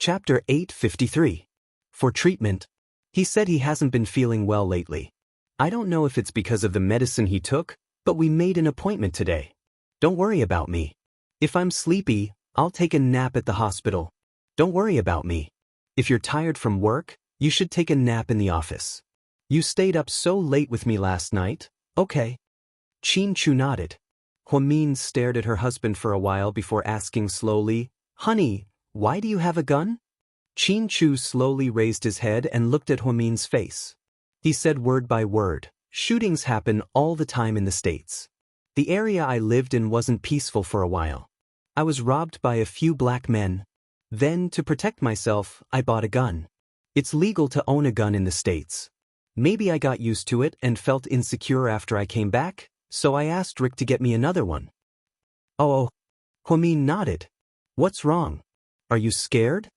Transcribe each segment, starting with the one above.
Chapter 853. For treatment. He said he hasn't been feeling well lately. I don't know if it's because of the medicine he took, but we made an appointment today. Don't worry about me. If I'm sleepy, I'll take a nap at the hospital. Don't worry about me. If you're tired from work, you should take a nap in the office. You stayed up so late with me last night, okay. Xianxia nodded. Huamin stared at her husband for a while before asking slowly, Honey, why do you have a gun? Xianxia slowly raised his head and looked at Huamin's face. He said word by word, shootings happen all the time in the States. The area I lived in wasn't peaceful for a while. I was robbed by a few black men. Then, to protect myself, I bought a gun. It's legal to own a gun in the States. Maybe I got used to it and felt insecure after I came back, so I asked Rick to get me another one. Oh, Huamin nodded. What's wrong? Are you scared?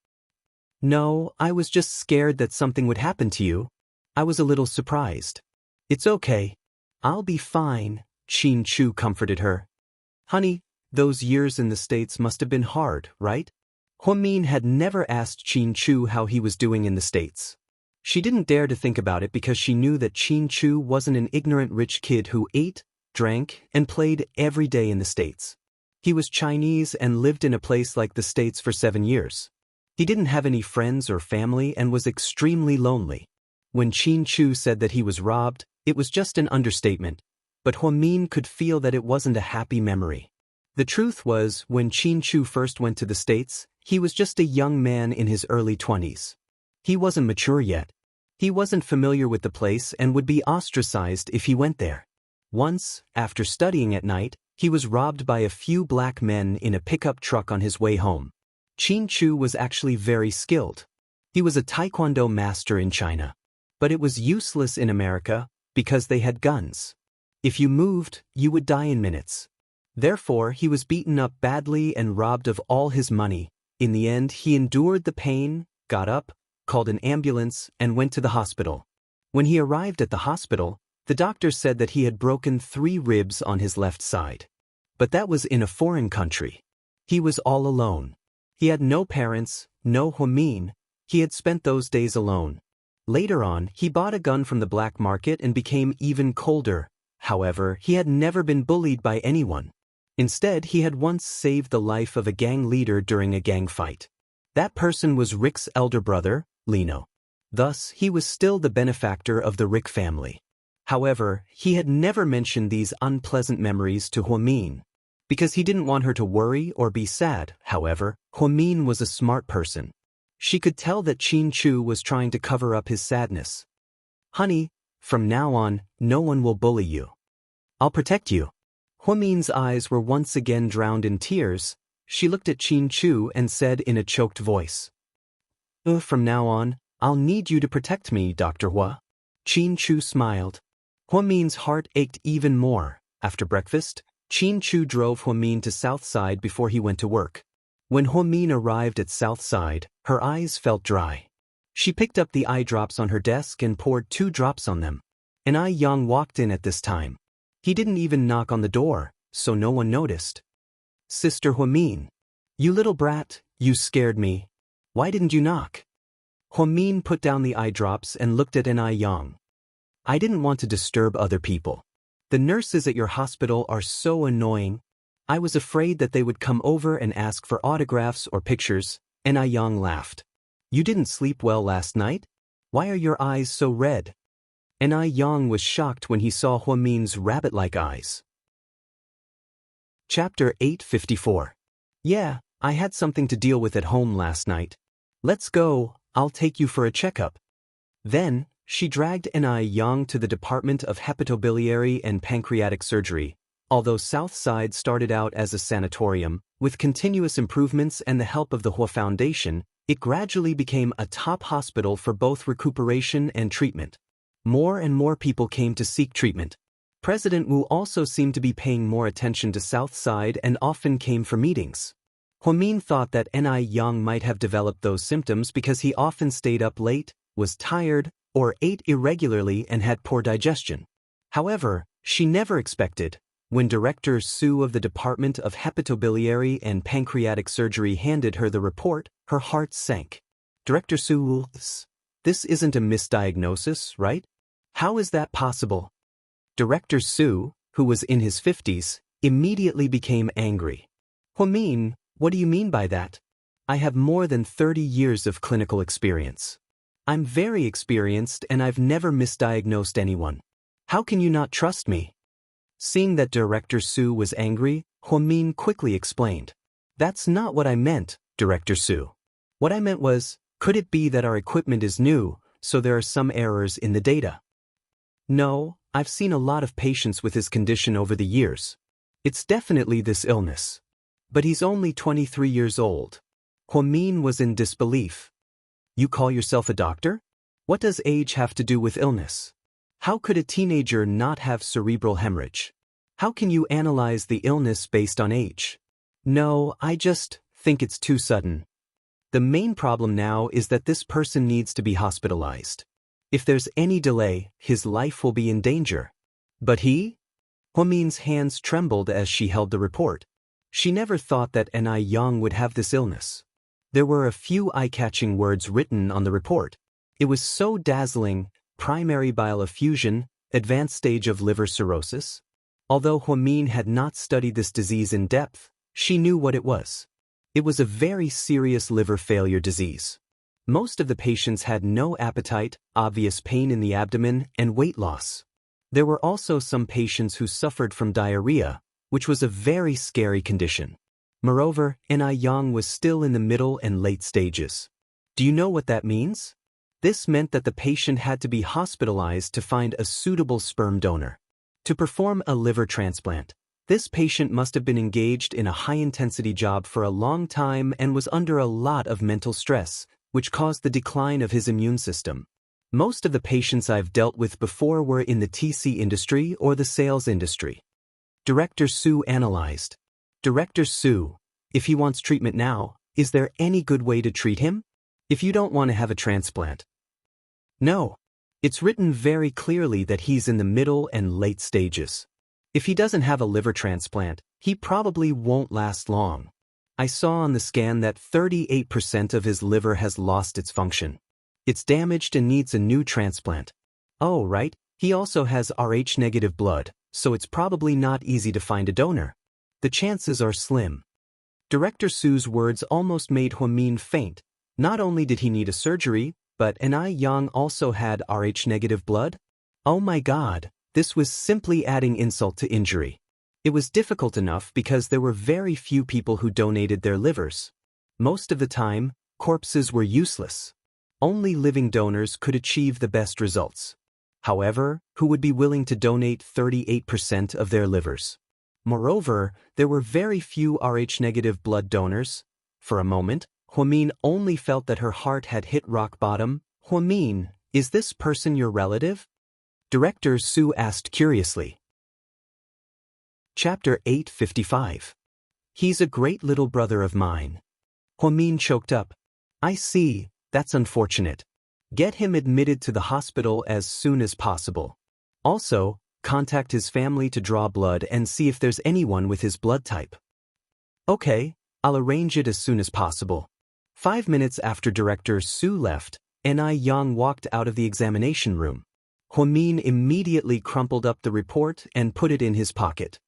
No, I was just scared that something would happen to you. I was a little surprised. It's okay. I'll be fine, Xianxia comforted her. Honey, those years in the States must have been hard, right? Huamin had never asked Xianxia how he was doing in the States. She didn't dare to think about it because she knew that Xianxia wasn't an ignorant rich kid who ate, drank, and played every day in the States. He was Chinese and lived in a place like the States for 7 years. He didn't have any friends or family and was extremely lonely. When Xianxia said that he was robbed, it was just an understatement, but Huamin could feel that it wasn't a happy memory. The truth was, when Xianxia first went to the States, he was just a young man in his early 20s. He wasn't mature yet. He wasn't familiar with the place and would be ostracized if he went there. Once, after studying at night, he was robbed by a few black men in a pickup truck on his way home. Xianxia was actually very skilled. He was a taekwondo master in China. But it was useless in America because they had guns. If you moved, you would die in minutes. Therefore, he was beaten up badly and robbed of all his money. In the end, he endured the pain, got up, called an ambulance, and went to the hospital. When he arrived at the hospital, the doctor said that he had broken 3 ribs on his left side. But that was in a foreign country. He was all alone. He had no parents, no Huamin. He had spent those days alone. Later on, he bought a gun from the black market and became even colder. However, he had never been bullied by anyone. Instead, he had once saved the life of a gang leader during a gang fight. That person was Rick's elder brother, Lino. Thus, he was still the benefactor of the Rick family. However, he had never mentioned these unpleasant memories to Huamin, because he didn't want her to worry or be sad. However, Huamin was a smart person. She could tell that Xianxia was trying to cover up his sadness. Honey, from now on, no one will bully you. I'll protect you. Huamin's eyes were once again drowned in tears. She looked at Xianxia and said in a choked voice, From now on, I'll need you to protect me, Dr. Hua. Xianxia smiled. Huamin's heart ached even more. After breakfast, Xianxia drove Huamin to Southside before he went to work. When Huamin arrived at Southside, her eyes felt dry. She picked up the eye drops on her desk and poured 2 drops on them. An Ai Yang walked in at this time. He didn't even knock on the door, so no one noticed. Sister Huamin. You little brat, you scared me. Why didn't you knock? Huamin put down the eye drops and looked at an Ai Yang. I didn't want to disturb other people. The nurses at your hospital are so annoying. I was afraid that they would come over and ask for autographs or pictures, and Ai Yang laughed. You didn't sleep well last night? Why are your eyes so red? And Ai Yang was shocked when he saw Huamin's rabbit-like eyes. Chapter 854. Yeah, I had something to deal with at home last night. Let's go, I'll take you for a checkup. Then, she dragged an Ai Yang to the Department of Hepatobiliary and Pancreatic Surgery. Although Southside started out as a sanatorium, with continuous improvements and the help of the Hua Foundation, it gradually became a top hospital for both recuperation and treatment. More and more people came to seek treatment. President Wu also seemed to be paying more attention to Southside and often came for meetings. Huamin thought that Ai Yang might have developed those symptoms because he often stayed up late, was tired, or ate irregularly and had poor digestion. However, she never expected, When Director Su of the Department of Hepatobiliary and Pancreatic Surgery handed her the report, her heart sank. Director Su, this isn't a misdiagnosis, right? How is that possible? Director Su, who was in his 50s, immediately became angry. Huamin, what do you mean by that? I have more than 30 years of clinical experience. I'm very experienced and I've never misdiagnosed anyone. How can you not trust me? Seeing that Director Su was angry, Huamin quickly explained. That's not what I meant, Director Su. What I meant was, could it be that our equipment is new, so there are some errors in the data? No, I've seen a lot of patients with his condition over the years. It's definitely this illness. But he's only 23 years old. Huamin was in disbelief. You call yourself a doctor? What does age have to do with illness? How could a teenager not have cerebral hemorrhage? How can you analyze the illness based on age? No, I just think it's too sudden. The main problem now is that this person needs to be hospitalized. If there's any delay, his life will be in danger. But he? Huamin's hands trembled as she held the report. She never thought that Ni Yang would have this illness. There were a few eye-catching words written on the report. It was so dazzling: primary bile effusion, advanced stage of liver cirrhosis. Although Huamin had not studied this disease in depth, she knew what it was. It was a very serious liver failure disease. Most of the patients had no appetite, obvious pain in the abdomen, and weight loss. There were also some patients who suffered from diarrhea, which was a very scary condition. Moreover, Ni Yang was still in the middle and late stages. Do you know what that means? This meant that the patient had to be hospitalized to find a suitable sperm donor. To perform a liver transplant, this patient must have been engaged in a high-intensity job for a long time and was under a lot of mental stress, which caused the decline of his immune system. Most of the patients I've dealt with before were in the TC industry or the sales industry. Director Su analyzed. Director Su, if he wants treatment now, is there any good way to treat him? If you don't want to have a transplant. No. It's written very clearly that he's in the middle and late stages. If he doesn't have a liver transplant, he probably won't last long. I saw on the scan that 38% of his liver has lost its function. It's damaged and needs a new transplant. Oh, right, he also has Rh-negative blood, so it's probably not easy to find a donor. The chances are slim. Director Su's words almost made Huamin faint. Not only did he need a surgery, but Ni Yang also had Rh-negative blood? Oh my God, this was simply adding insult to injury. It was difficult enough because there were very few people who donated their livers. Most of the time, corpses were useless. Only living donors could achieve the best results. However, who would be willing to donate 38% of their livers? Moreover, there were very few Rh-negative blood donors. For a moment, Huamin only felt that her heart had hit rock bottom. Huamin, is this person your relative? Director Su asked curiously. Chapter 855. He's a great little brother of mine. Huamin choked up. I see, that's unfortunate. Get him admitted to the hospital as soon as possible. Also, contact his family to draw blood and see if there's anyone with his blood type. Okay, I'll arrange it as soon as possible. 5 minutes after Director Su left, Ni Yang walked out of the examination room. Huamin immediately crumpled up the report and put it in his pocket.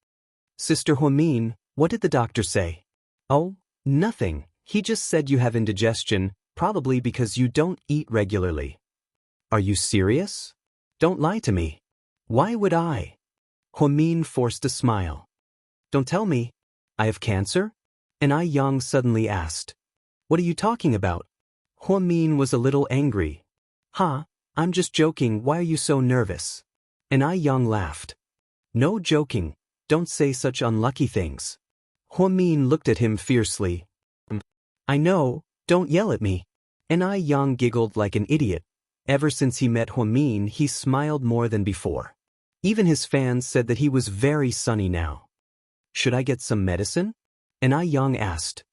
Sister Huamin, what did the doctor say? Oh, nothing. He just said you have indigestion, probably because you don't eat regularly. Are you serious? Don't lie to me. Why would I? Huamin forced a smile. Don't tell me. I have cancer? Ni Yang suddenly asked. What are you talking about? Huamin was a little angry. Huh, I'm just joking, why are you so nervous? Ni Yang laughed. No joking, don't say such unlucky things. Huamin looked at him fiercely. I know, don't yell at me. Ni Yang giggled like an idiot. Ever since he met Huamin, he smiled more than before. Even his fans said that he was very sunny now. Should I get some medicine? Ni Yang asked.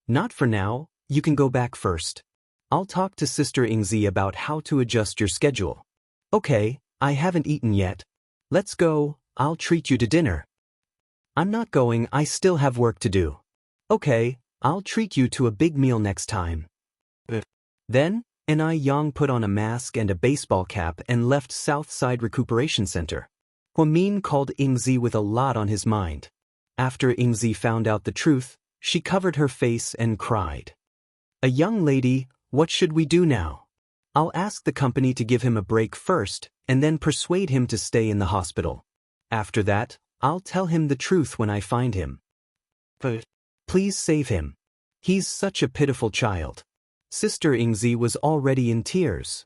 Not for now, you can go back first. I'll talk to Sister Yingzi about how to adjust your schedule. Okay, I haven't eaten yet. Let's go, I'll treat you to dinner. I'm not going, I still have work to do. Okay, I'll treat you to a big meal next time. Then, Yang put on a mask and a baseball cap and left Southside Recuperation Center. Huamin called Ingzi with a lot on his mind. After Ingzi found out the truth, she covered her face and cried. A young lady, what should we do now? I'll ask the company to give him a break first, and then persuade him to stay in the hospital. After that, I'll tell him the truth when I find him. Please save him. He's such a pitiful child. Sister Ingzi was already in tears.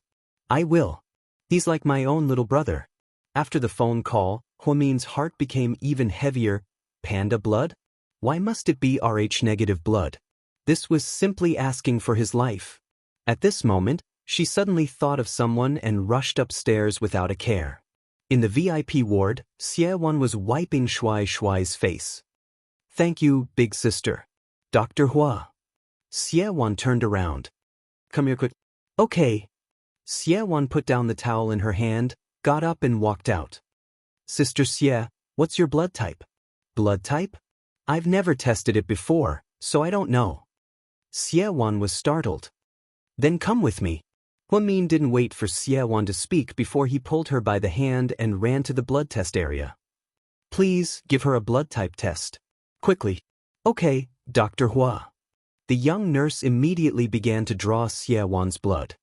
I will. He's like my own little brother. After the phone call, Huamin's heart became even heavier. Panda blood? Why must it be Rh-negative blood? This was simply asking for his life. At this moment, she suddenly thought of someone and rushed upstairs without a care. In the VIP ward, Xie was wiping Shuai's face. Thank you, big sister. Dr. Hua. Xie turned around. Come here quick. Okay. Xie put down the towel in her hand, got up and walked out. Sister Xie, what's your blood type? Blood type? I've never tested it before, so I don't know. Xie was startled. Then come with me. Huamin didn't wait for Xie to speak before he pulled her by the hand and ran to the blood test area. Please, give her a blood type test. Quickly. Okay, Dr. Hua. The young nurse immediately began to draw Xie blood.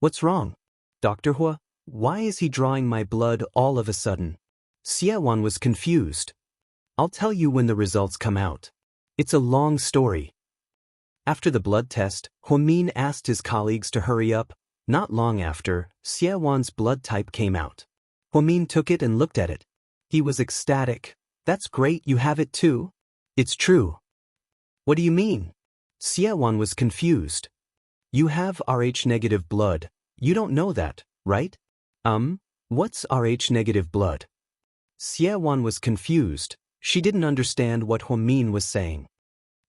What's wrong? Dr. Hua, why is he drawing my blood all of a sudden? Xie was confused. I'll tell you when the results come out. It's a long story. After the blood test, Huamin asked his colleagues to hurry up. Not long after, Xie blood type came out. Huamin took it and looked at it. He was ecstatic. That's great, you have it too? It's true. What do you mean? Xie was confused. You have Rh-negative blood. You don't know that, right? What's Rh-negative blood? Xie was confused. She didn't understand what Huamin was saying.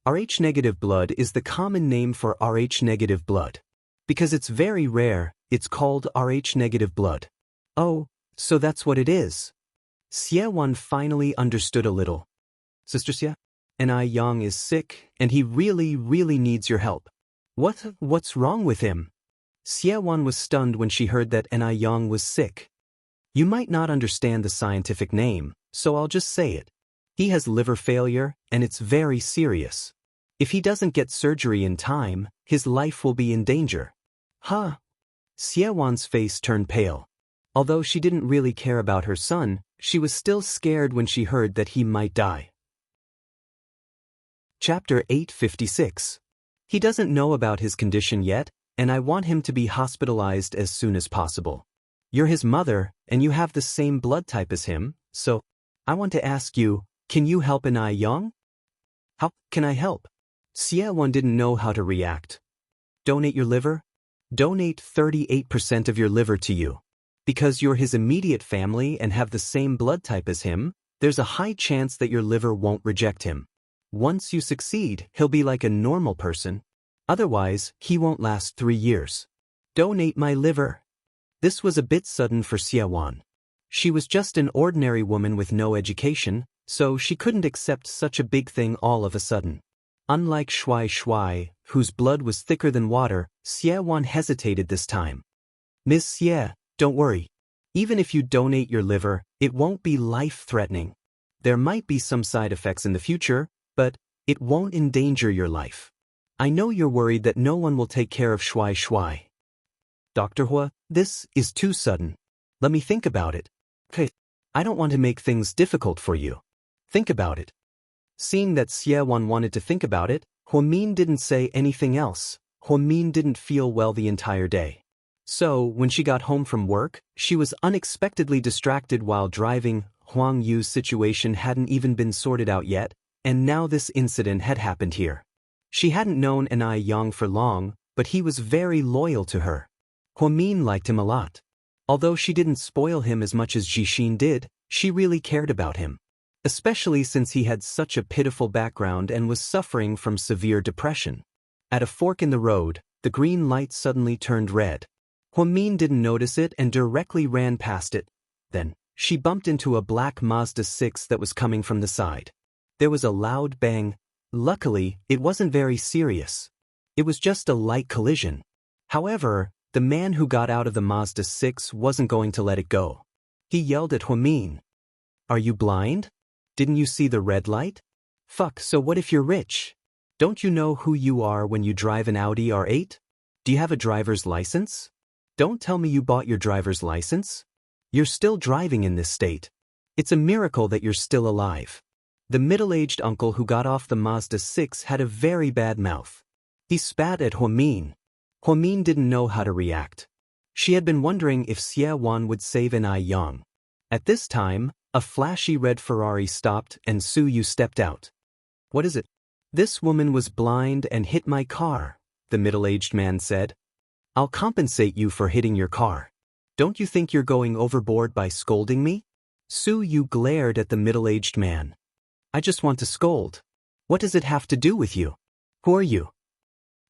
Rh-negative blood is the common name for Rh-negative blood. Because it's very rare, it's called Rh-negative blood. Oh, so that's what it is. Xie finally understood a little. Sister Xie, Yang is sick, and he really needs your help. What's wrong with him? Xie was stunned when she heard that Yang was sick. You might not understand the scientific name, so I'll just say it. He has liver failure, and it's very serious. If he doesn't get surgery in time, his life will be in danger. Huh? Xie face turned pale. Although she didn't really care about her son, she was still scared when she heard that he might die. Chapter 856. He doesn't know about his condition yet, and I want him to be hospitalized as soon as possible. You're his mother, and you have the same blood type as him, so I want to ask you, can you help Yang? How can I help? Xie didn't know how to react. Donate your liver? Donate 38% of your liver to you. Because you're his immediate family and have the same blood type as him, there's a high chance that your liver won't reject him. Once you succeed, he'll be like a normal person. Otherwise, he won't last 3 years. Donate my liver. This was a bit sudden for Xie. She was just an ordinary woman with no education, so she couldn't accept such a big thing all of a sudden. Unlike Shuai, whose blood was thicker than water, Xie hesitated this time. Miss Xie, don't worry. Even if you donate your liver, it won't be life-threatening. There might be some side effects in the future, but it won't endanger your life. I know you're worried that no one will take care of Shuai. Dr. Hua, this is too sudden. Let me think about it. Okay, I don't want to make things difficult for you. Think about it. Seeing that Xie wanted to think about it, Huamin didn't say anything else. Huamin didn't feel well the entire day. So, when she got home from work, she was unexpectedly distracted while driving. Huang Yu's situation hadn't even been sorted out yet, and now this incident had happened here. She hadn't known Yang for long, but he was very loyal to her. Huamin liked him a lot. Although she didn't spoil him as much as Jixin did, she really cared about him. Especially since he had such a pitiful background and was suffering from severe depression. At a fork in the road, the green light suddenly turned red. Huamin didn't notice it and directly ran past it. Then, she bumped into a black Mazda 6 that was coming from the side. There was a loud bang. Luckily, it wasn't very serious. It was just a light collision. However, the man who got out of the Mazda 6 wasn't going to let it go. He yelled at Huamin. Are you blind? Didn't you see the red light? Fuck, so what if you're rich? Don't you know who you are when you drive an Audi R8? Do you have a driver's license? Don't tell me you bought your driver's license. You're still driving in this state. It's a miracle that you're still alive. The middle-aged uncle who got off the Mazda 6 had a very bad mouth. He spat at Huamin. Huamin didn't know how to react. She had been wondering if Xie Wan would save an Yang. At this time, a flashy red Ferrari stopped and Su Yu stepped out. What is it? This woman was blind and hit my car, the middle-aged man said. I'll compensate you for hitting your car. Don't you think you're going overboard by scolding me? Su Yu glared at the middle-aged man. I just want to scold. What does it have to do with you? Who are you?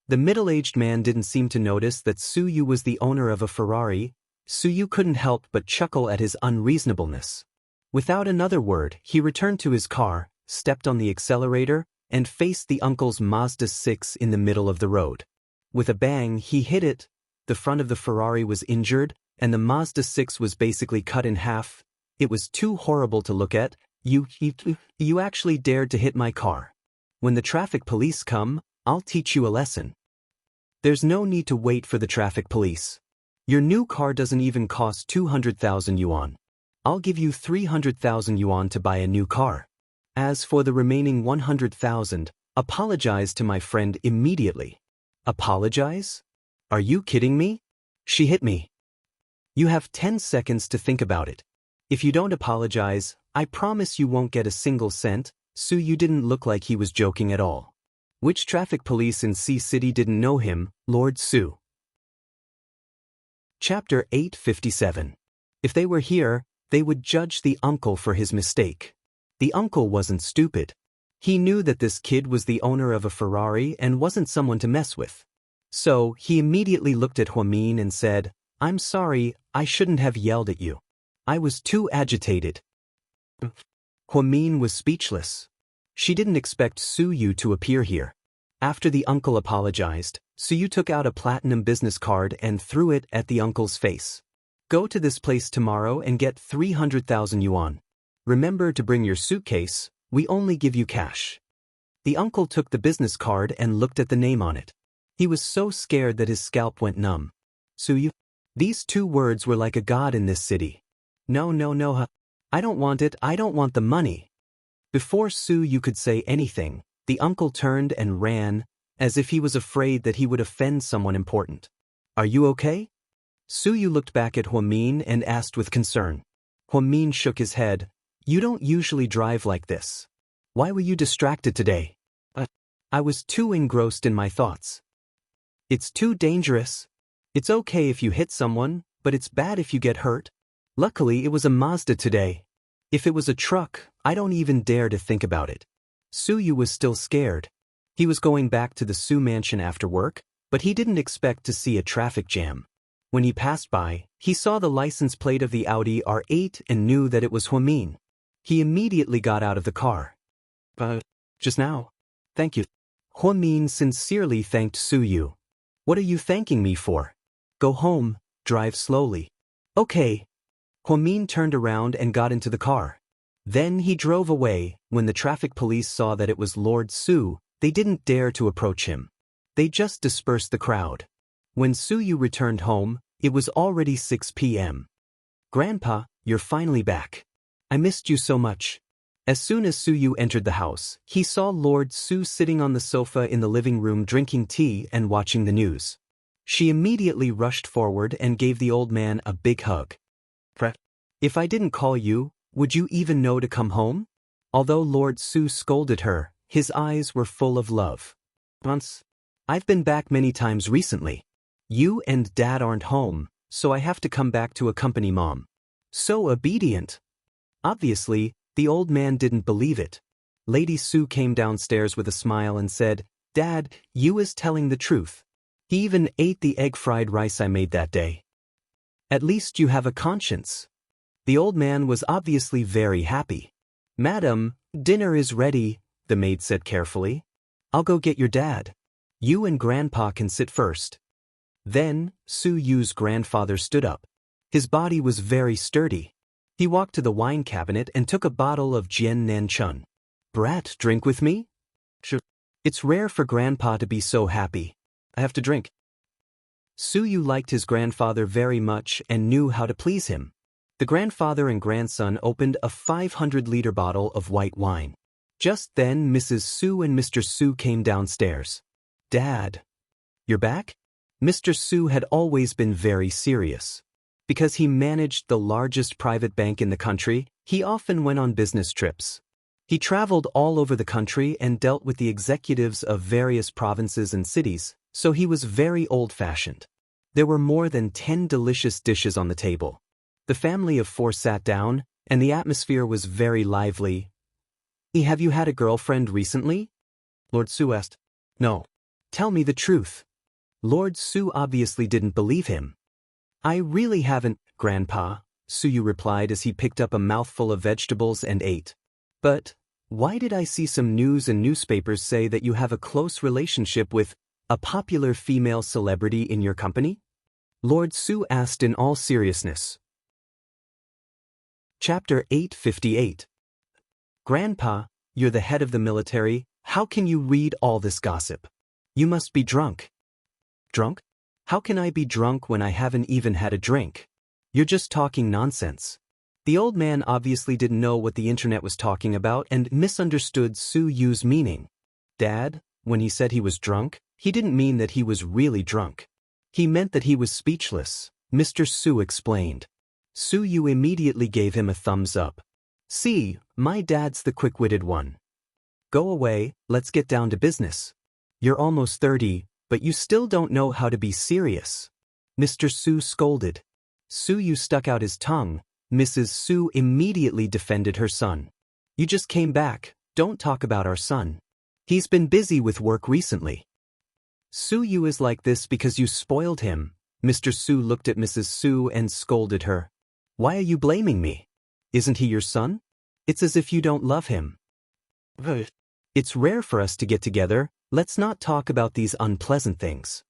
The middle-aged man didn't seem to notice that Su Yu was the owner of a Ferrari. Su Yu couldn't help but chuckle at his unreasonableness. Without another word, he returned to his car, stepped on the accelerator, and faced the uncle's Mazda 6 in the middle of the road. With a bang, he hit it. The front of the Ferrari was injured, and the Mazda 6 was basically cut in half. It was too horrible to look at. You actually dared to hit my car. When the traffic police come, I'll teach you a lesson. There's no need to wait for the traffic police. Your new car doesn't even cost 200,000 yuan. I'll give you 300,000 yuan to buy a new car. As for the remaining 100,000, apologize to my friend immediately. Apologize? Are you kidding me? She hit me. You have 10 seconds to think about it. If you don't apologize, I promise you won't get a single cent. Su Yu didn't look like he was joking at all. Which traffic police in C City didn't know him, Lord Su? Chapter 857. If they were here, they would judge the uncle for his mistake. The uncle wasn't stupid. He knew that this kid was the owner of a Ferrari and wasn't someone to mess with. So, he immediately looked at Huamin and said, I'm sorry, I shouldn't have yelled at you. I was too agitated. Huamin was speechless. She didn't expect Su Yu to appear here. After the uncle apologized, Su Yu took out a platinum business card and threw it at the uncle's face. Go to this place tomorrow and get 300,000 yuan. Remember to bring your suitcase, we only give you cash. The uncle took the business card and looked at the name on it. He was so scared that his scalp went numb. Su Yu? These two words were like a god in this city. No, I don't want it, I don't want the money. Before Su Yu could say anything, the uncle turned and ran, as if he was afraid that he would offend someone important. Are you okay? Su Yu looked back at Huamin and asked with concern. Huamin shook his head. You don't usually drive like this. Why were you distracted today? I was too engrossed in my thoughts. It's too dangerous. It's okay if you hit someone, but it's bad if you get hurt. Luckily, it was a Mazda today. If it was a truck, I don't even dare to think about it. Su Yu was still scared. He was going back to the Su mansion after work, but he didn't expect to see a traffic jam. When he passed by, he saw the license plate of the Audi R8 and knew that it was Huamin. He immediately got out of the car. Just now. Thank you. Huamin sincerely thanked Su Yu. What are you thanking me for? Go home, drive slowly. Okay. Huamin turned around and got into the car. Then he drove away. When the traffic police saw that it was Lord Su, they didn't dare to approach him. They just dispersed the crowd. When Su Yu returned home, it was already 6 p.m. Grandpa, you're finally back. I missed you so much. As soon as Su Yu entered the house, he saw Lord Su sitting on the sofa in the living room drinking tea and watching the news. She immediately rushed forward and gave the old man a big hug. If I didn't call you, would you even know to come home? Although Lord Su scolded her, his eyes were full of love. I've been back many times recently. You and Dad aren't home, so I have to come back to accompany Mom. So obedient. Obviously, the old man didn't believe it. Lady Su came downstairs with a smile and said, Dad, you is telling the truth. He even ate the egg fried rice I made that day. At least you have a conscience. The old man was obviously very happy. Madam, Dinner is ready, the maid said carefully. I'll go get your dad. You and Grandpa can sit first. Then, Su Yu's grandfather stood up. His body was very sturdy. He walked to the wine cabinet and took a bottle of Jian Nan Chun. Brat, drink with me? Sure. It's rare for Grandpa to be so happy. I have to drink. Su Yu liked his grandfather very much and knew how to please him. The grandfather and grandson opened a 500-liter bottle of white wine. Just then Mrs. Su and Mr. Su came downstairs. Dad. You're back? Mr. Su had always been very serious. Because he managed the largest private bank in the country, he often went on business trips. He traveled all over the country and dealt with the executives of various provinces and cities, so he was very old-fashioned. There were more than 10 delicious dishes on the table. The family of 4 sat down, and the atmosphere was very lively. Have you had a girlfriend recently? Lord Su asked. No. Tell me the truth. Lord Su obviously didn't believe him. I really haven't, Grandpa, Su Yu replied as he picked up a mouthful of vegetables and ate. But why did I see some news and newspapers say that you have a close relationship with a popular female celebrity in your company? Lord Su asked in all seriousness. Chapter 858. Grandpa, you're the head of the military, how can you read all this gossip? You must be drunk. Drunk? How can I be drunk when I haven't even had a drink? You're just talking nonsense. The old man obviously didn't know what the internet was talking about and misunderstood Su Yu's meaning. Dad, when he said he was drunk, he didn't mean that he was really drunk. He meant that he was speechless, Mr. Su explained. Su Yu immediately gave him a thumbs up. See, my dad's the quick-witted one. Go away, let's get down to business. You're almost 30, but you still don't know how to be serious. Mr. Su scolded. Su Yu stuck out his tongue. Mrs. Su immediately defended her son. You just came back, don't talk about our son. He's been busy with work recently. Su Yu is like this because you spoiled him. Mr. Su looked at Mrs. Su and scolded her. Why are you blaming me? Isn't he your son? It's as if you don't love him. It's rare for us to get together, let's not talk about these unpleasant things.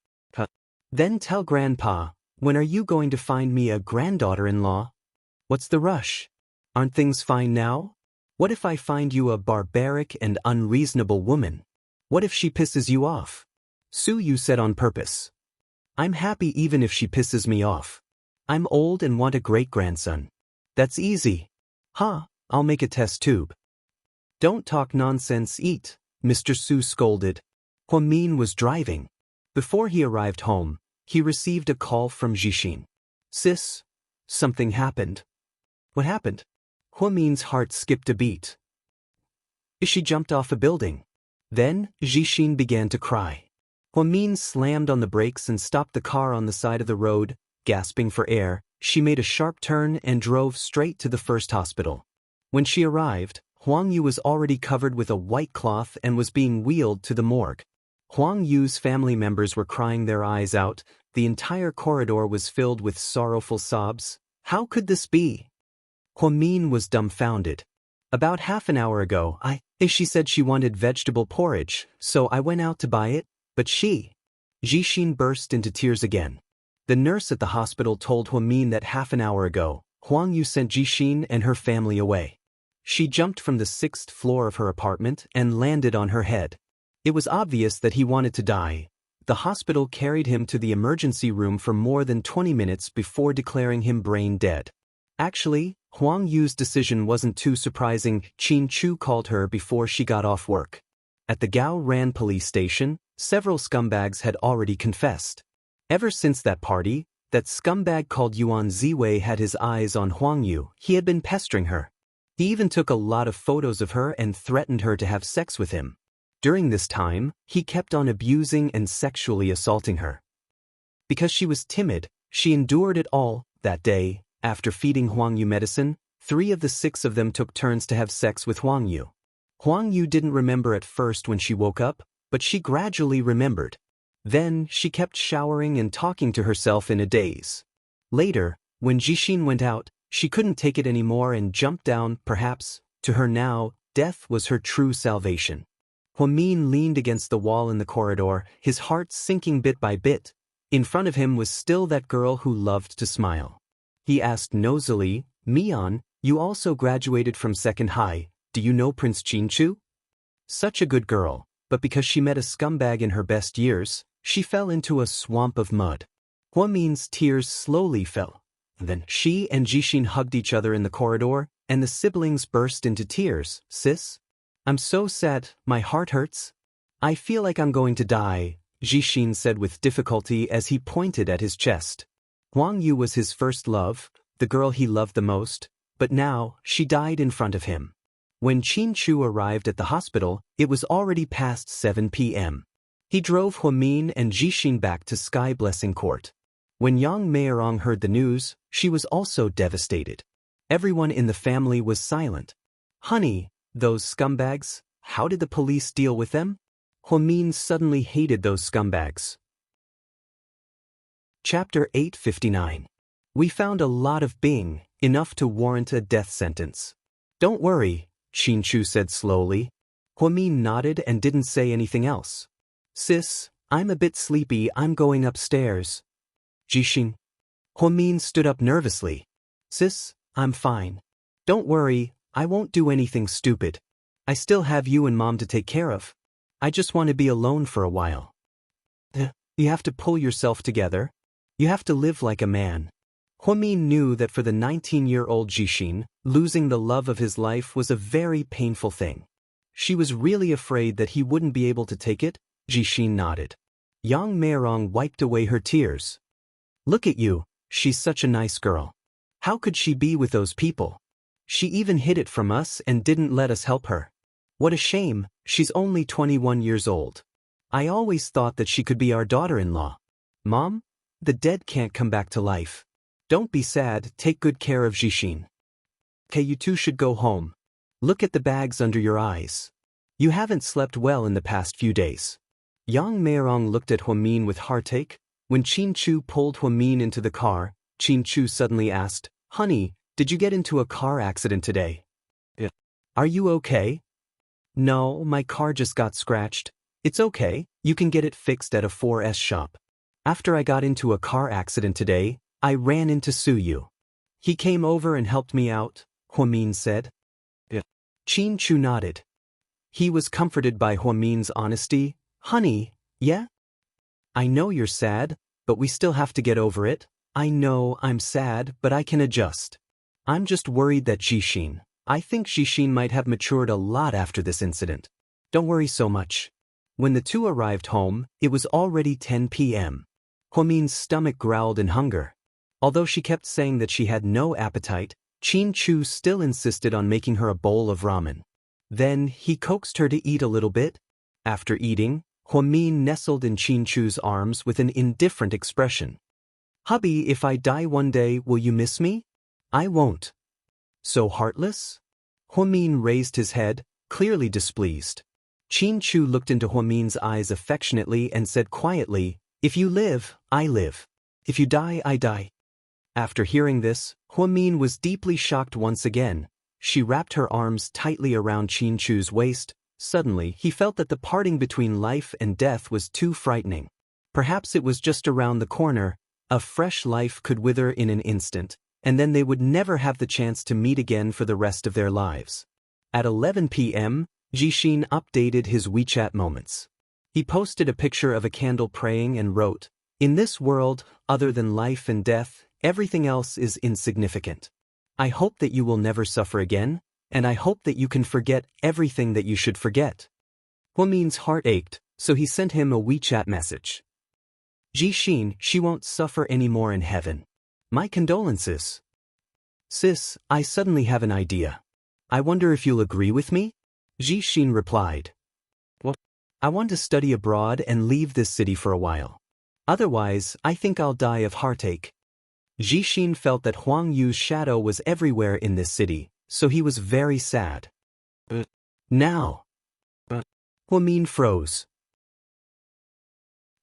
Then tell Grandpa, when are you going to find me a granddaughter-in-law? What's the rush? Aren't things fine now? What if I find you a barbaric and unreasonable woman? What if she pisses you off? Su Yu said on purpose. I'm happy even if she pisses me off. I'm old and want a great-grandson. That's easy. I'll make a test tube. Don't talk nonsense, eat, Mr. Su scolded. Huamin was driving. Before he arrived home, he received a call from Jixin. Sis, something happened. What happened? Huamin's heart skipped a beat. She jumped off a building. Then, Jixin began to cry. Huamin slammed on the brakes and stopped the car on the side of the road. Gasping for air, she made a sharp turn and drove straight to the first hospital. When she arrived, Huang Yu was already covered with a white cloth and was being wheeled to the morgue. Huang Yu's family members were crying their eyes out. The entire corridor was filled with sorrowful sobs. How could this be? Huamin was dumbfounded. About half an hour ago, she said she wanted vegetable porridge, so I went out to buy it, but Jixin burst into tears again. The nurse at the hospital told Huamin that half an hour ago, Huang Yu sent Jixin and her family away. She jumped from the 6th floor of her apartment and landed on her head. It was obvious that he wanted to die. The hospital carried him to the emergency room for more than 20 minutes before declaring him brain dead. Actually, Huang Yu's decision wasn't too surprising. Qin Chu called her before she got off work. At the Gao Ran police station, several scumbags had already confessed. Ever since that party, that scumbag called Yuan Ziwei had his eyes on Huang Yu. He had been pestering her. He even took a lot of photos of her and threatened her to have sex with him. During this time, he kept on abusing and sexually assaulting her. Because she was timid, she endured it all. That day, after feeding Huang Yu medicine, 3 of the 6 of them took turns to have sex with Huang Yu. Huang Yu didn't remember at first when she woke up, but she gradually remembered. Then, she kept showering and talking to herself in a daze. Later, when Jixin went out, she couldn't take it anymore and jumped down, perhaps, to her now, death was her true salvation. Huamin leaned against the wall in the corridor, his heart sinking bit by bit. In front of him was still that girl who loved to smile. He asked nosily, "Mian, you also graduated from second high, do you know Prince Chinchu?" Such a good girl, but because she met a scumbag in her best years, she fell into a swamp of mud. Huamin's tears slowly fell. Then she and Jixin hugged each other in the corridor, and the siblings burst into tears. "Sis? I'm so sad, my heart hurts. I feel like I'm going to die," Jixin said with difficulty as he pointed at his chest. Huang Yu was his first love, the girl he loved the most, but now she died in front of him. When Qin Chu arrived at the hospital, it was already past 7 p.m. He drove Huamin and Jixin back to Sky Blessing Court. When Yang Meirong heard the news, she was also devastated. Everyone in the family was silent. "Honey, those scumbags, how did the police deal with them?" Huamin suddenly hated those scumbags. Chapter 859. We found a lot of Bing, enough to warrant a death sentence. "Don't worry," Qin Chu said slowly. Huamin nodded and didn't say anything else. "Sis, I'm a bit sleepy, I'm going upstairs." Jixin. Huamin stood up nervously. "Sis, I'm fine. Don't worry, I won't do anything stupid. I still have you and Mom to take care of. I just want to be alone for a while." You have to pull yourself together. You have to live like a man." Huamin knew that for the 19-year-old Jixin, losing the love of his life was a very painful thing. She was really afraid that he wouldn't be able to take it. Jixin nodded. Yang Meirong wiped away her tears. "Look at you, she's such a nice girl. How could she be with those people? She even hid it from us and didn't let us help her. What a shame, she's only 21 years old. I always thought that she could be our daughter-in-law. Mom, the dead can't come back to life. Don't be sad, take good care of Jixin. Okay, you two should go home. Look at the bags under your eyes. You haven't slept well in the past few days." Yang Meirong looked at Huamin with heartache. When Qin Chu pulled Huamin into the car, Qin Chu suddenly asked, "Honey, did you get into a car accident today?" "Yeah. Are you okay?" "No, my car just got scratched. It's okay, you can get it fixed at a 4S shop. After I got into a car accident today, I ran into Suyu. He came over and helped me out," Huamin said. "Yeah." Qin Chu nodded. He was comforted by Huamin's honesty. "Honey, yeah? I know you're sad, but we still have to get over it. I know I'm sad, but I can adjust. I'm just worried that I think Jixin might have matured a lot after this incident. Don't worry so much." When the two arrived home, it was already 10 p.m. Huamin's stomach growled in hunger. Although she kept saying that she had no appetite, Qin Chu still insisted on making her a bowl of ramen. Then he coaxed her to eat a little bit. After eating, Huamin nestled in Qin Chu's arms with an indifferent expression. "Hubby, if I die one day, will you miss me?" "I won't." "So heartless?" Huamin raised his head, clearly displeased. Qin Chu looked into Huamin's eyes affectionately and said quietly, "If you live, I live. If you die, I die." After hearing this, Huamin was deeply shocked once again. She wrapped her arms tightly around Qin Chu's waist. Suddenly, he felt that the parting between life and death was too frightening. Perhaps it was just around the corner. A fresh life could wither in an instant, and then they would never have the chance to meet again for the rest of their lives. At 11 p.m., Jixin updated his WeChat moments. He posted a picture of a candle praying and wrote, "In this world, other than life and death, everything else is insignificant. I hope that you will never suffer again, and I hope that you can forget everything that you should forget." Huamin's heart ached, so he sent him a WeChat message. "Jixin, she won't suffer anymore in heaven. My condolences." "Sis, I suddenly have an idea. I wonder if you'll agree with me?" Jixin replied. "What?" "I want to study abroad and leave this city for a while. Otherwise, I think I'll die of heartache." Jixin felt that Huang Yu's shadow was everywhere in this city, so he was very sad. "But now." Huamin froze.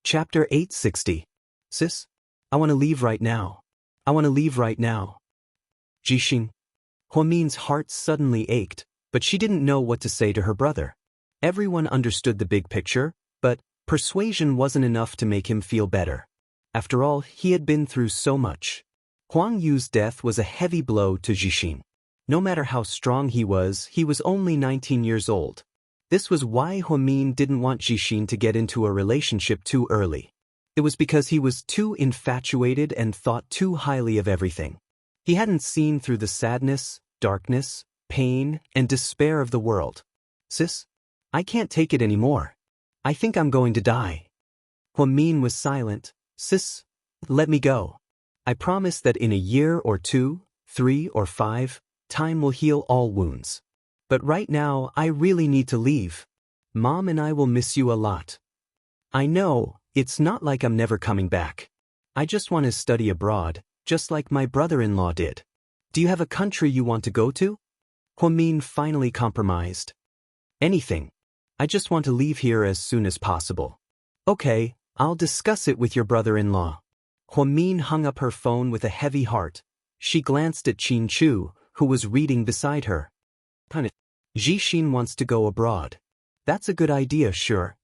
Chapter 860. "Sis, I want to leave right now. I want to leave right now." Jixin. Huamin's heart suddenly ached. But she didn't know what to say to her brother. Everyone understood the big picture, but persuasion wasn't enough to make him feel better. After all, he had been through so much. Huang Yu's death was a heavy blow to Jixin. No matter how strong he was only 19 years old. This was why Huamin didn't want Jixin to get into a relationship too early. It was because he was too infatuated and thought too highly of everything. He hadn't seen through the sadness, darkness, pain, and despair of the world. Sis? I can't take it anymore. I think I'm going to die. Huamin was silent. Sis, let me go. I promise that in a year or 2, 3 or 5, time will heal all wounds. But right now, I really need to leave. Mom and I will miss you a lot. I know, it's not like I'm never coming back. I just want to study abroad, just like my brother-in-law did. Do you have a country you want to go to? Huamin finally compromised. Anything. I just want to leave here as soon as possible. Okay, I'll discuss it with your brother-in-law. Huamin hung up her phone with a heavy heart. She glanced at Qin Chu, who was reading beside her. Jixin wants to go abroad. That's a good idea, sure.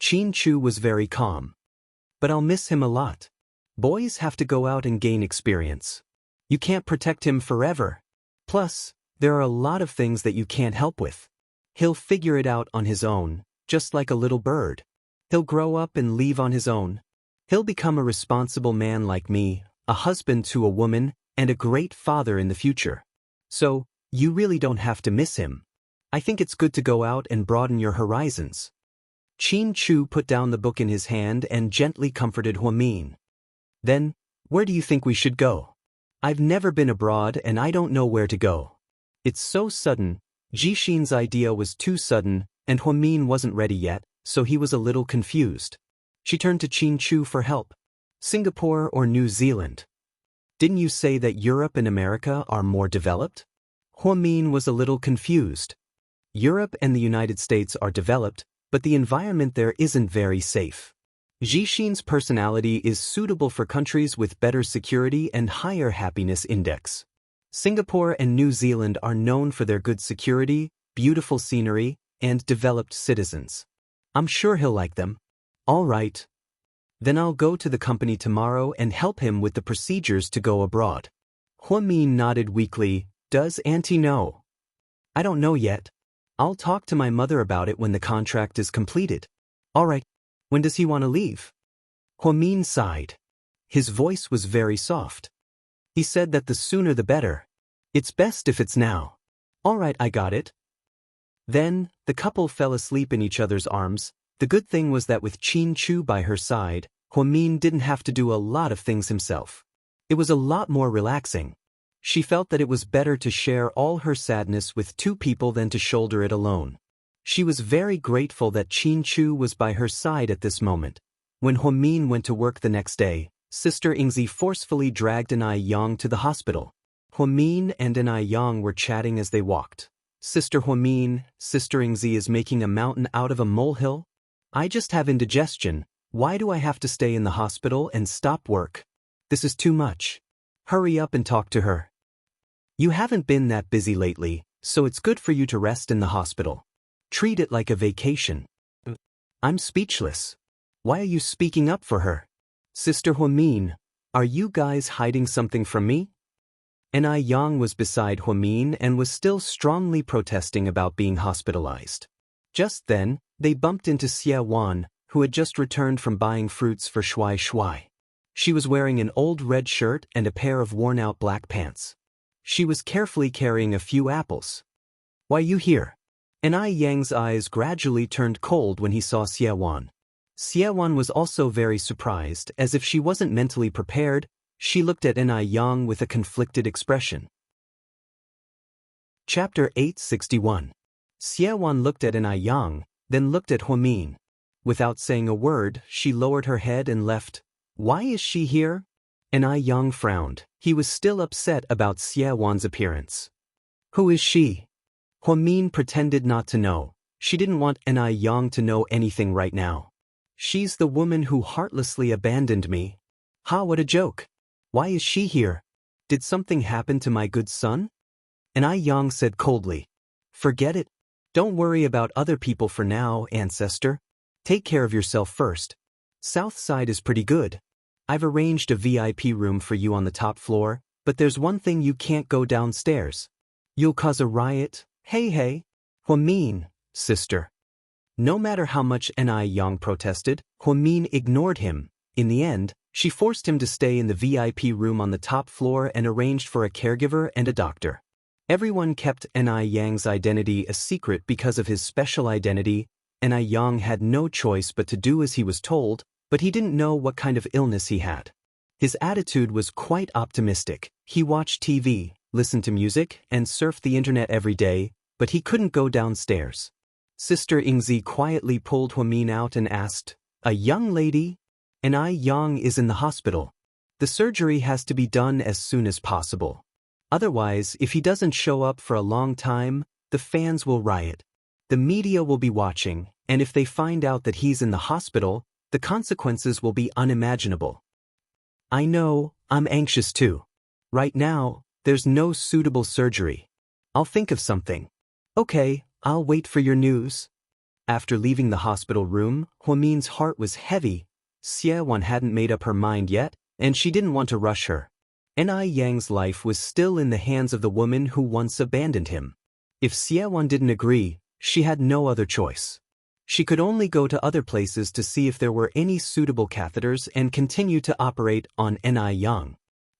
Qin Chu was very calm. But I'll miss him a lot. Boys have to go out and gain experience. You can't protect him forever. Plus, there are a lot of things that you can't help with. He'll figure it out on his own, just like a little bird. He'll grow up and leave on his own. He'll become a responsible man like me, a husband to a woman, and a great father in the future. So, you really don't have to miss him. I think it's good to go out and broaden your horizons. Qin Chu put down the book in his hand and gently comforted Huamin. Then, where do you think we should go? I've never been abroad and I don't know where to go. It's so sudden. Jixin's idea was too sudden, and Huamin wasn't ready yet, so he was a little confused. She turned to Qin Chu for help. Singapore or New Zealand? Didn't you say that Europe and America are more developed? Huamin was a little confused. Europe and the United States are developed, but the environment there isn't very safe. Jixin's personality is suitable for countries with better security and higher happiness index. Singapore and New Zealand are known for their good security, beautiful scenery, and developed citizens. I'm sure he'll like them. All right. Then I'll go to the company tomorrow and help him with the procedures to go abroad. Huamin nodded weakly. Does Auntie know? I don't know yet. I'll talk to my mother about it when the contract is completed. All right. When does he want to leave? Huamin sighed. His voice was very soft. He said that the sooner the better. It's best if it's now. All right, I got it. Then, the couple fell asleep in each other's arms. The good thing was that with Qin Chu by her side, Huamin didn't have to do a lot of things himself. It was a lot more relaxing. She felt that it was better to share all her sadness with 2 people than to shoulder it alone. She was very grateful that Qin Chu was by her side at this moment. When Huamin went to work the next day, Sister Yingzi forcefully dragged Anai Yang to the hospital. Huamin and Anai Yang were chatting as they walked. Sister Huamin, Sister Yingzi is making a mountain out of a molehill? I just have indigestion. Why do I have to stay in the hospital and stop work? This is too much. Hurry up and talk to her. You haven't been that busy lately, so it's good for you to rest in the hospital. Treat it like a vacation. I'm speechless. Why are you speaking up for her? Sister Huamin, are you guys hiding something from me? Anai Yang was beside Huamin and was still strongly protesting about being hospitalized. Just then, they bumped into Xie Wan, who had just returned from buying fruits for Shuai Shuai. She was wearing an old red shirt and a pair of worn-out black pants. She was carefully carrying a few apples. Why you here? Anai Yang's eyes gradually turned cold when he saw Xie Wan. Xie Wan was also very surprised, as if she wasn't mentally prepared. She looked at Anai Yang with a conflicted expression. Chapter 861. Xie Wan looked at Anai Yang, then looked at Huamin. Without saying a word, she lowered her head and left. Why is she here? Anai Yang frowned. He was still upset about Xie Wan's appearance. Who is she? Huamin pretended not to know. She didn't want Anai Yang to know anything right now. She's the woman who heartlessly abandoned me. Ha, what a joke. Why is she here? Did something happen to my good son? Anai Yang said coldly. Forget it. Don't worry about other people for now, ancestor. Take care of yourself first. South side is pretty good. I've arranged a VIP room for you on the top floor, but there's one thing you can't go downstairs. You'll cause a riot. Hey. Huamin, sister. No matter how much Ni Yang protested, Huamin ignored him. In the end, she forced him to stay in the VIP room on the top floor and arranged for a caregiver and a doctor. Everyone kept Ni Yang's identity a secret because of his special identity. Ni Yang had no choice but to do as he was told, but he didn't know what kind of illness he had. His attitude was quite optimistic. He watched TV, listened to music, and surfed the internet every day, but he couldn't go downstairs. Sister Yingzi quietly pulled Huamin out and asked, "A young lady? Ni Yang is in the hospital. The surgery has to be done as soon as possible. Otherwise, if he doesn't show up for a long time, the fans will riot. The media will be watching, and if they find out that he's in the hospital, the consequences will be unimaginable." I know, I'm anxious too. Right now, there's no suitable surgery. I'll think of something. Okay, I'll wait for your news. After leaving the hospital room, Huamin's heart was heavy. Xie hadn't made up her mind yet, and she didn't want to rush her. Ni Yang's life was still in the hands of the woman who once abandoned him. If Xie didn't agree, she had no other choice. She could only go to other places to see if there were any suitable catheters and continue to operate on Ni Yang.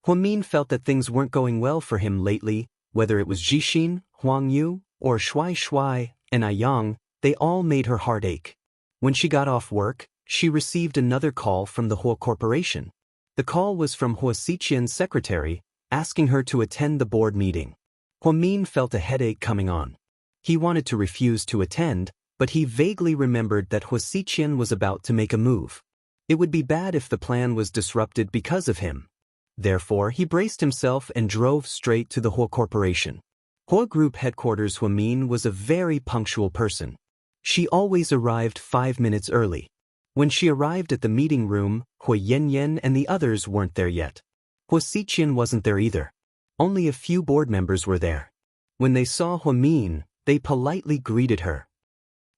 Huamin felt that things weren't going well for him lately, whether it was Jixin, Huang Yu, or Shuai, Ni Yang, they all made her heart ache. When she got off work, she received another call from the Hua Corporation. The call was from Hua Xiqian's secretary, asking her to attend the board meeting. Huamin felt a headache coming on. He wanted to refuse to attend, but he vaguely remembered that Hua Xiqian was about to make a move. It would be bad if the plan was disrupted because of him. Therefore, he braced himself and drove straight to the Hua Corporation. Hua Group headquarters. Huamin was a very punctual person. She always arrived 5 minutes early. When she arrived at the meeting room, Hua Yanyan and the others weren't there yet. Hua Xiqian wasn't there either. Only a few board members were there. When they saw Huamin, they politely greeted her.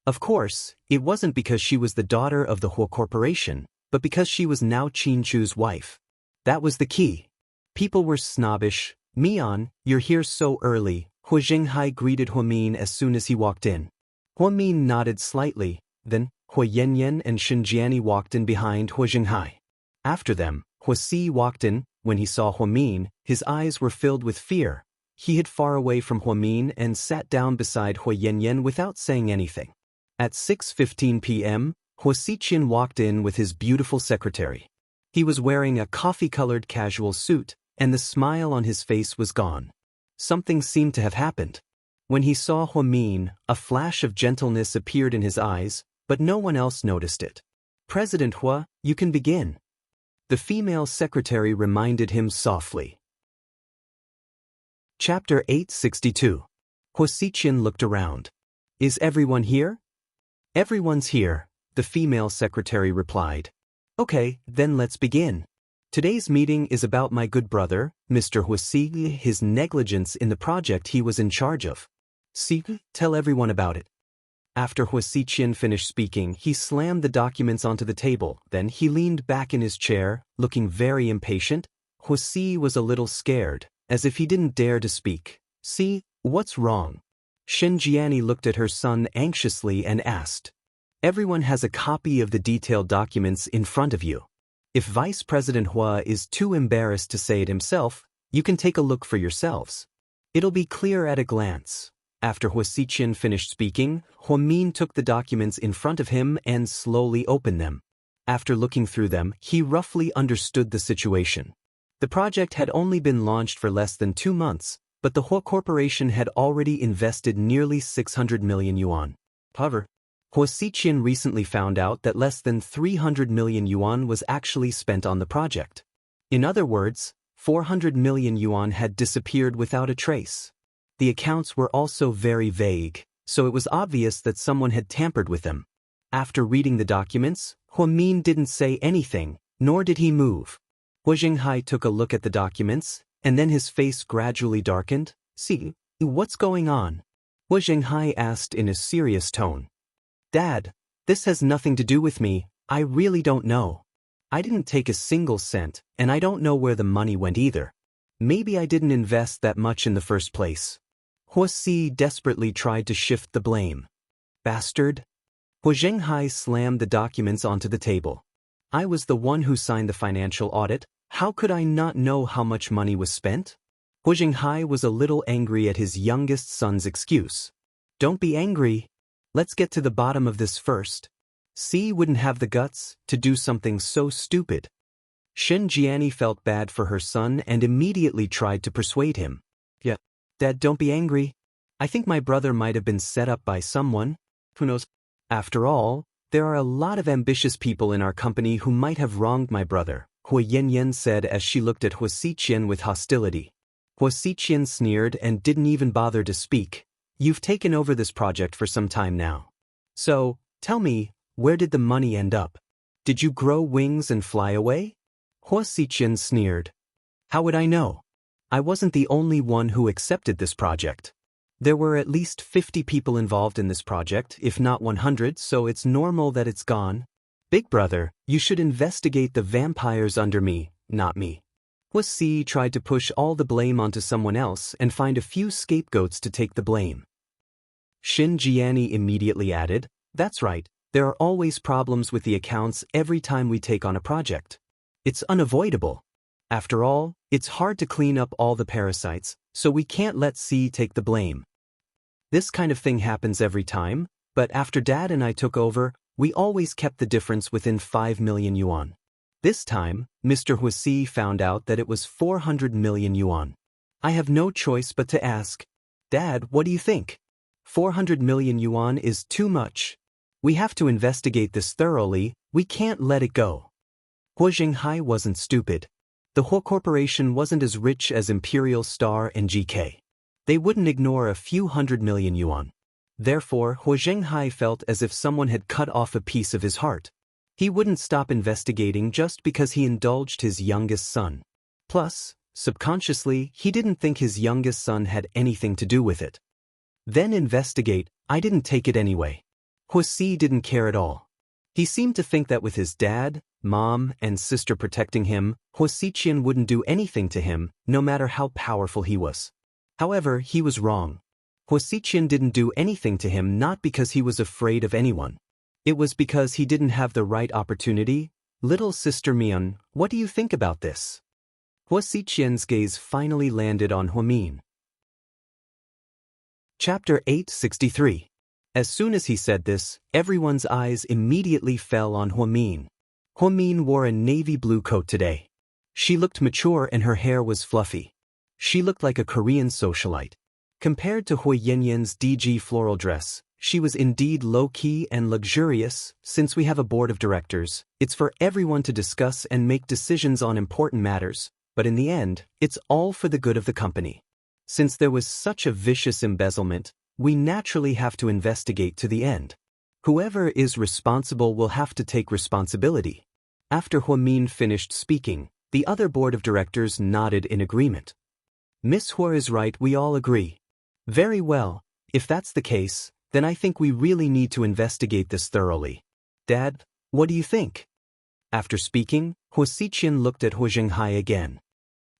Of course, it wasn't because she was the daughter of the Hua Corporation, but because she was now Qinchu's wife. That was the key. People were snobbish. "Mian, you're here so early," Hua Jinghai greeted Huamin as soon as he walked in. Huamin nodded slightly, then Hua Yanyan and Xinjiani walked in behind Hua Jinghai. After them, Hua Si walked in. When he saw Huamin, his eyes were filled with fear. He hid far away from Huamin and sat down beside Hua Yanyan without saying anything. At 6:15 p.m., Hua Xiqian walked in with his beautiful secretary. He was wearing a coffee-colored casual suit, and the smile on his face was gone. Something seemed to have happened. When he saw Huamin, a flash of gentleness appeared in his eyes, but no one else noticed it. "President Hua, you can begin," the female secretary reminded him softly. Chapter 862. Hua Xiqian looked around. "Is everyone here?" "Everyone's here," the female secretary replied. "Okay, then let's begin. Today's meeting is about my good brother, Mr. Hua Si, his negligence in the project he was in charge of. Si, tell everyone about it." After Hua Xiqian finished speaking, he slammed the documents onto the table. Then he leaned back in his chair, looking very impatient. Hua Si was a little scared, as if he didn't dare to speak. "Si, what's wrong?" Xinjiani looked at her son anxiously and asked. "Everyone has a copy of the detailed documents in front of you. If Vice President Hua is too embarrassed to say it himself, you can take a look for yourselves. It'll be clear at a glance." After Hua Xiqian finished speaking, Huamin took the documents in front of him and slowly opened them. After looking through them, he roughly understood the situation. The project had only been launched for less than 2 months, but the Hua Corporation had already invested nearly 600 million yuan. However, Hua Xiqian recently found out that less than 300 million yuan was actually spent on the project. In other words, 400 million yuan had disappeared without a trace. The accounts were also very vague, so it was obvious that someone had tampered with them. After reading the documents, Huamin didn't say anything, nor did he move. Hua Jinghai took a look at the documents, and then his face gradually darkened. "See, what's going on?" Hu Zhenghai asked in a serious tone. Dad, this has nothing to do with me, I really don't know. I didn't take a single cent, and I don't know where the money went either. Maybe I didn't invest that much in the first place. Hu Si desperately tried to shift the blame. Bastard. Hu Zhenghai slammed the documents onto the table. I was the one who signed the financial audit, how could I not know how much money was spent? Hu Zhenghai was a little angry at his youngest son's excuse. Don't be angry. Let's get to the bottom of this first. Si wouldn't have the guts to do something so stupid. Xianxia felt bad for her son and immediately tried to persuade him. Yeah, Dad, don't be angry. I think my brother might have been set up by someone. Who knows? After all, there are a lot of ambitious people in our company who might have wronged my brother, Hu Yanyan said as she looked at Hu Siqian with hostility. Hu Siqian sneered and didn't even bother to speak. You've taken over this project for some time now. So, tell me, where did the money end up? Did you grow wings and fly away? Hu Siqian sneered. How would I know? I wasn't the only one who accepted this project. There were at least 50 people involved in this project, if not 100, so it's normal that it's gone. Big brother, you should investigate the vampires under me, not me. Hu Si tried to push all the blame onto someone else and find a few scapegoats to take the blame. Xianxia immediately added, that's right, there are always problems with the accounts every time we take on a project. It's unavoidable. After all, it's hard to clean up all the parasites, so we can't let Si take the blame. This kind of thing happens every time, but after Dad and I took over, we always kept the difference within 5 million yuan. This time, Mr. Hu Si found out that it was 400 million yuan. I have no choice but to ask, Dad, what do you think? 400 million yuan is too much. We have to investigate this thoroughly, we can't let it go. Hu Zhenghai wasn't stupid. The Hu Corporation wasn't as rich as Imperial Star and GK. They wouldn't ignore a few 100 million yuan. Therefore, Hu Zhenghai felt as if someone had cut off a piece of his heart. He wouldn't stop investigating just because he indulged his youngest son. Plus, subconsciously, he didn't think his youngest son had anything to do with it. Then investigate, I didn't take it anyway. Hu Si didn't care at all. He seemed to think that with his dad, mom, and sister protecting him, Hu Siqian wouldn't do anything to him, no matter how powerful he was. However, he was wrong. Hu Siqian didn't do anything to him not because he was afraid of anyone. It was because he didn't have the right opportunity. Little sister Mian, what do you think about this? Hu Siqian's gaze finally landed on Hu Min. Chapter 863. As soon as he said this, everyone's eyes immediately fell on Hu Min. Hu Min wore a navy blue coat today. She looked mature and her hair was fluffy. She looked like a Korean socialite. Compared to Hu Yanyan's DG floral dress, she was indeed low-key and luxurious. Since we have a board of directors, it's for everyone to discuss and make decisions on important matters, but in the end, it's all for the good of the company. Since there was such a vicious embezzlement, we naturally have to investigate to the end. Whoever is responsible will have to take responsibility. After Hu Min finished speaking, the other board of directors nodded in agreement. Miss Hu is right, we all agree. Very well, if that's the case, then I think we really need to investigate this thoroughly. Dad, what do you think? After speaking, Hu Siqian looked at Hu Zhenghai again.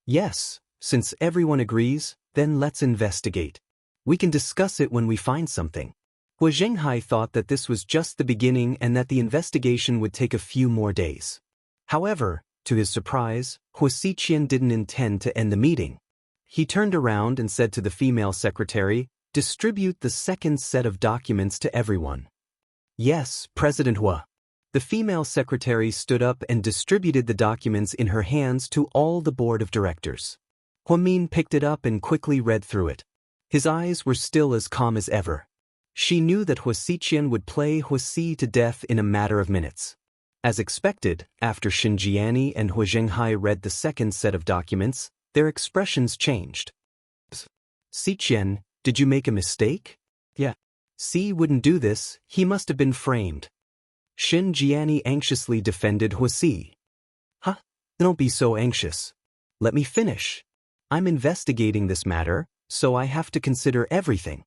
Yes, since everyone agrees, then let's investigate. We can discuss it when we find something. Hu Zhenghai thought that this was just the beginning and that the investigation would take a few more days. However, to his surprise, Hu Siqian didn't intend to end the meeting. He turned around and said to the female secretary, distribute the second set of documents to everyone. Yes, President Hu. The female secretary stood up and distributed the documents in her hands to all the board of directors. Hu Min picked it up and quickly read through it. His eyes were still as calm as ever. She knew that Hu Siqian would play Hu Si to death in a matter of minutes. As expected, after Xianxia and Hu Zhenghai read the second set of documents, their expressions changed. Siqian, did you make a mistake? Yeah. Si wouldn't do this, he must have been framed. Xianxia anxiously defended Hu Si. Huh? Don't be so anxious. Let me finish. I'm investigating this matter, so I have to consider everything.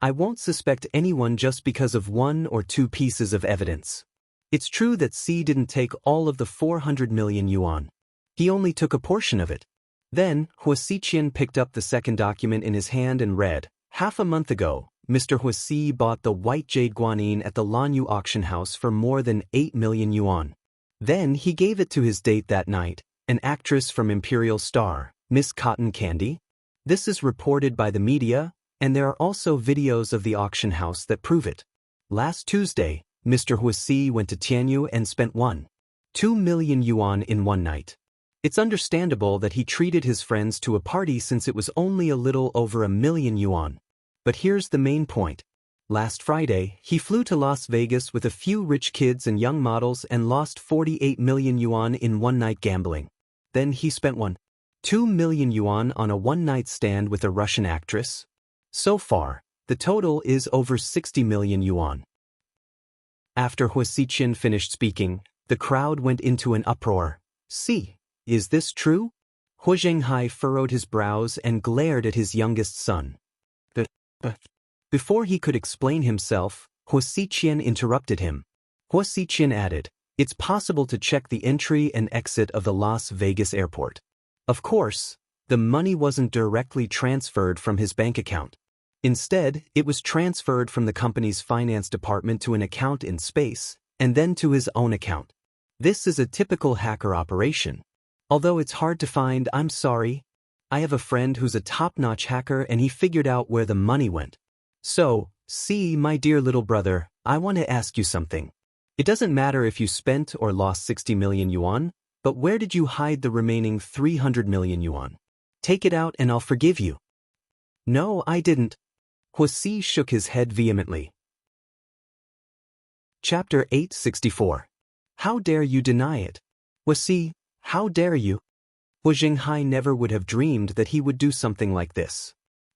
I won't suspect anyone just because of 1 or 2 pieces of evidence. It's true that C didn't take all of the 400 million yuan. He only took a portion of it. Then, Huasiqian picked up the second document in his hand and read, "Half a month ago, Mr. Huasi bought the white jade guanyin at the Lanyu auction house for more than 8 million yuan. Then he gave it to his date that night, an actress from Imperial Star, Miss Cotton Candy. This is reported by the media, and there are also videos of the auction house that prove it. Last Tuesday, Mr. Huasi went to Tianyu and spent 1.2 million yuan in one night. It's understandable that he treated his friends to a party since it was only a little over 1 million yuan. But here's the main point. Last Friday, he flew to Las Vegas with a few rich kids and young models and lost 48 million yuan in one-night gambling. Then he spent 1.2 million yuan on a one-night stand with a Russian actress. So far, the total is over 60 million yuan." After Huasiqian finished speaking, the crowd went into an uproar. "See, is this true?" Hu Zhenghai furrowed his brows and glared at his youngest son. Before he could explain himself, Huasiqian interrupted him. Huasiqian added, "It's possible to check the entry and exit of the Las Vegas airport. Of course, the money wasn't directly transferred from his bank account. Instead, it was transferred from the company's finance department to an account in space, and then to his own account. This is a typical hacker operation. Although it's hard to find, I'm sorry. I have a friend who's a top-notch hacker and he figured out where the money went. So, see, my dear little brother, I want to ask you something. It doesn't matter if you spent or lost 60 million yuan, but where did you hide the remaining 300 million yuan? Take it out and I'll forgive you." "No, I didn't." Huasi shook his head vehemently. Chapter 864. How dare you deny it? Huasi, how dare you? Hu Zhenghai never would have dreamed that he would do something like this.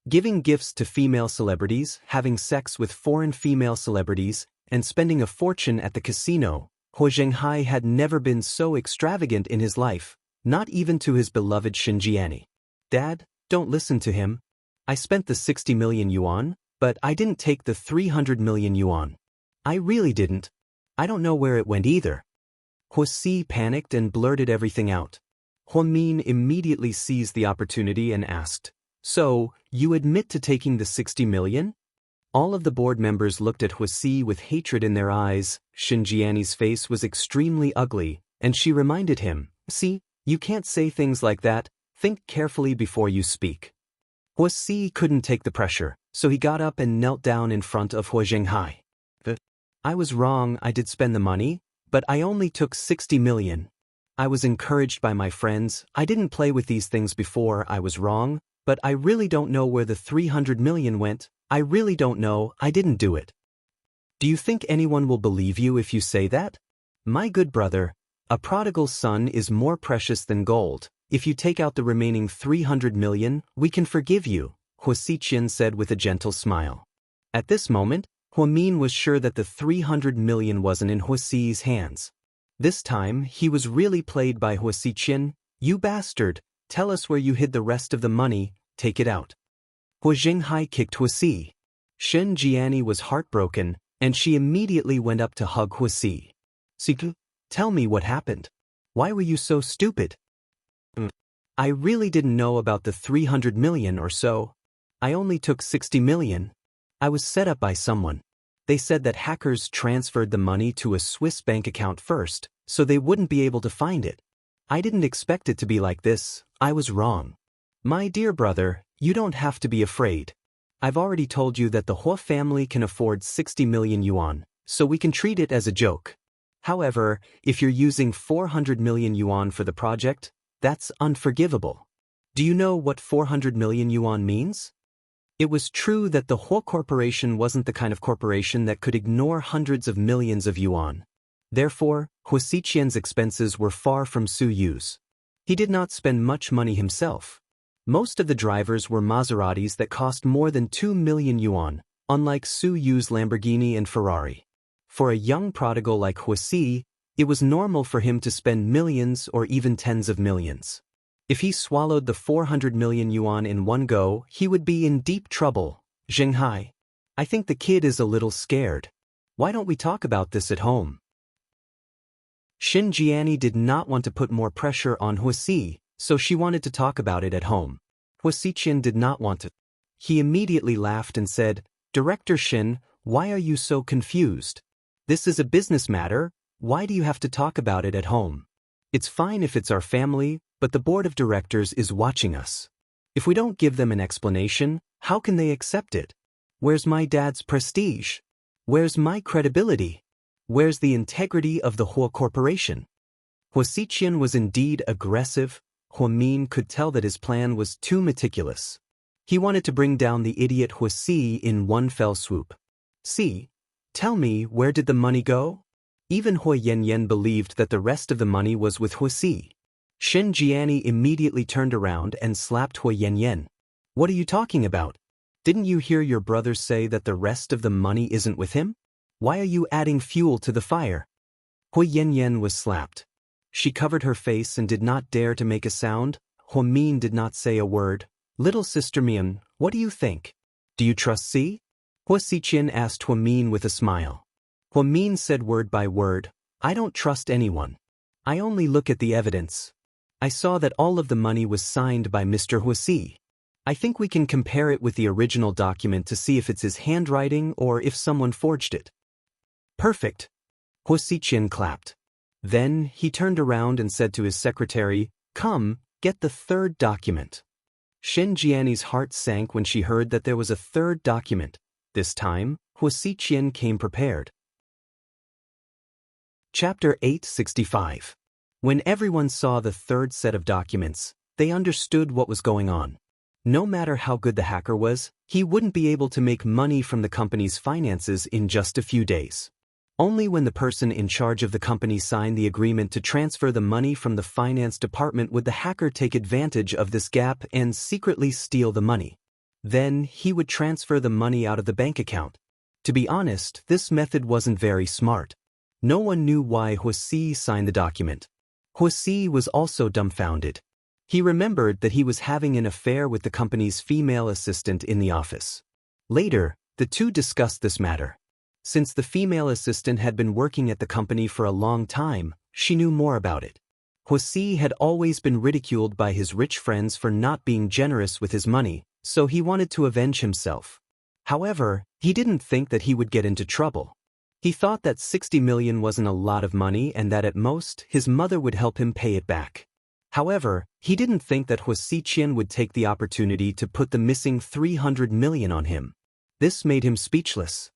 Giving gifts to female celebrities, having sex with foreign female celebrities, and spending a fortune at the casino, Hu Zhenghai had never been so extravagant in his life, not even to his beloved Xinjiani. "Dad, don't listen to him. I spent the 60 million yuan, but I didn't take the 300 million yuan. I really didn't. I don't know where it went either." Huasi panicked and blurted everything out. Huamin immediately seized the opportunity and asked, "So, you admit to taking the 60 million? All of the board members looked at Huasi with hatred in their eyes. Xinjiani's face was extremely ugly, and she reminded him, "See, you can't say things like that. Think carefully before you speak." Huasi couldn't take the pressure, so he got up and knelt down in front of Hu Zhenghai. "I was wrong, I did spend the money, but I only took 60 million. I was encouraged by my friends. I didn't play with these things before. I was wrong, but I really don't know where the 300 million went. I really don't know. I didn't do it." "Do you think anyone will believe you if you say that? My good brother, a prodigal son is more precious than gold. If you take out the remaining 300 million, we can forgive you," Huasiqian said with a gentle smile. At this moment, Huamin was sure that the 300 million wasn't in Huasi's hands. This time, he was really played by Huasiqian. "You bastard, tell us where you hid the rest of the money, take it out." Hu Zhenghai kicked Huasi. Xinjiani was heartbroken, and she immediately went up to hug Huasi. "Siku, tell me what happened. Why were you so stupid?" "I really didn't know about the 300 million or so. I only took 60 million. I was set up by someone. They said that hackers transferred the money to a Swiss bank account first, so they wouldn't be able to find it. I didn't expect it to be like this. I was wrong. My dear brother, you don't have to be afraid. I've already told you that the Hua family can afford 60 million yuan, so we can treat it as a joke. However, if you're using 400 million yuan for the project, that's unforgivable. Do you know what 400 million yuan means?" It was true that the Hua Corporation wasn't the kind of corporation that could ignore hundreds of millions of yuan. Therefore, Huasiqian's expenses were far from Su Yu's. He did not spend much money himself. Most of the drivers were Maseratis that cost more than 2 million yuan, unlike Su Yu's Lamborghini and Ferrari. For a young prodigal like Huasi, it was normal for him to spend millions or even tens of millions. If he swallowed the 400 million yuan in one go, he would be in deep trouble. "Zhenghai, I think the kid is a little scared. Why don't we talk about this at home? Xianxia did not want to put more pressure on Wuxia, so she wanted to talk about it at home. Wuxia did not want to. He immediately laughed and said, Director Xin, why are you so confused? This is a business matter, why do you have to talk about it at home? It's fine if it's our family, but the board of directors is watching us. If we don't give them an explanation, how can they accept it? Where's my dad's prestige? Where's my credibility? Where's the integrity of the Hua Corporation? Wuxia was indeed aggressive. Hua Min could tell that his plan was too meticulous. He wanted to bring down the idiot Wuxia in one fell swoop. See, tell me, where did the money go? Even Hua Yanyan believed that the rest of the money was with Wuxia. Xianxia immediately turned around and slapped Hua Yanyan. What are you talking about? Didn't you hear your brother say that the rest of the money isn't with him? Why are you adding fuel to the fire? Hua Yanyan was slapped. She covered her face and did not dare to make a sound. Hua Min did not say a word. Little sister Mian, what do you think? Do you trust C? Hua Xiqian asked Hua Min with a smile. Hua Min said word by word, I don't trust anyone. I only look at the evidence. I saw that all of the money was signed by Mr. Wuxia. I think we can compare it with the original document to see if it's his handwriting or if someone forged it. Perfect. Hua Xiqian clapped. Then he turned around and said to his secretary, Come, get the third document. Xianxia's heart sank when she heard that there was a third document. This time, Hua Xiqian came prepared. Chapter 865. When everyone saw the third set of documents, they understood what was going on. No matter how good the hacker was, he wouldn't be able to make money from the company's finances in just a few days. Only when the person in charge of the company signed the agreement to transfer the money from the finance department would the hacker take advantage of this gap and secretly steal the money. Then he would transfer the money out of the bank account. To be honest, this method wasn't very smart. No one knew why Wuxia signed the document. Wuxia was also dumbfounded. He remembered that he was having an affair with the company's female assistant in the office. Later, the two discussed this matter. Since the female assistant had been working at the company for a long time, she knew more about it. Wuxia had always been ridiculed by his rich friends for not being generous with his money, so he wanted to avenge himself. However, he didn't think that he would get into trouble. He thought that 60 million wasn't a lot of money and that at most, his mother would help him pay it back. However, he didn't think that Hua Xiqian would take the opportunity to put the missing 300 million on him. This made him speechless.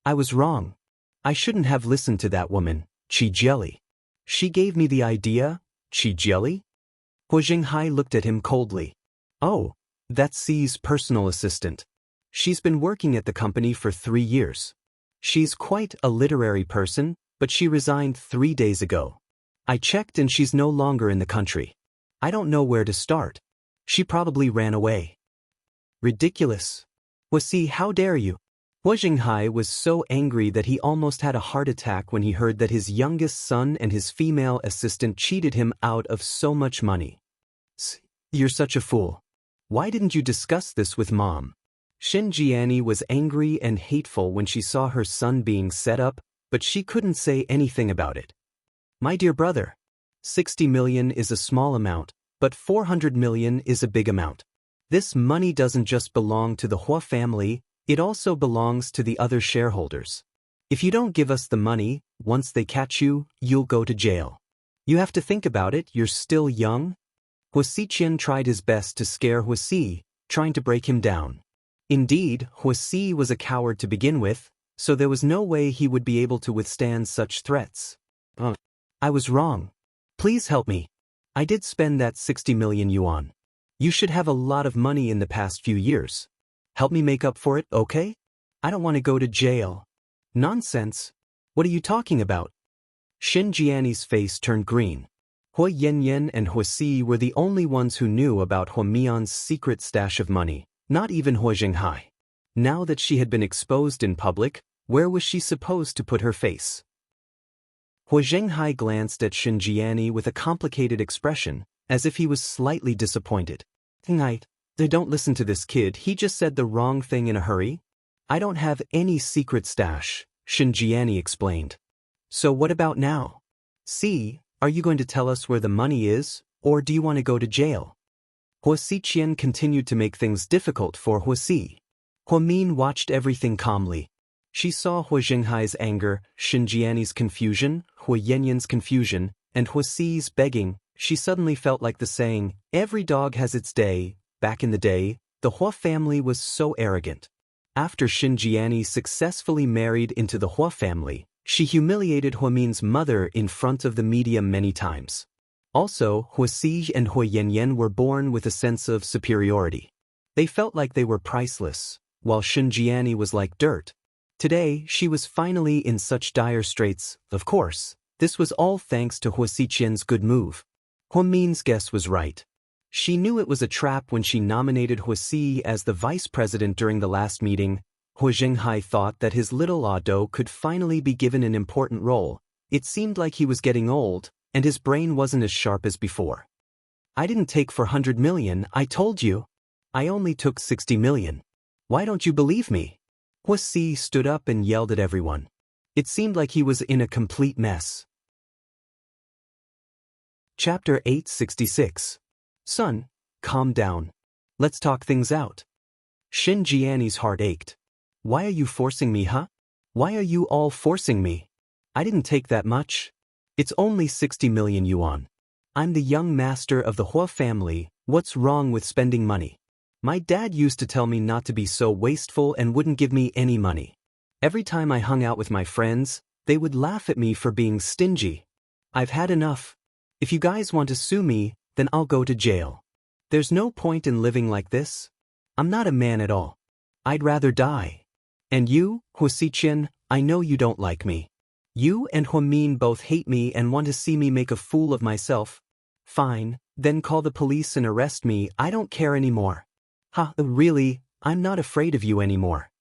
I was wrong. I shouldn't have listened to that woman, Qi Jelly. She gave me the idea, Qi Jelly? Hua Zhenghai looked at him coldly. Oh, that's Xi's personal assistant. She's been working at the company for 3 years. She's quite a literary person, but she resigned 3 days ago. I checked and she's no longer in the country. I don't know where to start. She probably ran away. Ridiculous. Wuxia, how dare you? Hua Zhenghai was so angry that he almost had a heart attack when he heard that his youngest son and his female assistant cheated him out of so much money. You're such a fool. Why didn't you discuss this with Mom? Xianxia was angry and hateful when she saw her son being set up, but she couldn't say anything about it. My dear brother, 60 million is a small amount, but 400 million is a big amount. This money doesn't just belong to the Hua family, it also belongs to the other shareholders. If you don't give us the money, once they catch you, you'll go to jail. You have to think about it, you're still young. Hua Xiqian tried his best to scare Wuxia, trying to break him down. Indeed, Wuxia was a coward to begin with, so there was no way he would be able to withstand such threats. I was wrong. Please help me. I did spend that 60 million yuan. You should have a lot of money in the past few years. Help me make up for it, okay? I don't want to go to jail. Nonsense. What are you talking about? Xianxia's face turned green. Hua Yanyan and Wuxia were the only ones who knew about Hua Mian's secret stash of money, not even Hua Zhenghai. Now that she had been exposed in public, where was she supposed to put her face? Hua Zhenghai glanced at Xianxia with a complicated expression, as if he was slightly disappointed. Don't listen to this kid, he just said the wrong thing in a hurry. I don't have any secret stash, Xianxia explained. So what about now? See, are you going to tell us where the money is, or do you want to go to jail? Wuxia continued to make things difficult for Wuxia. Min watched everything calmly. She saw Hu Jinghai's anger, Xianxia's confusion, Hu Yanyan's confusion, and Wuxi's begging. She suddenly felt like the saying, "Every dog has its day." Back in the day, the Hua family was so arrogant. After Xianxia successfully married into the Hua family, she humiliated Huamin's mother in front of the media many times. Also, Wuxi and Hu Yanyan were born with a sense of superiority. They felt like they were priceless, while Xianxia was like dirt. Today, she was finally in such dire straits. Of course, this was all thanks to Wuxi's good move. Huamin's guess was right. She knew it was a trap when she nominated Wuxi as the vice president during the last meeting. Hu Jinghai thought that his little Ado could finally be given an important role. It seemed like he was getting old, and his brain wasn't as sharp as before. I didn't take 400 million, I told you. I only took 60 million. Why don't you believe me? Wuxi stood up and yelled at everyone. It seemed like he was in a complete mess. Chapter 866. Son, calm down. Let's talk things out. Xianxia's heart ached. Why are you forcing me, huh? Why are you all forcing me? I didn't take that much. It's only 60 million yuan. I'm the young master of the Hua family. What's wrong with spending money? My dad used to tell me not to be so wasteful and wouldn't give me any money. Every time I hung out with my friends, they would laugh at me for being stingy. I've had enough. If you guys want to sue me, then I'll go to jail. There's no point in living like this. I'm not a man at all. I'd rather die. And you, Wuxi, I know you don't like me. You and Huamin both hate me and want to see me make a fool of myself. Fine, then call the police and arrest me. I don't care anymore. Ha, really, I'm not afraid of you anymore.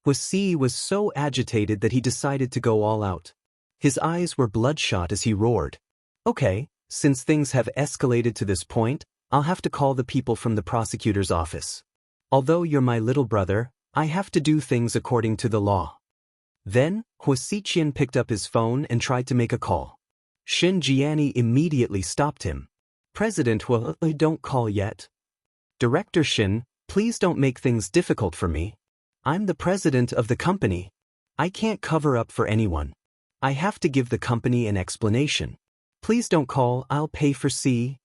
Wuxi was so agitated that he decided to go all out. His eyes were bloodshot as he roared. Okay, since things have escalated to this point, I'll have to call the people from the prosecutor's office. Although you're my little brother, I have to do things according to the law. Then, Wuxi picked up his phone and tried to make a call. Xianxia immediately stopped him. President Wu, don't call yet. Director Xin, please don't make things difficult for me. I'm the president of the company. I can't cover up for anyone. I have to give the company an explanation. Please don't call, I'll pay for C.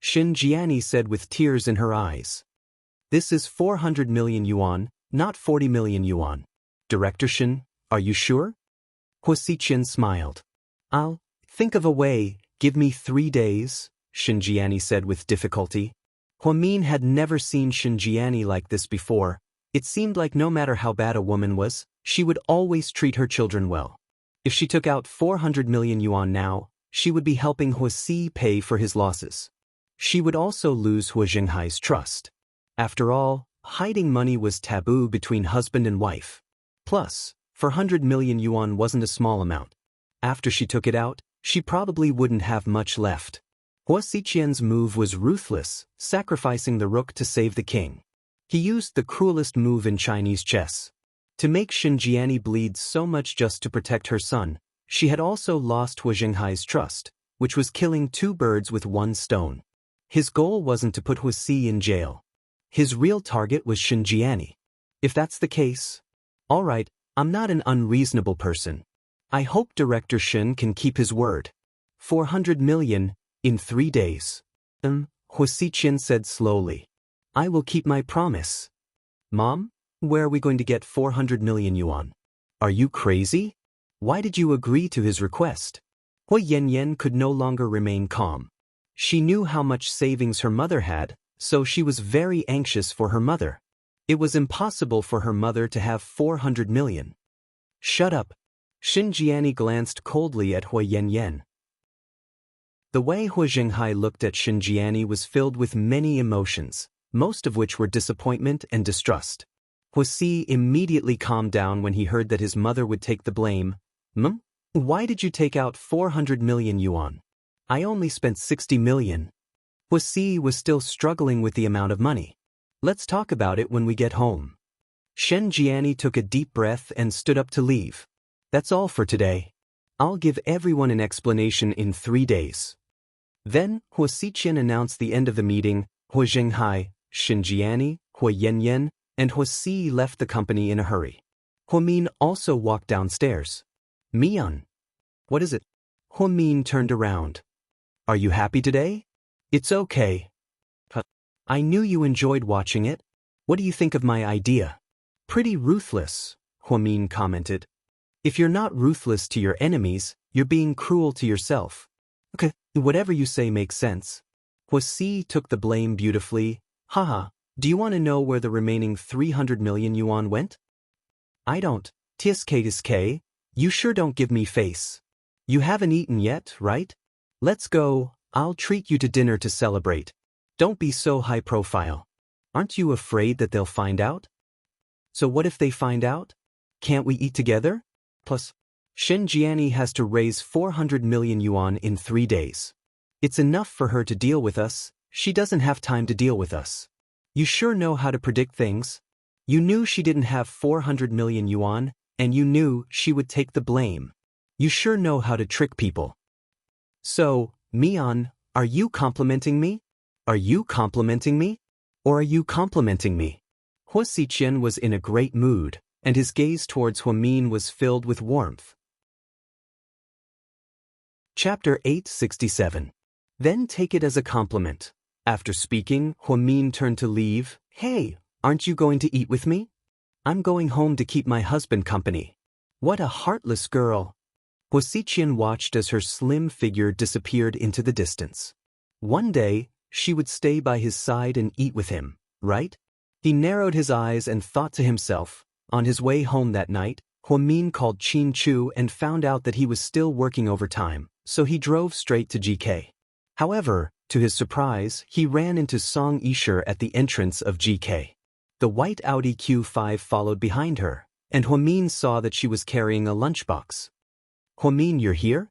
Xianxia said with tears in her eyes. This is 400 million yuan, not 40 million yuan. Director Xin, are you sure? Wuxi smiled. I'll think of a way, give me 3 days, Xianxia said with difficulty. Huamin had never seen Xianxia like this before. It seemed like no matter how bad a woman was, she would always treat her children well. If she took out 400 million yuan now, she would be helping Wuxi pay for his losses. She would also lose Hu Jinghai's trust. After all, hiding money was taboo between husband and wife. Plus, 400 million yuan wasn't a small amount. After she took it out, she probably wouldn't have much left. Wuxi's move was ruthless, sacrificing the rook to save the king. He used the cruelest move in Chinese chess. To make Xianxia bleed so much just to protect her son, she had also lost Hu Jinghai's trust, which was killing 2 birds with 1 stone. His goal wasn't to put Wuxi in jail. His real target was Xianxia. If that's the case, all right, I'm not an unreasonable person. I hope Director Xin can keep his word. 400 million, in 3 days. Wuxi said slowly. I will keep my promise. Mom, where are we going to get 400 million yuan? Are you crazy? Why did you agree to his request? Hu Yanyan could no longer remain calm. She knew how much savings her mother had, so she was very anxious for her mother. It was impossible for her mother to have 400 million. Shut up. Xianxia glanced coldly at Hu Yanyan. The way Hu Jinghai looked at Xianxia was filled with many emotions, most of which were disappointment and distrust. Wuxi immediately calmed down when he heard that his mother would take the blame. Why did you take out 400 million yuan? I only spent 60 million. Wuxi was still struggling with the amount of money. Let's talk about it when we get home. Xianxia took a deep breath and stood up to leave. That's all for today. I'll give everyone an explanation in 3 days. Then, Hua Xiqian announced the end of the meeting. Hua Zhenghai, Xinjiani, Hua Yanyan, and Hua Si left the company in a hurry. Hua Min also walked downstairs. Mian. What is it? Hua Min turned around. Are you happy today? It's okay. I knew you enjoyed watching it. What do you think of my idea? Pretty ruthless, Hua Min commented. If you're not ruthless to your enemies, you're being cruel to yourself. Okay, whatever you say makes sense. Hua Si took the blame beautifully. Haha, do you want to know where the remaining 300 million yuan went? I don't. TSK, you sure don't give me face. You haven't eaten yet, right? Let's go, I'll treat you to dinner to celebrate. Don't be so high profile. Aren't you afraid that they'll find out? So what if they find out? Can't we eat together? Plus, Xinjiani has to raise 400 million yuan in 3 days. It's enough for her to deal with us. She doesn't have time to deal with us. You sure know how to predict things. You knew she didn't have 400 million yuan, and you knew she would take the blame. You sure know how to trick people. So, Mian, are you complimenting me? Are you complimenting me? Or are you complimenting me? Hua Xiqian was in a great mood, and his gaze towards Hua Min was filled with warmth. Chapter 867. Then take it as a compliment. After speaking, Hua Min turned to leave. Hey, aren't you going to eat with me? I'm going home to keep my husband company. What a heartless girl. Hua Xiqian watched as her slim figure disappeared into the distance. One day, she would stay by his side and eat with him, right? He narrowed his eyes and thought to himself. On his way home that night, Hua Min called Qin Chu and found out that he was still working overtime, so he drove straight to GK. However, to his surprise, he ran into Song Yisher at the entrance of GK. The white Audi Q5 followed behind her, and Hua Min saw that she was carrying a lunchbox. Hua Min, you're here?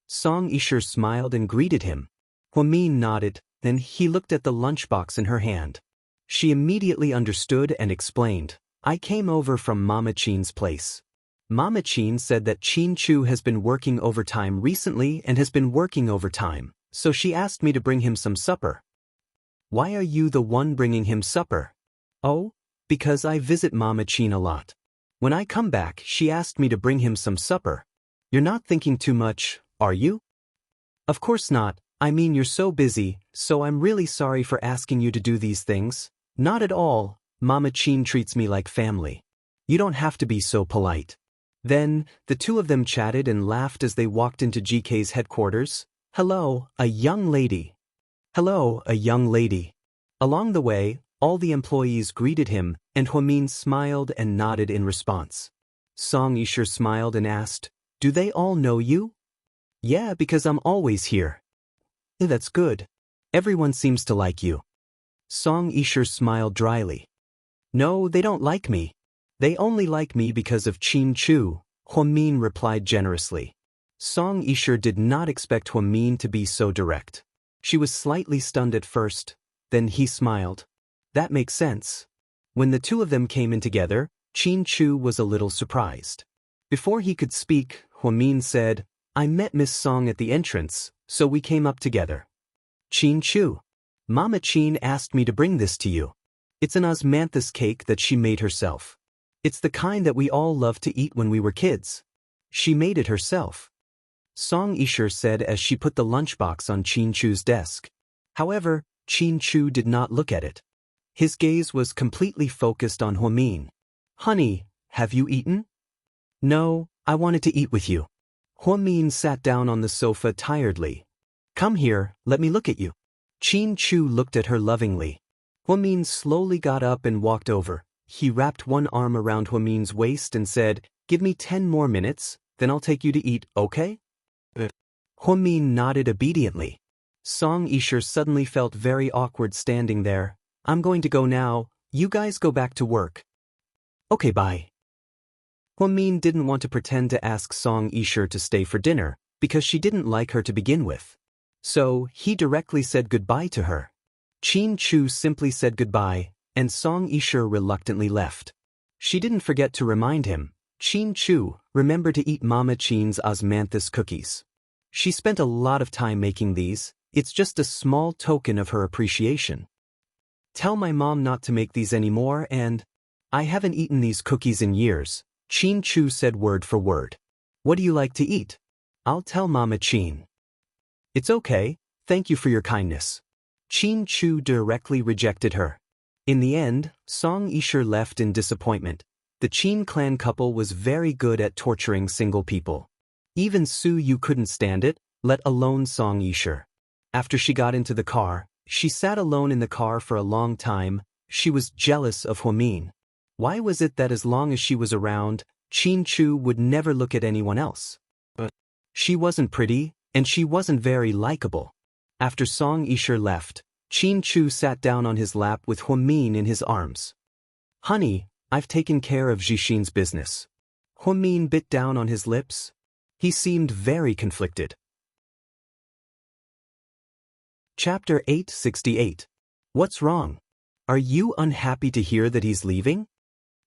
Song Yisher smiled and greeted him. Hua Min nodded, then he looked at the lunchbox in her hand. She immediately understood and explained. I came over from Mama Qin's place. Mama Qin said that Qin Chu has been working overtime recently and has been working overtime, so she asked me to bring him some supper. Why are you the one bringing him supper? Oh, because I visit Mama Qin a lot. When I come back, she asked me to bring him some supper. You're not thinking too much, are you? Of course not. I mean, you're so busy, so I'm really sorry for asking you to do these things. Not at all. Mama Qin treats me like family. You don't have to be so polite. Then, the two of them chatted and laughed as they walked into GK's headquarters. Hello, a young lady. Hello, a young lady. Along the way, all the employees greeted him, and Hua Min smiled and nodded in response. Song Yisher smiled and asked, do they all know you? Yeah, because I'm always here. That's good. Everyone seems to like you. Song Yisher smiled dryly. No, they don't like me. They only like me because of Qin Chu, Hua Min replied generously. Song Yisher did not expect Hua Min to be so direct. She was slightly stunned at first, then he smiled. That makes sense. When the two of them came in together, Qin Chu was a little surprised. Before he could speak, Hua Min said, I met Miss Song at the entrance, so we came up together. Qin Chu. Mama Qin asked me to bring this to you. It's an osmanthus cake that she made herself. It's the kind that we all loved to eat when we were kids. She made it herself. Song Yisher said as she put the lunchbox on Qin Chu's desk. However, Qin Chu did not look at it. His gaze was completely focused on Hua Min. Honey, have you eaten? No, I wanted to eat with you. Hua Min sat down on the sofa tiredly. Come here, let me look at you. Qin Chu looked at her lovingly. Hua Min slowly got up and walked over. He wrapped one arm around Hua Min's waist and said, give me 10 more minutes, then I'll take you to eat, okay? Hua Min nodded obediently. Song Yisher suddenly felt very awkward standing there. I'm going to go now, you guys go back to work. Okay, bye. Hua Min didn't want to pretend to ask Song Yisher to stay for dinner, because she didn't like her to begin with. So, he directly said goodbye to her. Qin Chu simply said goodbye, and Song Yisher reluctantly left. She didn't forget to remind him, Chin Chu, remember to eat Mama Chin's osmanthus cookies. She spent a lot of time making these, it's just a small token of her appreciation. Tell my mom not to make these anymore and… I haven't eaten these cookies in years, Chin Chu said word for word. What do you like to eat? I'll tell Mama Chin. It's okay, thank you for your kindness. Chin Chu directly rejected her. In the end, Xianxia left in disappointment. The Qin clan couple was very good at torturing single people. Even Su Yu couldn't stand it, let alone Xianxia. After she got into the car, she sat alone in the car for a long time. She was jealous of Huamin. Why was it that as long as she was around, Chin Chu would never look at anyone else? But she wasn't pretty, and she wasn't very likable. After Xianxia left, Chin Chu sat down on his lap with Huamin in his arms. Honey, I've taken care of Jixin's business. Huamin bit down on his lips. He seemed very conflicted. Chapter 868. What's wrong? Are you unhappy to hear that he's leaving?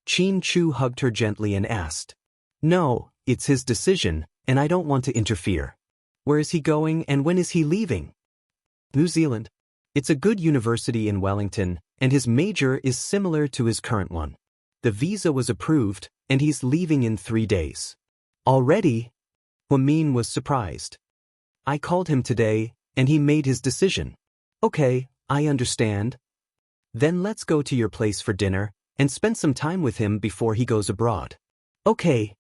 Chin Chu hugged her gently and asked. No, it's his decision, and I don't want to interfere. Where is he going and when is he leaving? New Zealand. It's a good university in Wellington, and his major is similar to his current one. The visa was approved, and he's leaving in 3 days. Already? Huamin was surprised. I called him today, and he made his decision. Okay, I understand. Then let's go to your place for dinner, and spend some time with him before he goes abroad. Okay.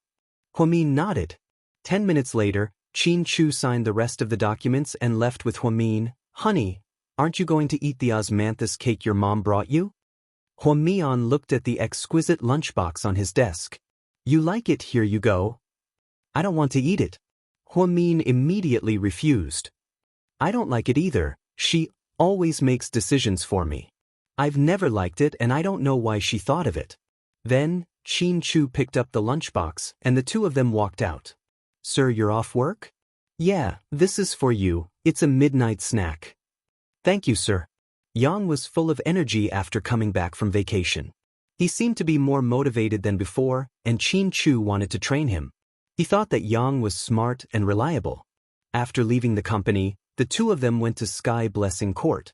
Huamin nodded. 10 minutes later, Chin Chu signed the rest of the documents and left with Huamin. Honey, aren't you going to eat the osmanthus cake your mom brought you? Huamian looked at the exquisite lunchbox on his desk. You like it, here you go. I don't want to eat it. Huamin immediately refused. I don't like it either, she always makes decisions for me. I've never liked it and I don't know why she thought of it. Then, Chin Chu picked up the lunchbox and the two of them walked out. Sir, you're off work? Yeah, this is for you, it's a midnight snack. Thank you, sir. Yang was full of energy after coming back from vacation. He seemed to be more motivated than before, and Chin Chu wanted to train him. He thought that Yang was smart and reliable. After leaving the company, the two of them went to Sky Blessing Court.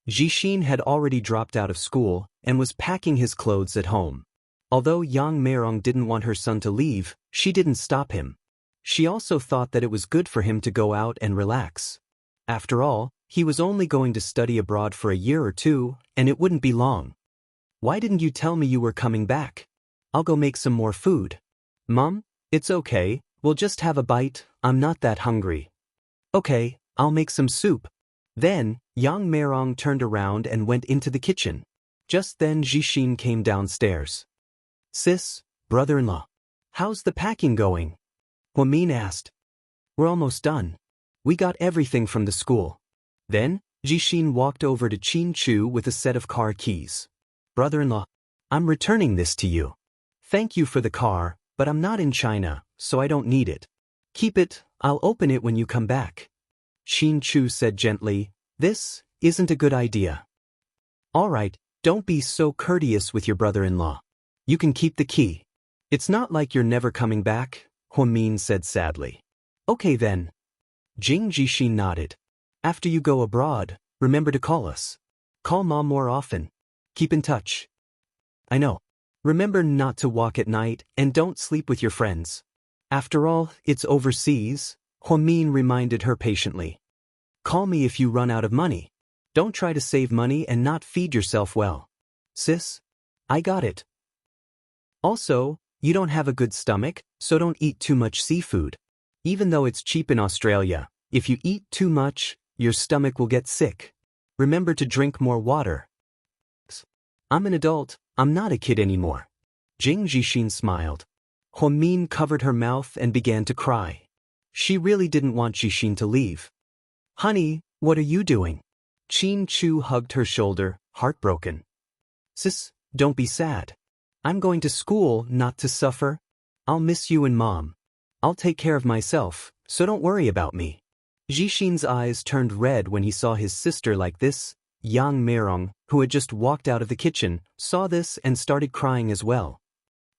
Jixin had already dropped out of school and was packing his clothes at home. Although Yang Meirong didn't want her son to leave, she didn't stop him. She also thought that it was good for him to go out and relax. After all, he was only going to study abroad for a year or two, and it wouldn't be long. Why didn't you tell me you were coming back? I'll go make some more food. Mom, it's okay, we'll just have a bite, I'm not that hungry. Okay, I'll make some soup. Then, Yang Meirong turned around and went into the kitchen. Just then Jixin came downstairs. Sis, brother-in-law, how's the packing going? Huamin asked. We're almost done. We got everything from the school. Then, Jixin walked over to Chin Chu with a set of car keys. Brother-in-law, I'm returning this to you. Thank you for the car, but I'm not in China, so I don't need it. Keep it, I'll open it when you come back. Chin Chu said gently, this isn't a good idea. All right, don't be so courteous with your brother-in-law. You can keep the key. It's not like you're never coming back, Huamin said sadly. Okay then. Jixin nodded. After you go abroad, remember to call us. Call Mom more often. Keep in touch. I know. Remember not to walk at night and don't sleep with your friends. After all, it's overseas, Huamin reminded her patiently. Call me if you run out of money. Don't try to save money and not feed yourself well. Sis? I got it. Also, you don't have a good stomach, so don't eat too much seafood. Even though it's cheap in Australia, if you eat too much, your stomach will get sick. Remember to drink more water. I'm an adult, I'm not a kid anymore. Jixin smiled. Huamin covered her mouth and began to cry. She really didn't want Jixin to leave. Honey, what are you doing? Chin Chu hugged her shoulder, heartbroken. Sis, don't be sad. I'm going to school not to suffer. I'll miss you and Mom. I'll take care of myself, so don't worry about me. Jixin's eyes turned red when he saw his sister like this. Yang Meirong, who had just walked out of the kitchen, saw this and started crying as well.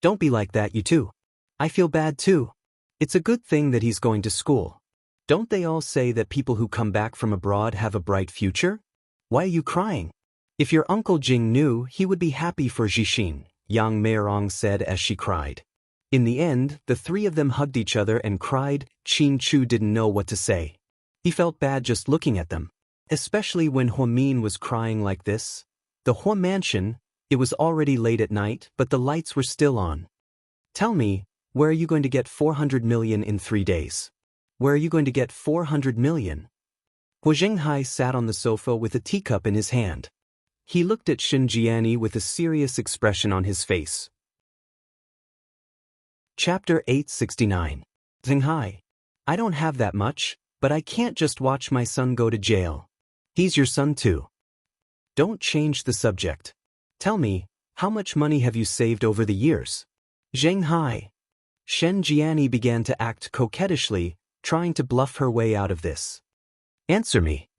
Don't be like that, you too. I feel bad too. It's a good thing that he's going to school. Don't they all say that people who come back from abroad have a bright future? Why are you crying? If your Uncle Jing knew, he would be happy for Jixin, Yang Meirong said as she cried. In the end, the three of them hugged each other and cried. Qin Chu didn't know what to say. He felt bad just looking at them. Especially when Hua Min was crying like this. The Hua mansion, it was already late at night, but the lights were still on. Tell me, where are you going to get 400 million in 3 days? Where are you going to get 400 million? Hua Jinghai sat on the sofa with a teacup in his hand. He looked at Xin Jiani with a serious expression on his face. Chapter 869. Jinghai. I don't have that much, but I can't just watch my son go to jail. He's your son too. Don't change the subject. Tell me, how much money have you saved over the years? Jinghai. Shen Jiani began to act coquettishly, trying to bluff her way out of this. Answer me.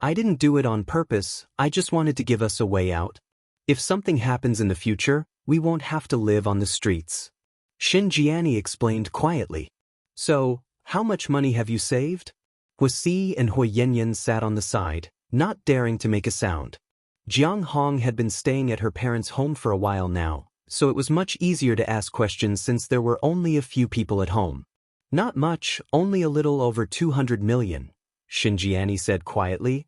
I didn't do it on purpose, I just wanted to give us a way out. If something happens in the future, we won't have to live on the streets. Shen Jiani explained quietly. So, how much money have you saved? Hua Si and Hua Yanyan sat on the side, not daring to make a sound. Jiang Hong had been staying at her parents' home for a while now, so it was much easier to ask questions since there were only a few people at home. Not much, only a little over 200 million. Shin Jiani said quietly.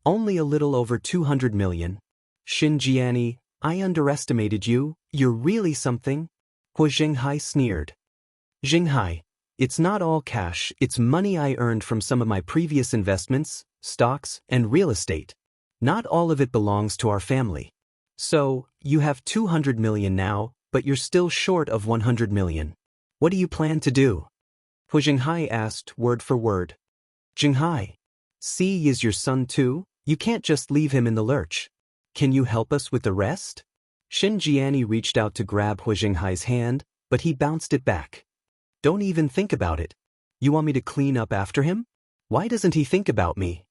Only a little over 200 million. Shin Jiani, I underestimated you, you're really something. Hua Jinghai sneered. Jinghai, it's not all cash, it's money I earned from some of my previous investments, stocks, and real estate. Not all of it belongs to our family. So, you have 200 million now, but you're still short of 100 million. What do you plan to do? Hua Jinghai asked word for word. Jinghai, Si is your son too? You can't just leave him in the lurch. Can you help us with the rest? Shin Jiani reached out to grab Hua Jinghai's hand, but he bounced it back. Don't even think about it. You want me to clean up after him? Why doesn't he think about me?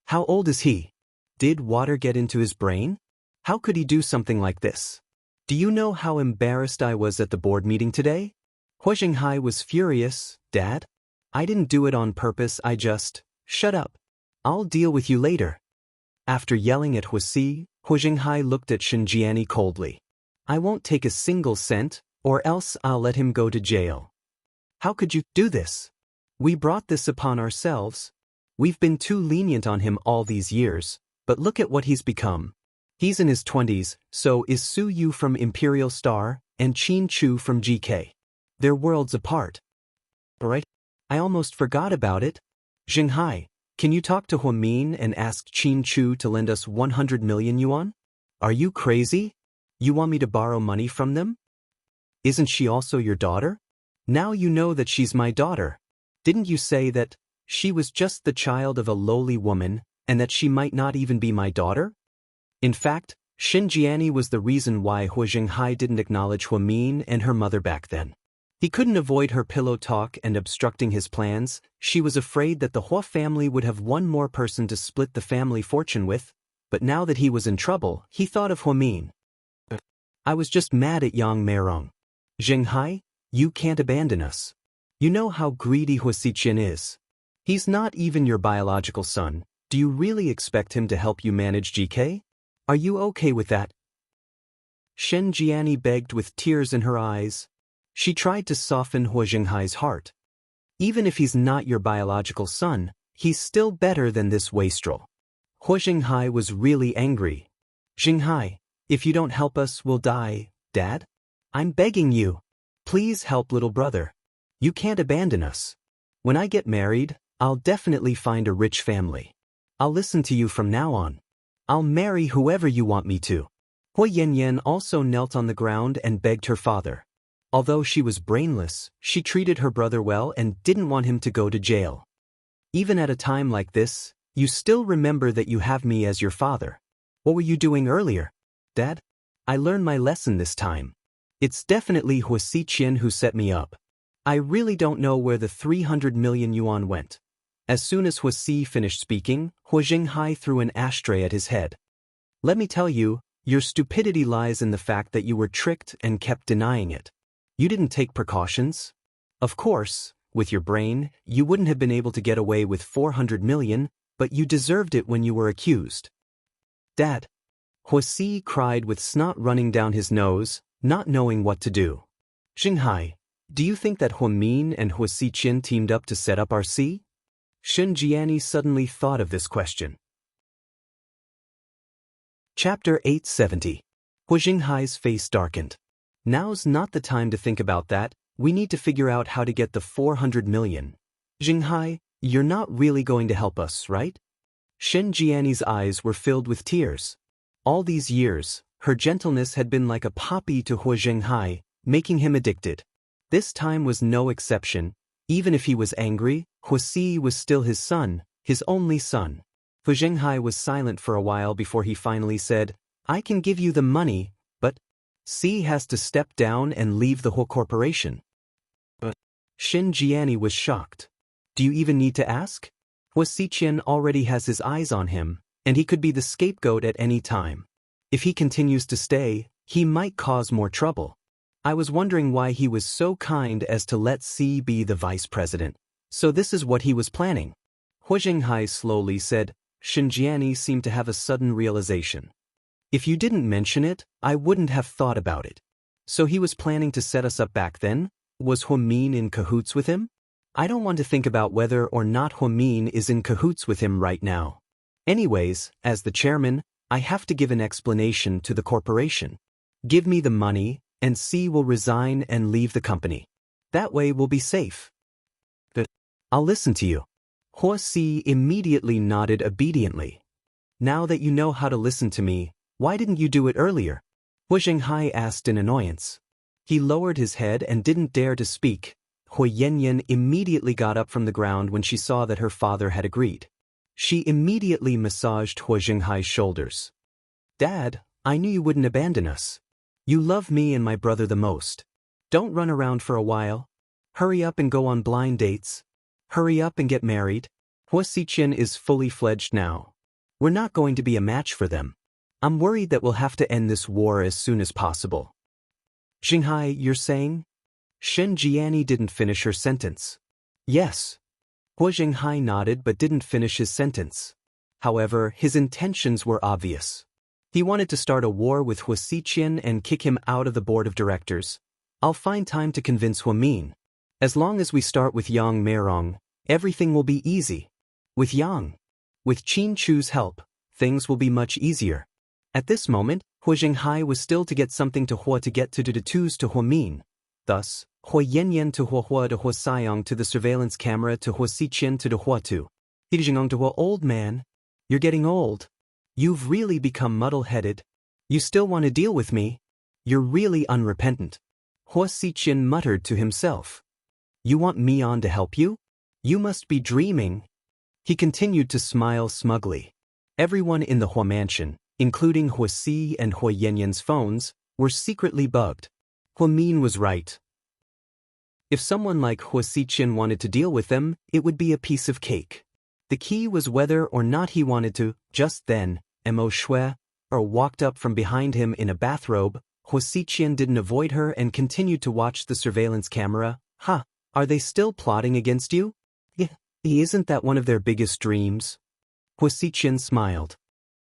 How old is he? Did water get into his brain? How could he do something like this? Do you know how embarrassed I was at the board meeting today? Hua Jinghai was furious. Dad? I didn't do it on purpose, I just... Shut up. I'll deal with you later. After yelling at Hua Si, Hua Jinghai looked at Shin Jiani coldly. I won't take a single cent, or else I'll let him go to jail. How could you do this? We brought this upon ourselves. We've been too lenient on him all these years, but look at what he's become. He's in his 20s, so is Su Yu from Imperial Star, and Qin Chu from GK. They're worlds apart. Right? I almost forgot about it. Jinghai, can you talk to Hua Min and ask Qin Chu to lend us 100 million yuan? Are you crazy? You want me to borrow money from them? Isn't she also your daughter? Now you know that she's my daughter. Didn't you say that she was just the child of a lowly woman, and that she might not even be my daughter? In fact, Shin Jiani was the reason why Hua Jinghai didn't acknowledge Hua Min and her mother back then. He couldn't avoid her pillow talk and obstructing his plans. She was afraid that the Hua family would have one more person to split the family fortune with, but now that he was in trouble, he thought of Hua Min. I was just mad at Yang Meirong. Jinghai, you can't abandon us. You know how greedy Hua Siqian is. He's not even your biological son. Do you really expect him to help you manage GK? Are you okay with that? Shen Jiani begged with tears in her eyes. She tried to soften Hua Jinghai's heart. Even if he's not your biological son, he's still better than this wastrel. Hua Jinghai was really angry. Jinghai, if you don't help us, we'll die, Dad? I'm begging you. Please help little brother. You can't abandon us. When I get married, I'll definitely find a rich family. I'll listen to you from now on. I'll marry whoever you want me to. Hua Yanyan also knelt on the ground and begged her father. Although she was brainless, she treated her brother well and didn't want him to go to jail. Even at a time like this, you still remember that you have me as your father. What were you doing earlier? Dad? I learned my lesson this time. It's definitely Hua Siqian who set me up. I really don't know where the 300 million yuan went. As soon as Hua Si finished speaking, Hua Jinghai threw an ashtray at his head. Let me tell you, Your stupidity lies in the fact that you were tricked and kept denying it. You didn't take precautions. Of course, with your brain, you wouldn't have been able to get away with 400 million, but you deserved it when you were accused. Dad. Huosi cried with snot running down his nose, not knowing what to do. Xinghai, do you think that Huamin and Huosiqian teamed up to set up our sea? Xinjiani suddenly thought of this question. Chapter 870. Hu Xinghai's face darkened. Now's not the time to think about that, we need to figure out how to get the 400 million. Xinghai, you're not really going to help us, right? Xinjiani's eyes were filled with tears. All these years, her gentleness had been like a poppy to Hu Xinghai, making him addicted. This time was no exception. Even if he was angry, Huosi was still his son, his only son. Hu Xinghai was silent for a while before he finally said, I can give you the money, but C has to step down and leave the Hu corporation. But Xinjiani was shocked. Do you even need to ask? Huosiqian already has his eyes on him, and he could be the scapegoat at any time. If he continues to stay, he might cause more trouble. I was wondering why he was so kind as to let C be the vice president. So this is what he was planning. Hu Xinghai slowly said. Xinjiani seemed to have a sudden realization. If you didn't mention it, I wouldn't have thought about it. So he was planning to set us up back then? Was Huamin in cahoots with him? I don't want to think about whether or not Huamin is in cahoots with him right now. Anyways, as the chairman, I have to give an explanation to the corporation. Give me the money, and C will resign and leave the company. That way we'll be safe. But I'll listen to you. Huosi immediately nodded obediently. Now that you know how to listen to me, why didn't you do it earlier? Hu Xinghai asked in annoyance. He lowered his head and didn't dare to speak. Hu Yanyan immediately got up from the ground when she saw that her father had agreed. She immediately massaged Hu Xinghai's shoulders. Dad, I knew you wouldn't abandon us. You love me and my brother the most. Don't run around for a while. Hurry up and go on blind dates. Hurry up and get married. Huosiqian is fully fledged now. We're not going to be a match for them. I'm worried that we'll have to end this war as soon as possible. Xinghai, you're saying? Xinjiani didn't finish her sentence. Yes. Hu Xinghai nodded but didn't finish his sentence. However, his intentions were obvious. He wanted to start a war with Huosiqian and kick him out of the board of directors. I'll find time to convince Huamin. As long as we start with Yang Meirong, everything will be easy. With Yang. With Qin Chu's help, things will be much easier. At this moment, Hu Xinghai was still to get something to Hua to get to Tu's to Huamin. Thus, Hu Yanyan to Hua to Hu Sayong to the surveillance camera to Huosiqian to Hua to. Hijingong to Hua old man. You're getting old. You've really become muddle-headed. You still want to deal with me? You're really unrepentant. Huosiqian muttered to himself. You want me on to help you? You must be dreaming. He continued to smile smugly. Everyone in the Hua mansion, including Huosi and Hu Yanyan's phones, were secretly bugged. Huamin was right. If someone like Huosiqian wanted to deal with them, it would be a piece of cake. The key was whether or not he wanted to. Just then, Mo Shui, walked up from behind him in a bathrobe. Huosiqian didn't avoid her and continued to watch the surveillance camera. Are they still plotting against you? Isn't that one of their biggest dreams? Huosiqian smiled.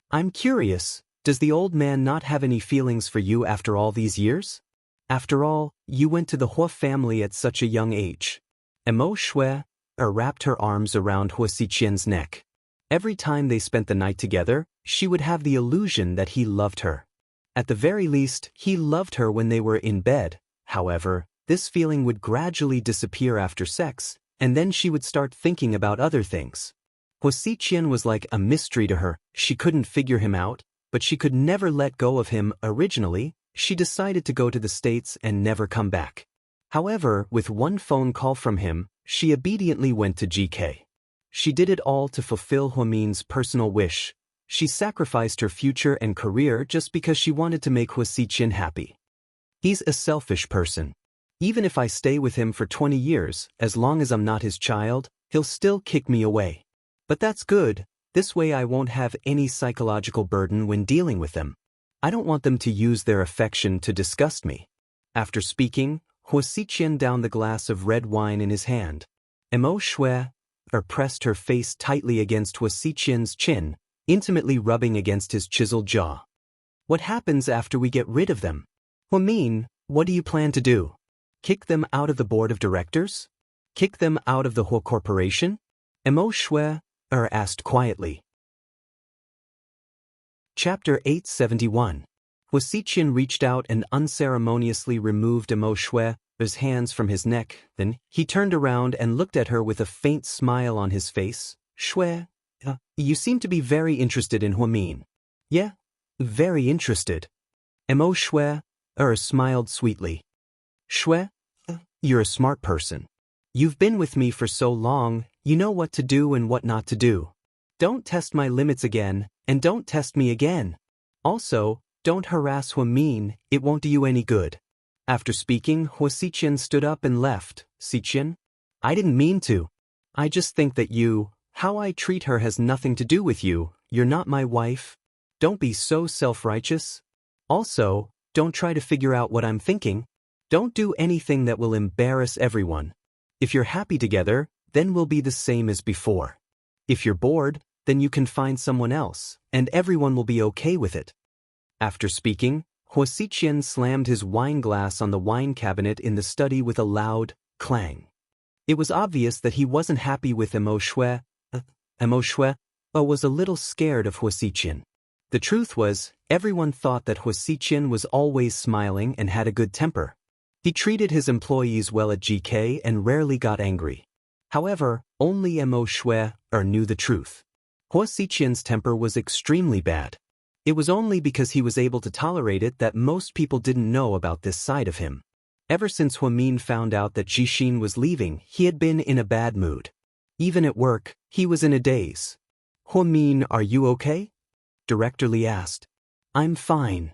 I'm curious, does the old man not have any feelings for you after all these years? After all, you went to the Hua family at such a young age. Mo Shui wrapped her arms around Huosiqian's neck. Every time they spent the night together, she would have the illusion that he loved her. At the very least, he loved her when they were in bed. However, this feeling would gradually disappear after sex, and then she would start thinking about other things. Huosiqian was like a mystery to her. She couldn't figure him out, but she could never let go of him. Originally, she decided to go to the States and never come back. However, with one phone call from him, she obediently went to GK. She did it all to fulfill Huamin's personal wish. She sacrificed her future and career just because she wanted to make Huosiqian happy. He's a selfish person. Even if I stay with him for 20 years, as long as I'm not his child, he'll still kick me away. But that's good. This way I won't have any psychological burden when dealing with them. I don't want them to use their affection to disgust me. After speaking, Wuxia downed the glass of red wine in his hand. Mo Shui pressed her face tightly against Wuxia's chin, intimately rubbing against his chiseled jaw. What happens after we get rid of them? Min, what do you plan to do? Kick them out of the board of directors? Kick them out of the whole corporation? Mo Shui asked quietly. Chapter 871. Wuxia reached out and unceremoniously removed Mo Shui's hands from his neck. Then he turned around and looked at her with a faint smile on his face. Shui, you seem to be very interested in Min. Yeah, very interested. Mo Shui smiled sweetly. Shui, you're a smart person. You've been with me for so long, you know what to do and what not to do. Don't test my limits again, and don't test me again. Also, don't harass Min, it won't do you any good. After speaking, Wuxia stood up and left. Xichen? I didn't mean to. I just think that how I treat her has nothing to do with you. You're not my wife. Don't be so self-righteous. Also, don't try to figure out what I'm thinking. Don't do anything that will embarrass everyone. If you're happy together, then we'll be the same as before. If you're bored, then you can find someone else, and everyone will be okay with it. After speaking, Wuxia slammed his wine glass on the wine cabinet in the study with a loud clang. It was obvious that he wasn't happy with Mo Shui. Mo Shui was a little scared of Wuxia. The truth was, everyone thought that Wuxia was always smiling and had a good temper. He treated his employees well at GK and rarely got angry. However, only Mo Shui knew the truth. Wuxia's temper was extremely bad. It was only because he was able to tolerate it that most people didn't know about this side of him. Ever since Min found out that Jixin was leaving, he had been in a bad mood. Even at work, he was in a daze. Min, are you okay? Director Li asked. I'm fine.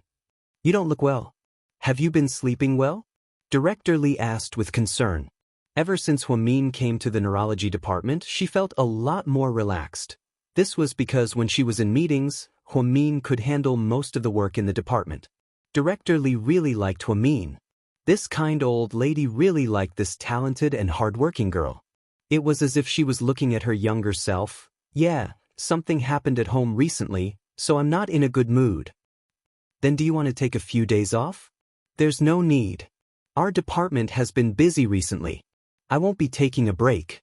You don't look well. Have you been sleeping well? Director Li asked with concern. Ever since Min came to the neurology department, she felt a lot more relaxed. This was because when she was in meetings, Min could handle most of the work in the department. Director Li really liked Min. This kind old lady really liked this talented and hardworking girl. It was as if she was looking at her younger self. Yeah, something happened at home recently, so I'm not in a good mood. Then do you want to take a few days off? There's no need. Our department has been busy recently. I won't be taking a break.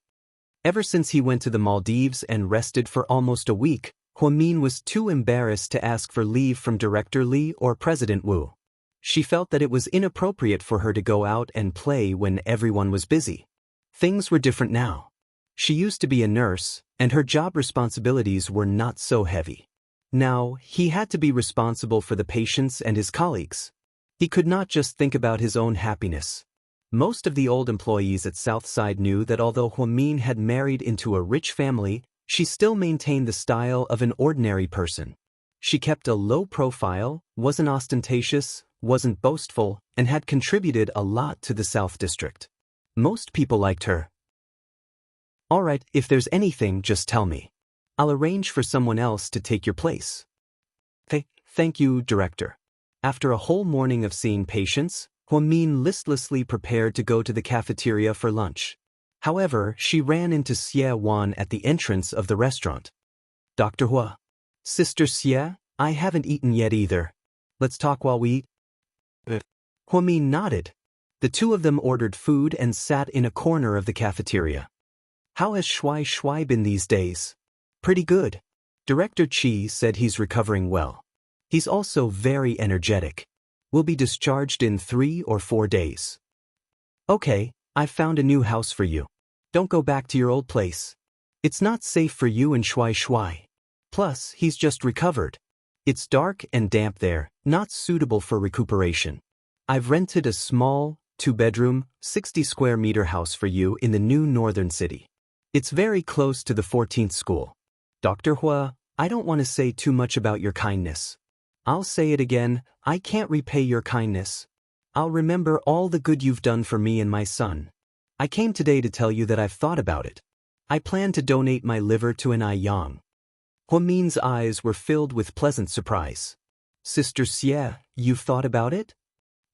Ever since he went to the Maldives and rested for almost a week, Min was too embarrassed to ask for leave from Director Li or President Wu. She felt that it was inappropriate for her to go out and play when everyone was busy. Things were different now. She used to be a nurse, and her job responsibilities were not so heavy. Now, he had to be responsible for the patients and his colleagues. He could not just think about his own happiness. Most of the old employees at Southside knew that although Min had married into a rich family, she still maintained the style of an ordinary person. She kept a low profile, wasn't ostentatious, wasn't boastful, and had contributed a lot to the South District. Most people liked her. All right, if there's anything, just tell me. I'll arrange for someone else to take your place. Thank you, Director. After a whole morning of seeing patients, Min listlessly prepared to go to the cafeteria for lunch. However, she ran into Xie Wan at the entrance of the restaurant. Dr. Hua. Sister Xie, I haven't eaten yet either. Let's talk while we eat. Min nodded. The two of them ordered food and sat in a corner of the cafeteria. How has Shui been these days? Pretty good. Director Qi said he's recovering well. He's also very energetic. Will be discharged in 3 or 4 days. Okay, I've found a new house for you. Don't go back to your old place. It's not safe for you and Shui. Plus, he's just recovered. It's dark and damp there, not suitable for recuperation. I've rented a small, 2-bedroom, 60-square-meter house for you in the new northern city. It's very close to the 14th school. Dr. Hua, I don't want to say too much about your kindness. I'll say it again, I can't repay your kindness. I'll remember all the good you've done for me and my son. I came today to tell you that I've thought about it. I plan to donate my liver to an Yang. Min's eyes were filled with pleasant surprise. Sister Xie, you've thought about it?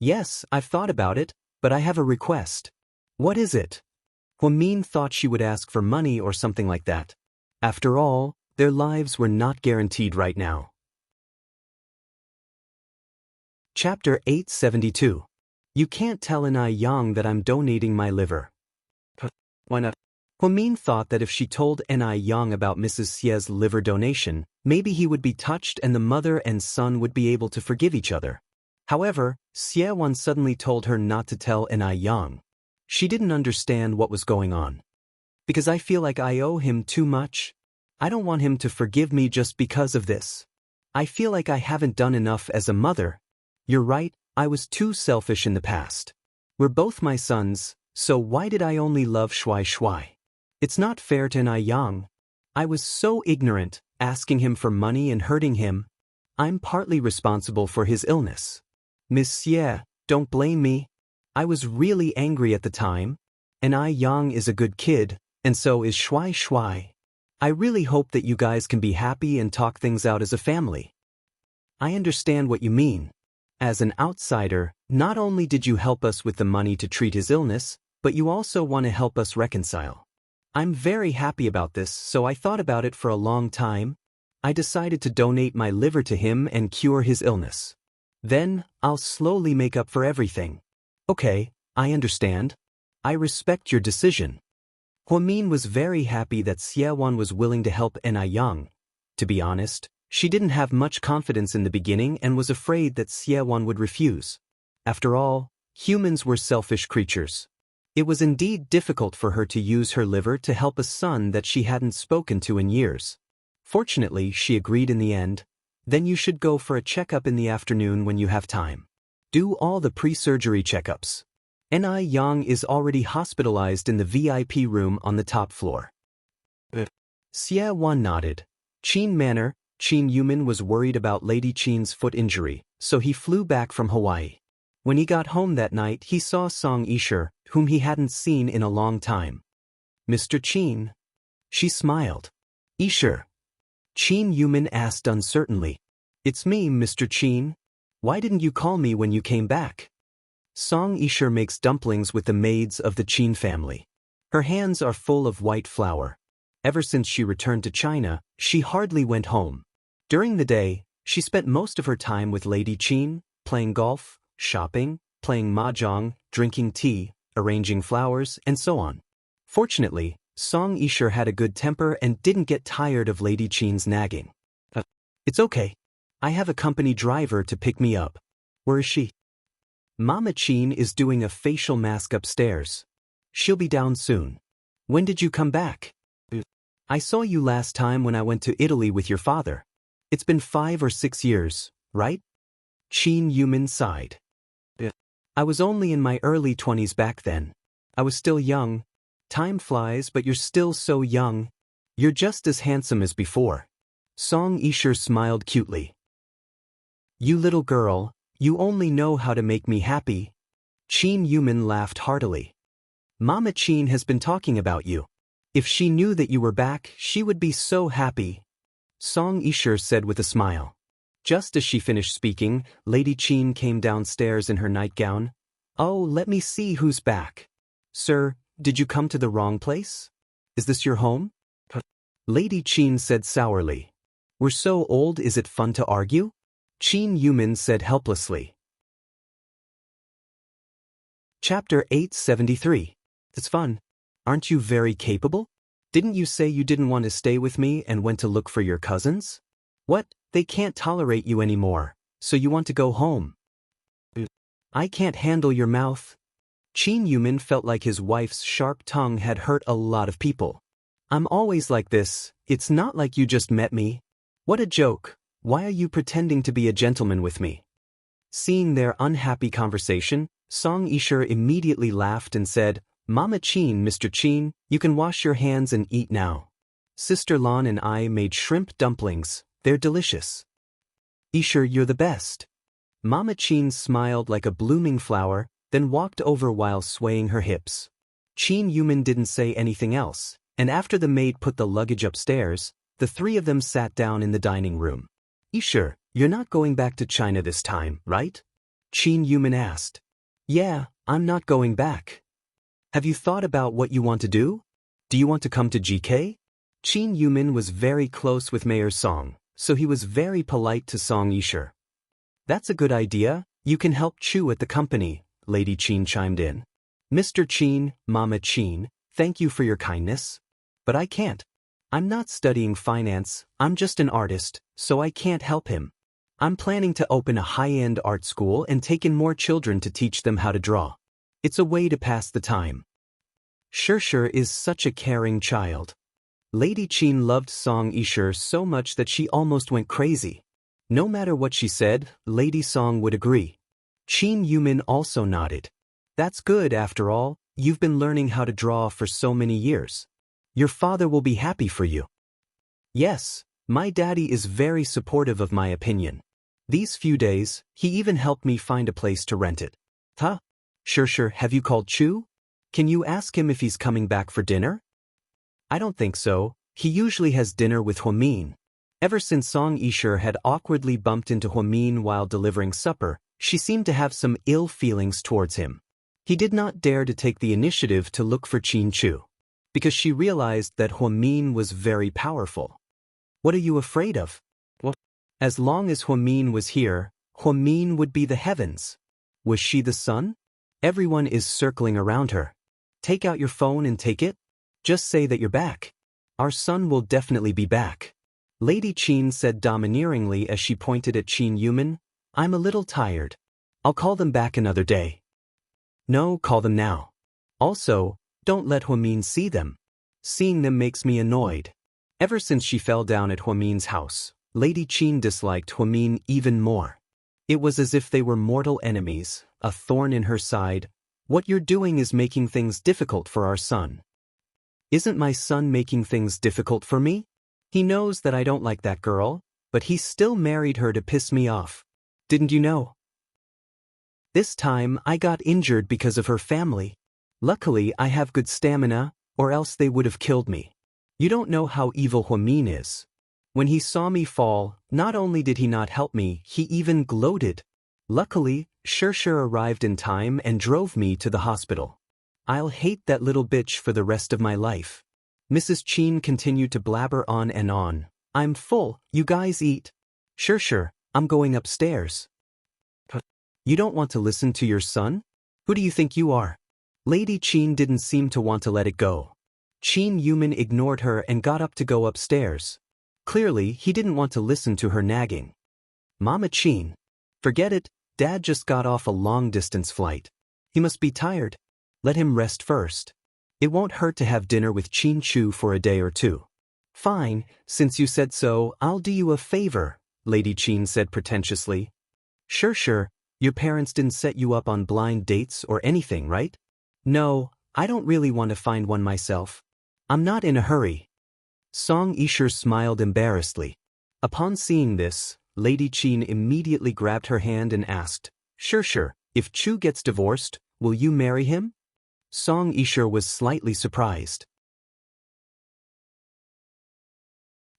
Yes, I've thought about it, but I have a request. What is it? Huamin thought she would ask for money or something like that. After all, their lives were not guaranteed right now. Chapter 872. You can't tell an Yang that I'm donating my liver. Why not? Huamin thought that if she told Yang about Mrs. Xie's liver donation, maybe he would be touched and the mother and son would be able to forgive each other. However, Xie suddenly told her not to tell Yang. She didn't understand what was going on. Because I feel like I owe him too much. I don't want him to forgive me just because of this. I feel like I haven't done enough as a mother. You're right, I was too selfish in the past. We're both my sons, so why did I only love Shui? It's not fair to Yang. I was so ignorant, asking him for money and hurting him. I'm partly responsible for his illness. Miss Xie, don't blame me. I was really angry at the time. Yang is a good kid, and so is Shui. I really hope that you guys can be happy and talk things out as a family. I understand what you mean. As an outsider, not only did you help us with the money to treat his illness, but you also want to help us reconcile. I'm very happy about this, so I thought about it for a long time. I decided to donate my liver to him and cure his illness. Then, I'll slowly make up for everything. Okay, I understand. I respect your decision. Huamin was very happy that Xie was willing to help Yang. To be honest, she didn't have much confidence in the beginning and was afraid that Xie would refuse. After all, humans were selfish creatures. It was indeed difficult for her to use her liver to help a son that she hadn't spoken to in years. Fortunately, she agreed in the end. Then you should go for a checkup in the afternoon when you have time. Do all the pre-surgery checkups. Yang is already hospitalized in the VIP room on the top floor. Xie nodded. Qin Manor, Qin Yumin was worried about Lady Qin's foot injury, so he flew back from Hawaii. When he got home that night, he saw Song Yisher, whom he hadn't seen in a long time. Mr. Qin. She smiled. Yisher. Qin Yumin asked uncertainly. It's me, Mr. Qin. Why didn't you call me when you came back? Song Yisher makes dumplings with the maids of the Qin family. Her hands are full of white flour. Ever since she returned to China, she hardly went home. During the day, she spent most of her time with Lady Qin, playing golf, shopping, playing mahjong, drinking tea, arranging flowers, and so on. Fortunately, Song Yisher had a good temper and didn't get tired of Lady Qin's nagging. It's okay. I have a company driver to pick me up. Where is she? Mama Qin is doing a facial mask upstairs. She'll be down soon. When did you come back? I saw you last time when I went to Italy with your father. It's been 5 or 6 years, right? Qin Yumin sighed. I was only in my early 20s back then. I was still young. Time flies, but you're still so young. You're just as handsome as before. Song Yisher smiled cutely. You little girl, you only know how to make me happy. Qin Yumin laughed heartily. Mama Qin has been talking about you. If she knew that you were back, she would be so happy. Song Yisher said with a smile. Just as she finished speaking, Lady Qin came downstairs in her nightgown. Oh, let me see who's back. Sir, did you come to the wrong place? Is this your home? Lady Qin said sourly. We're so old, is it fun to argue? Qin Yumin said helplessly. Chapter 873. It's fun. Aren't you very capable? Didn't you say you didn't want to stay with me and went to look for your cousins? What? They can't tolerate you anymore, so you want to go home. I can't handle your mouth. Qin Yumin felt like his wife's sharp tongue had hurt a lot of people. I'm always like this, it's not like you just met me. What a joke. Why are you pretending to be a gentleman with me? Seeing their unhappy conversation, Song Yisher immediately laughed and said, Mama Qin, Mr. Qin, you can wash your hands and eat now. Sister Lan and I made shrimp dumplings, they're delicious. Yisher, you're the best. Mama Qin smiled like a blooming flower, then walked over while swaying her hips. Qin Yumin didn't say anything else, and after the maid put the luggage upstairs, the three of them sat down in the dining room. Yisher, You're not going back to China this time, right? Qin Yumin asked. Yeah, I'm not going back. Have you thought about what you want to do? Do you want to come to GK? Qin Yumin was very close with Mayor Song, so he was very polite to Song Yisher. That's a good idea. You can help Chu at the company, Lady Qin chimed in. Mr. Qin, Mama Qin, thank you for your kindness. But I can't. I'm not studying finance, I'm just an artist, so I can't help him. I'm planning to open a high-end art school and take in more children to teach them how to draw. It's a way to pass the time. Xianxia is such a caring child. Lady Qin loved Song Yisher so much that she almost went crazy. No matter what she said, Lady Song would agree. Qin Yumin also nodded. That's good after all, you've been learning how to draw for so many years. Your father will be happy for you. Yes, my daddy is very supportive of my opinion. These few days, he even helped me find a place to rent it. Huh? Xianxia, have you called Chu? Can you ask him if he's coming back for dinner? I don't think so, he usually has dinner with Huamin. Ever since Song Yisher had awkwardly bumped into Huamin while delivering supper, she seemed to have some ill feelings towards him. He did not dare to take the initiative to look for Qin Chu, because she realized that Huamin was very powerful. What are you afraid of? Well, as long as Huamin was here, Huamin would be the heavens. Was she the sun? Everyone is circling around her. Take out your phone and take it. Just say that you're back. Our son will definitely be back. Lady Qin said domineeringly as she pointed at Qin Yumin. I'm a little tired. I'll call them back another day. No, call them now. Also, don't let Huamin see them. Seeing them makes me annoyed. Ever since she fell down at Huamin's house, Lady Qin disliked Huamin even more. It was as if they were mortal enemies, a thorn in her side. What you're doing is making things difficult for our son. Isn't my son making things difficult for me? He knows that I don't like that girl, but he still married her to piss me off. Didn't you know? This time I got injured because of her family. Luckily I have good stamina, or else they would have killed me. You don't know how evil Huamin is. When he saw me fall, not only did he not help me, he even gloated. Luckily, Xianxia arrived in time and drove me to the hospital. I'll hate that little bitch for the rest of my life. Mrs. Qin continued to blabber on and on. I'm full, you guys eat. Xianxia, I'm going upstairs. You don't want to listen to your son? Who do you think you are? Lady Qin didn't seem to want to let it go. Qin Yumin ignored her and got up to go upstairs. Clearly, he didn't want to listen to her nagging. Mama Qin. Forget it, Dad just got off a long-distance flight. He must be tired. Let him rest first. It won't hurt to have dinner with Qin Chu for a day or two. Fine, since you said so, I'll do you a favor, Lady Qin said pretentiously. Sure, your parents didn't set you up on blind dates or anything, right? No, I don't really want to find one myself. I'm not in a hurry. Song Yisher smiled embarrassedly. Upon seeing this, Lady Qin immediately grabbed her hand and asked, Sure, if Chu gets divorced, will you marry him? Song Yisher was slightly surprised.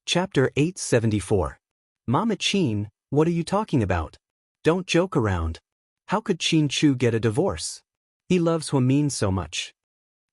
Chapter 874. Mama Qin, what are you talking about? Don't joke around. How could Qin Chu get a divorce? He loves Huamin so much.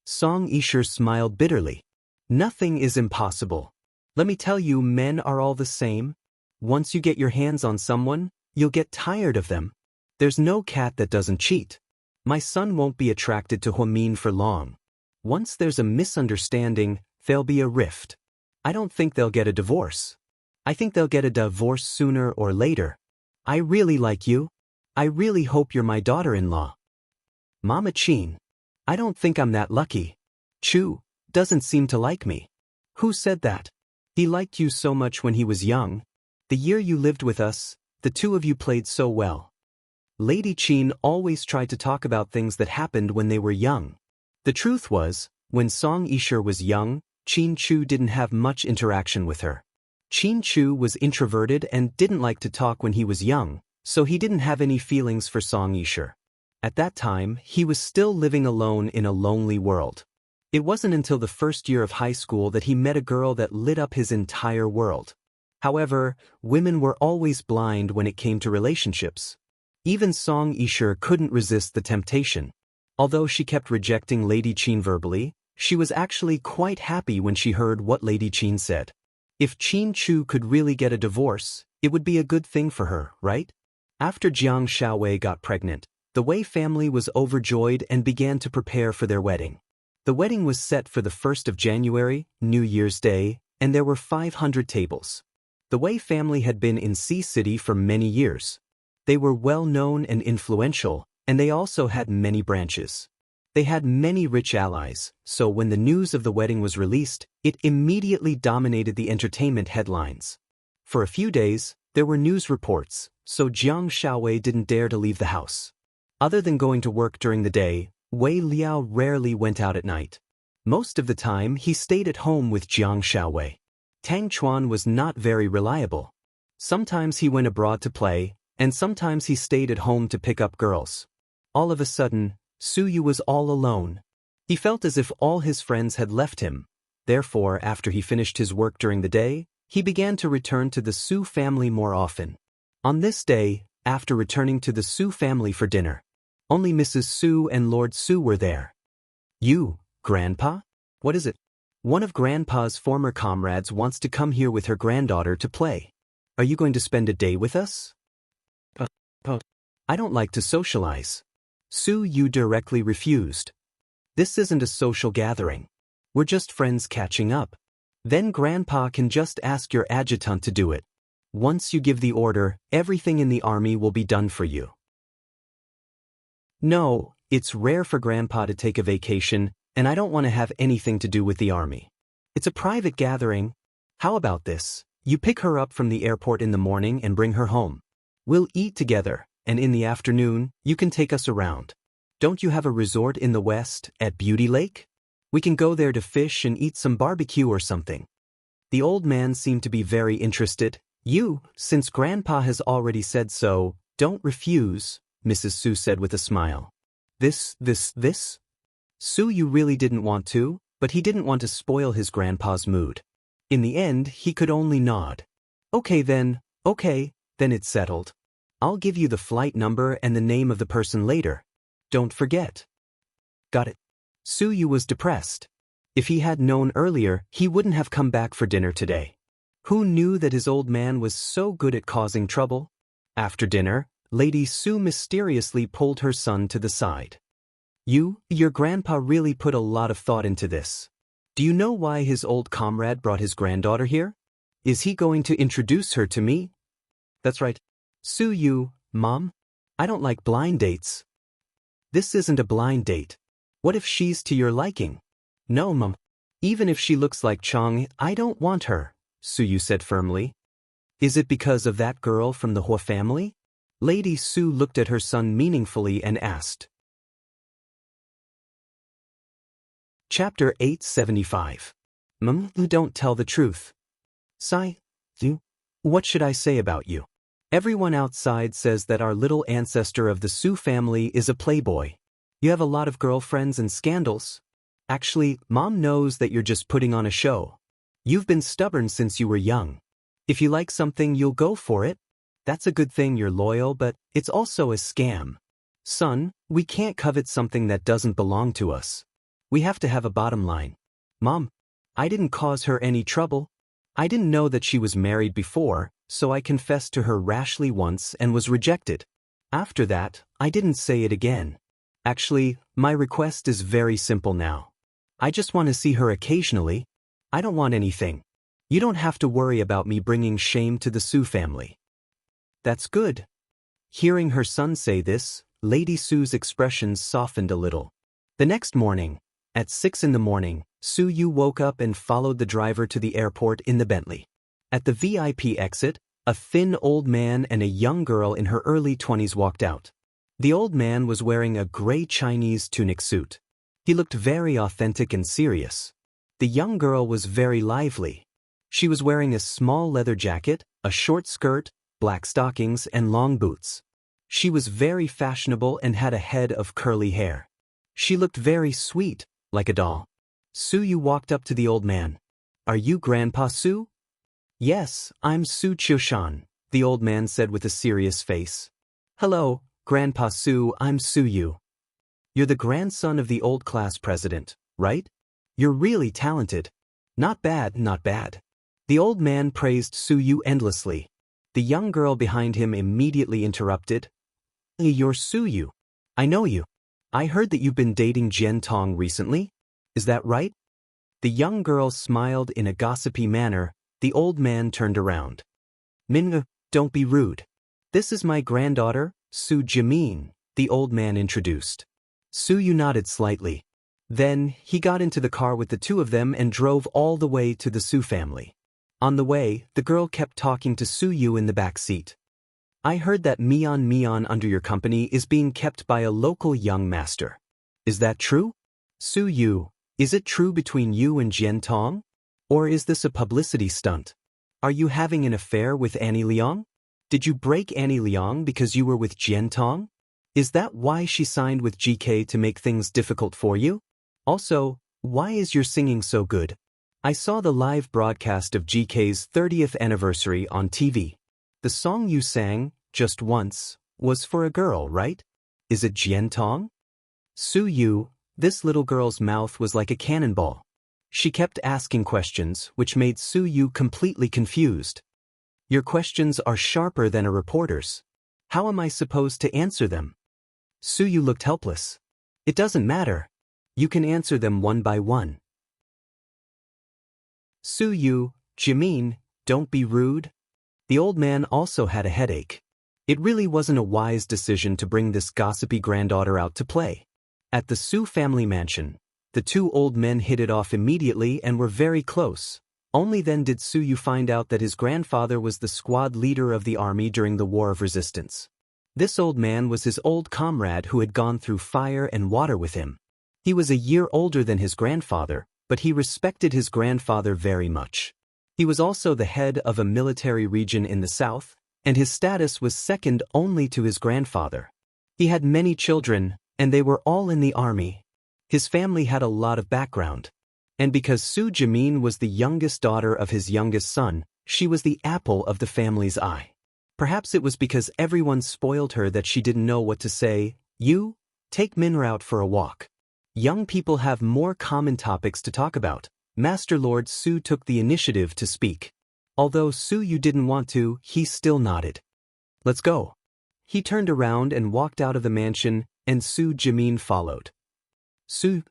Song Yisher smiled bitterly. Nothing is impossible. Let me tell you, men are all the same. Once you get your hands on someone, you'll get tired of them. There's no cat that doesn't cheat. My son won't be attracted to Huamin for long. Once there's a misunderstanding, there'll be a rift. I don't think they'll get a divorce. I think they'll get a divorce sooner or later. I really like you. I really hope you're my daughter-in-law. Mama Qin. I don't think I'm that lucky. Chu doesn't seem to like me. Who said that? He liked you so much when he was young. The year you lived with us, the two of you played so well. Lady Qin always tried to talk about things that happened when they were young. The truth was, when Song Yisher was young, Qin Chu didn't have much interaction with her. Qin Chu was introverted and didn't like to talk when he was young, so he didn't have any feelings for Song Yisher. At that time, he was still living alone in a lonely world. It wasn't until the first year of high school that he met a girl that lit up his entire world. However, women were always blind when it came to relationships. Even Song Yishe couldn't resist the temptation. Although she kept rejecting Lady Qin verbally, she was actually quite happy when she heard what Lady Qin said. If Qin Chu could really get a divorce, it would be a good thing for her, right? After Jiang Xiaowei got pregnant, the Wei family was overjoyed and began to prepare for their wedding. The wedding was set for the 1st of January, New Year's Day, and there were 500 tables. The Wei family had been in Sea City for many years. They were well known and influential, and they also had many branches. They had many rich allies, so when the news of the wedding was released, it immediately dominated the entertainment headlines. For a few days, there were news reports, so Jiang Xiaowei didn't dare to leave the house. Other than going to work during the day, Wei Liao rarely went out at night. Most of the time, he stayed at home with Jiang Xiaowei. Tang Chuan was not very reliable. Sometimes he went abroad to play, and sometimes he stayed at home to pick up girls. All of a sudden, Su Yu was all alone. He felt as if all his friends had left him. Therefore, after he finished his work during the day, he began to return to the Su family more often. On this day, after returning to the Su family for dinner, only Mrs. Su and Lord Su were there. "You, Grandpa? What is it?" "One of Grandpa's former comrades wants to come here with her granddaughter to play. Are you going to spend a day with us?" "I don't like to socialize." Su Yu directly refused. "This isn't a social gathering. We're just friends catching up. Then Grandpa can just ask your adjutant to do it. Once you give the order, everything in the army will be done for you." "No, it's rare for Grandpa to take a vacation, and I don't want to have anything to do with the army. It's a private gathering. How about this? You pick her up from the airport in the morning and bring her home. We'll eat together, and in the afternoon, you can take us around. Don't you have a resort in the west, at Beauty Lake? We can go there to fish and eat some barbecue or something." The old man seemed to be very interested. Since Grandpa has already said so, don't refuse," Mrs. Su said with a smile. This? Su Yu really didn't want to, but he didn't want to spoil his grandpa's mood. In the end, he could only nod. Okay, then it's settled. I'll give you the flight number and the name of the person later. Don't forget." "Got it." Su Yu was depressed. If he had known earlier, he wouldn't have come back for dinner today. Who knew that his old man was so good at causing trouble? After dinner, Lady Su mysteriously pulled her son to the side. Your grandpa really put a lot of thought into this. Do you know why his old comrade brought his granddaughter here? Is he going to introduce her to me?" "That's right." "Su Yu, Mom? I don't like blind dates." "This isn't a blind date. What if she's to your liking?" "No, Mom. Even if she looks like Chang, I don't want her," Su Yu said firmly. "Is it because of that girl from the Hua family?" Lady Su looked at her son meaningfully and asked. Chapter 875. You don't tell the truth. "Sai, you, what should I say about you? Everyone outside says that our little ancestor of the Su family is a playboy. You have a lot of girlfriends and scandals. Actually, Mom knows that you're just putting on a show. You've been stubborn since you were young. If you like something, you'll go for it. That's a good thing you're loyal, but it's also a scam. Son, we can't covet something that doesn't belong to us. We have to have a bottom line. Mom, I didn't cause her any trouble. I didn't know that she was married before, so I confessed to her rashly once and was rejected. After that, I didn't say it again. Actually, my request is very simple now. I just want to see her occasionally. I don't want anything. You don't have to worry about me bringing shame to the Su family." "That's good." Hearing her son say this, Lady Su's expressions softened a little. The next morning, at 6 a.m, Su Yu woke up and followed the driver to the airport in the Bentley. At the VIP exit, a thin old man and a young girl in her early 20s walked out. The old man was wearing a gray Chinese tunic suit. He looked very authentic and serious. The young girl was very lively. She was wearing a small leather jacket, a short skirt, black stockings, and long boots. She was very fashionable and had a head of curly hair. She looked very sweet, like a doll. Su Yu walked up to the old man. "Are you Grandpa Su?" Yes, I'm Su Qiushan, the old man said with a serious face. Hello, Grandpa Su, I'm Su Yu. You're the grandson of the old class president, right? You're really talented. Not bad, not bad. The old man praised Su Yu endlessly. The young girl behind him immediately interrupted. You're Su Yu. I know you. I heard that you've been dating Jian Tong recently. Is that right? The young girl smiled in a gossipy manner. The old man turned around. Minga, don't be rude. This is my granddaughter, Su Jimin, the old man introduced. Su Yu nodded slightly. Then, he got into the car with the two of them and drove all the way to the Su family. On the way, the girl kept talking to Su Yu in the back seat. I heard that Mian under your company is being kept by a local young master. Is that true? Su Yu, is it true between you and Jian Tong? Or is this a publicity stunt? Are you having an affair with Annie Liang? Did you break Annie Liang because you were with Jian Tong? Is that why she signed with GK to make things difficult for you? Also, why is your singing so good? I saw the live broadcast of GK's 30th anniversary on TV. The song you sang, just once, was for a girl, right? Is it Jian Tong? Su Yu, this little girl's mouth was like a cannonball. She kept asking questions, which made Su Yu completely confused. Your questions are sharper than a reporter's. How am I supposed to answer them? Su Yu looked helpless. It doesn't matter. You can answer them one by one. Su Yu, Jimin, don't be rude. The old man also had a headache. It really wasn't a wise decision to bring this gossipy granddaughter out to play. At the Su family mansion, the two old men hit it off immediately and were very close. Only then did Su Yu find out that his grandfather was the squad leader of the army during the War of Resistance. This old man was his old comrade who had gone through fire and water with him. He was a year older than his grandfather, but he respected his grandfather very much. He was also the head of a military region in the south, and his status was second only to his grandfather. He had many children, and they were all in the army. His family had a lot of background. And because Su Jimin was the youngest daughter of his youngest son, she was the apple of the family's eye. Perhaps it was because everyone spoiled her that she didn't know what to say. You, take Minra out for a walk. Young people have more common topics to talk about. Master Lord Su took the initiative to speak. Although Su Yu didn't want to, he still nodded. Let's go. He turned around and walked out of the mansion, and Su Jimin followed. Su,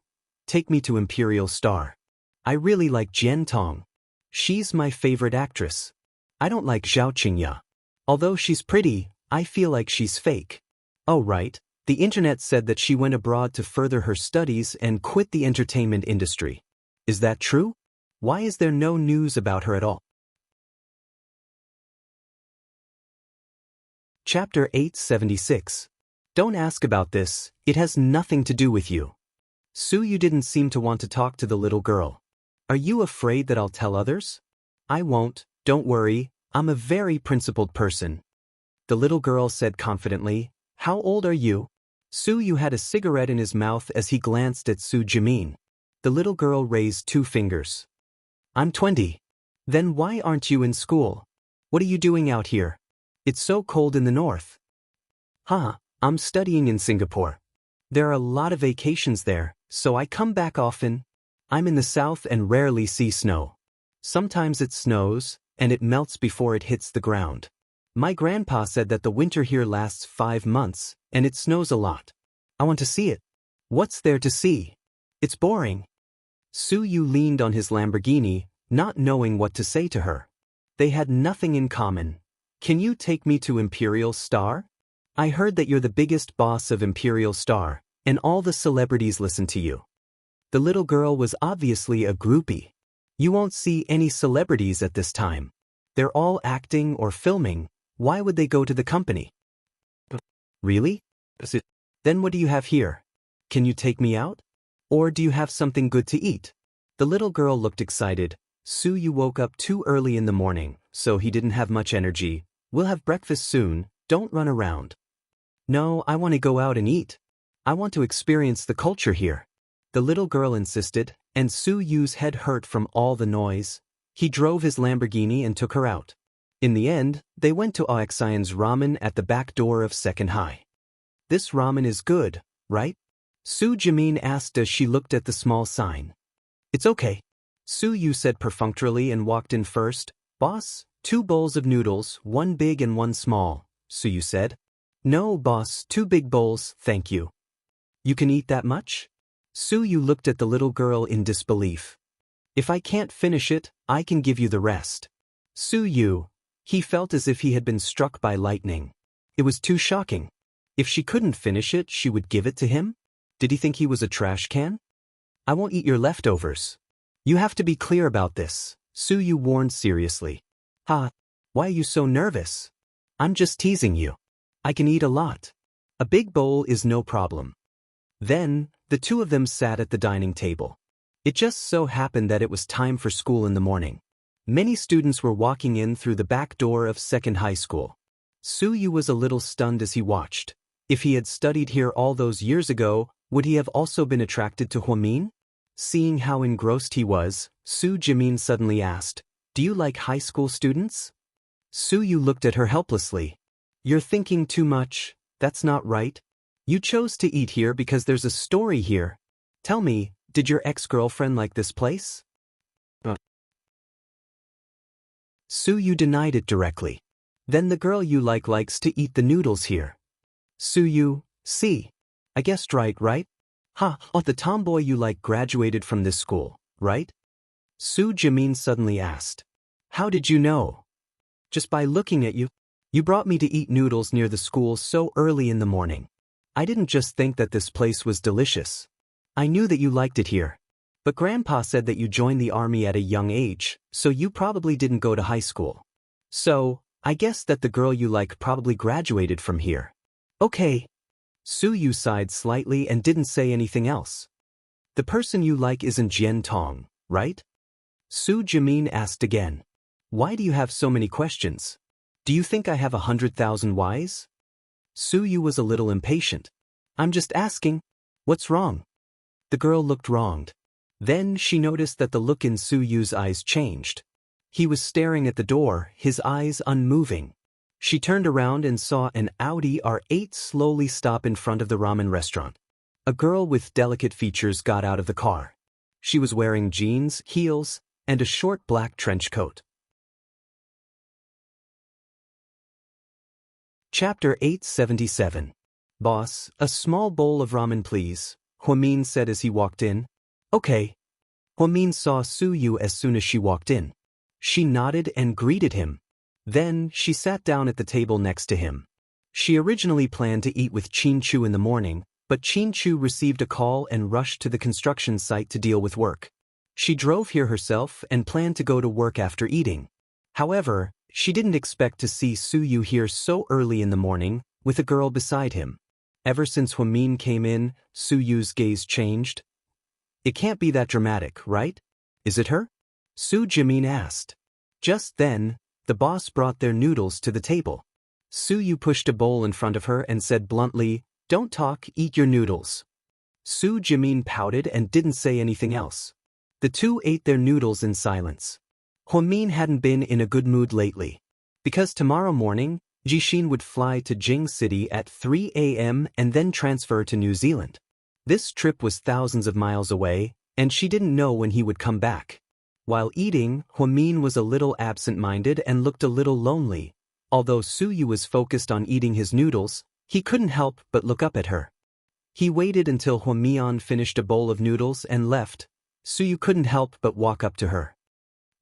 take me to Imperial Star. I really like Jian Tong. She's my favorite actress. I don't like Zhao Qingya. Although she's pretty, I feel like she's fake. Oh right, the internet said that she went abroad to further her studies and quit the entertainment industry. Is that true? Why is there no news about her at all? Chapter 876. Don't ask about this, it has nothing to do with you. Su Yu didn't seem to want to talk to the little girl. Are you afraid that I'll tell others? I won't, don't worry, I'm a very principled person. The little girl said confidently. How old are you? Su Yu had a cigarette in his mouth as he glanced at Su Jimin. The little girl raised 2 fingers. I'm 20. Then why aren't you in school? What are you doing out here? It's so cold in the north. I'm studying in Singapore. There are a lot of vacations there, so I come back often. I'm in the south and rarely see snow. Sometimes it snows, and it melts before it hits the ground. My grandpa said that the winter here lasts 5 months, and it snows a lot. I want to see it. What's there to see? It's boring. Su Yu leaned on his Lamborghini, not knowing what to say to her. They had nothing in common. Can you take me to Imperial Star? I heard that you're the biggest boss of Imperial Star, and all the celebrities listen to you. The little girl was obviously a groupie. You won't see any celebrities at this time. They're all acting or filming. Why would they go to the company? Really? Then what do you have here? Can you take me out? Or do you have something good to eat? The little girl looked excited. Su Yu woke up too early in the morning, so he didn't have much energy. We'll have breakfast soon, don't run around. No, I want to go out and eat. I want to experience the culture here. The little girl insisted, and Su Yu's head hurt from all the noise. He drove his Lamborghini and took her out. In the end, they went to Aoxian's ramen at the back door of Second High. This ramen is good, right? Su Jimin asked as she looked at the small sign. It's okay. Su Yu said perfunctorily and walked in first. Boss, 2 bowls of noodles, 1 big and 1 small, Su Yu said. No, boss, 2 big bowls, thank you. You can eat that much? Su Yu looked at the little girl in disbelief. If I can't finish it, I can give you the rest. Su Yu. He felt as if he had been struck by lightning. It was too shocking. If she couldn't finish it, she would give it to him? Did he think he was a trash can? I won't eat your leftovers. You have to be clear about this, Su Yu warned seriously. Ha, why are you so nervous? I'm just teasing you. I can eat a lot. A big bowl is no problem. Then, the two of them sat at the dining table. It just so happened that it was time for school in the morning. Many students were walking in through the back door of Second High School. Su Yu was a little stunned as he watched. If he had studied here all those years ago, would he have also been attracted to Huamin? Seeing how engrossed he was, Su Jimin suddenly asked, Do you like high school students? Su Yu looked at her helplessly. You're thinking too much, that's not right. You chose to eat here because there's a story here. Tell me, did your ex-girlfriend like this place? Su Yu denied it directly. Then the girl you like likes to eat the noodles here. Su Yu, see. I guessed right? Ha, the tomboy you like graduated from this school, right? Su Jimin suddenly asked. How did you know? Just by looking at you. You brought me to eat noodles near the school so early in the morning. I didn't just think that this place was delicious. I knew that you liked it here. But Grandpa said that you joined the army at a young age, so you probably didn't go to high school. So, I guess that the girl you like probably graduated from here. Okay. Su Yu sighed slightly and didn't say anything else. The person you like isn't Jian Tong, right? Su Jimin asked again. Why do you have so many questions? Do you think I have 100,000 whys? Su Yu was a little impatient. I'm just asking. What's wrong? The girl looked wronged. Then she noticed that the look in Su Yu's eyes changed. He was staring at the door, his eyes unmoving. She turned around and saw an Audi R8 slowly stop in front of the ramen restaurant. A girl with delicate features got out of the car. She was wearing jeans, heels, and a short black trench coat. Chapter 877. Boss, a small bowl of ramen please, Huamin said as he walked in. Okay. Huamin saw Su Yu as soon as she walked in. She nodded and greeted him. Then, she sat down at the table next to him. She originally planned to eat with Qin Chu in the morning, but Qin Chu received a call and rushed to the construction site to deal with work. She drove here herself and planned to go to work after eating. However, she didn't expect to see Su Yu here so early in the morning, with a girl beside him. Ever since Huamin came in, Su Yu's gaze changed. It can't be that dramatic, right? Is it her? Su Jimin asked. Just then, the boss brought their noodles to the table. Su Yu pushed a bowl in front of her and said bluntly, Don't talk, eat your noodles. Su Jimin pouted and didn't say anything else. The two ate their noodles in silence. Huamin hadn't been in a good mood lately. Because tomorrow morning, Jixin would fly to Jing City at 3 a.m. and then transfer to New Zealand. This trip was thousands of miles away, and she didn't know when he would come back. While eating, Huamin was a little absent-minded and looked a little lonely. Although Su Yu was focused on eating his noodles, he couldn't help but look up at her. He waited until Huamian finished a bowl of noodles and left. Su Yu couldn't help but walk up to her.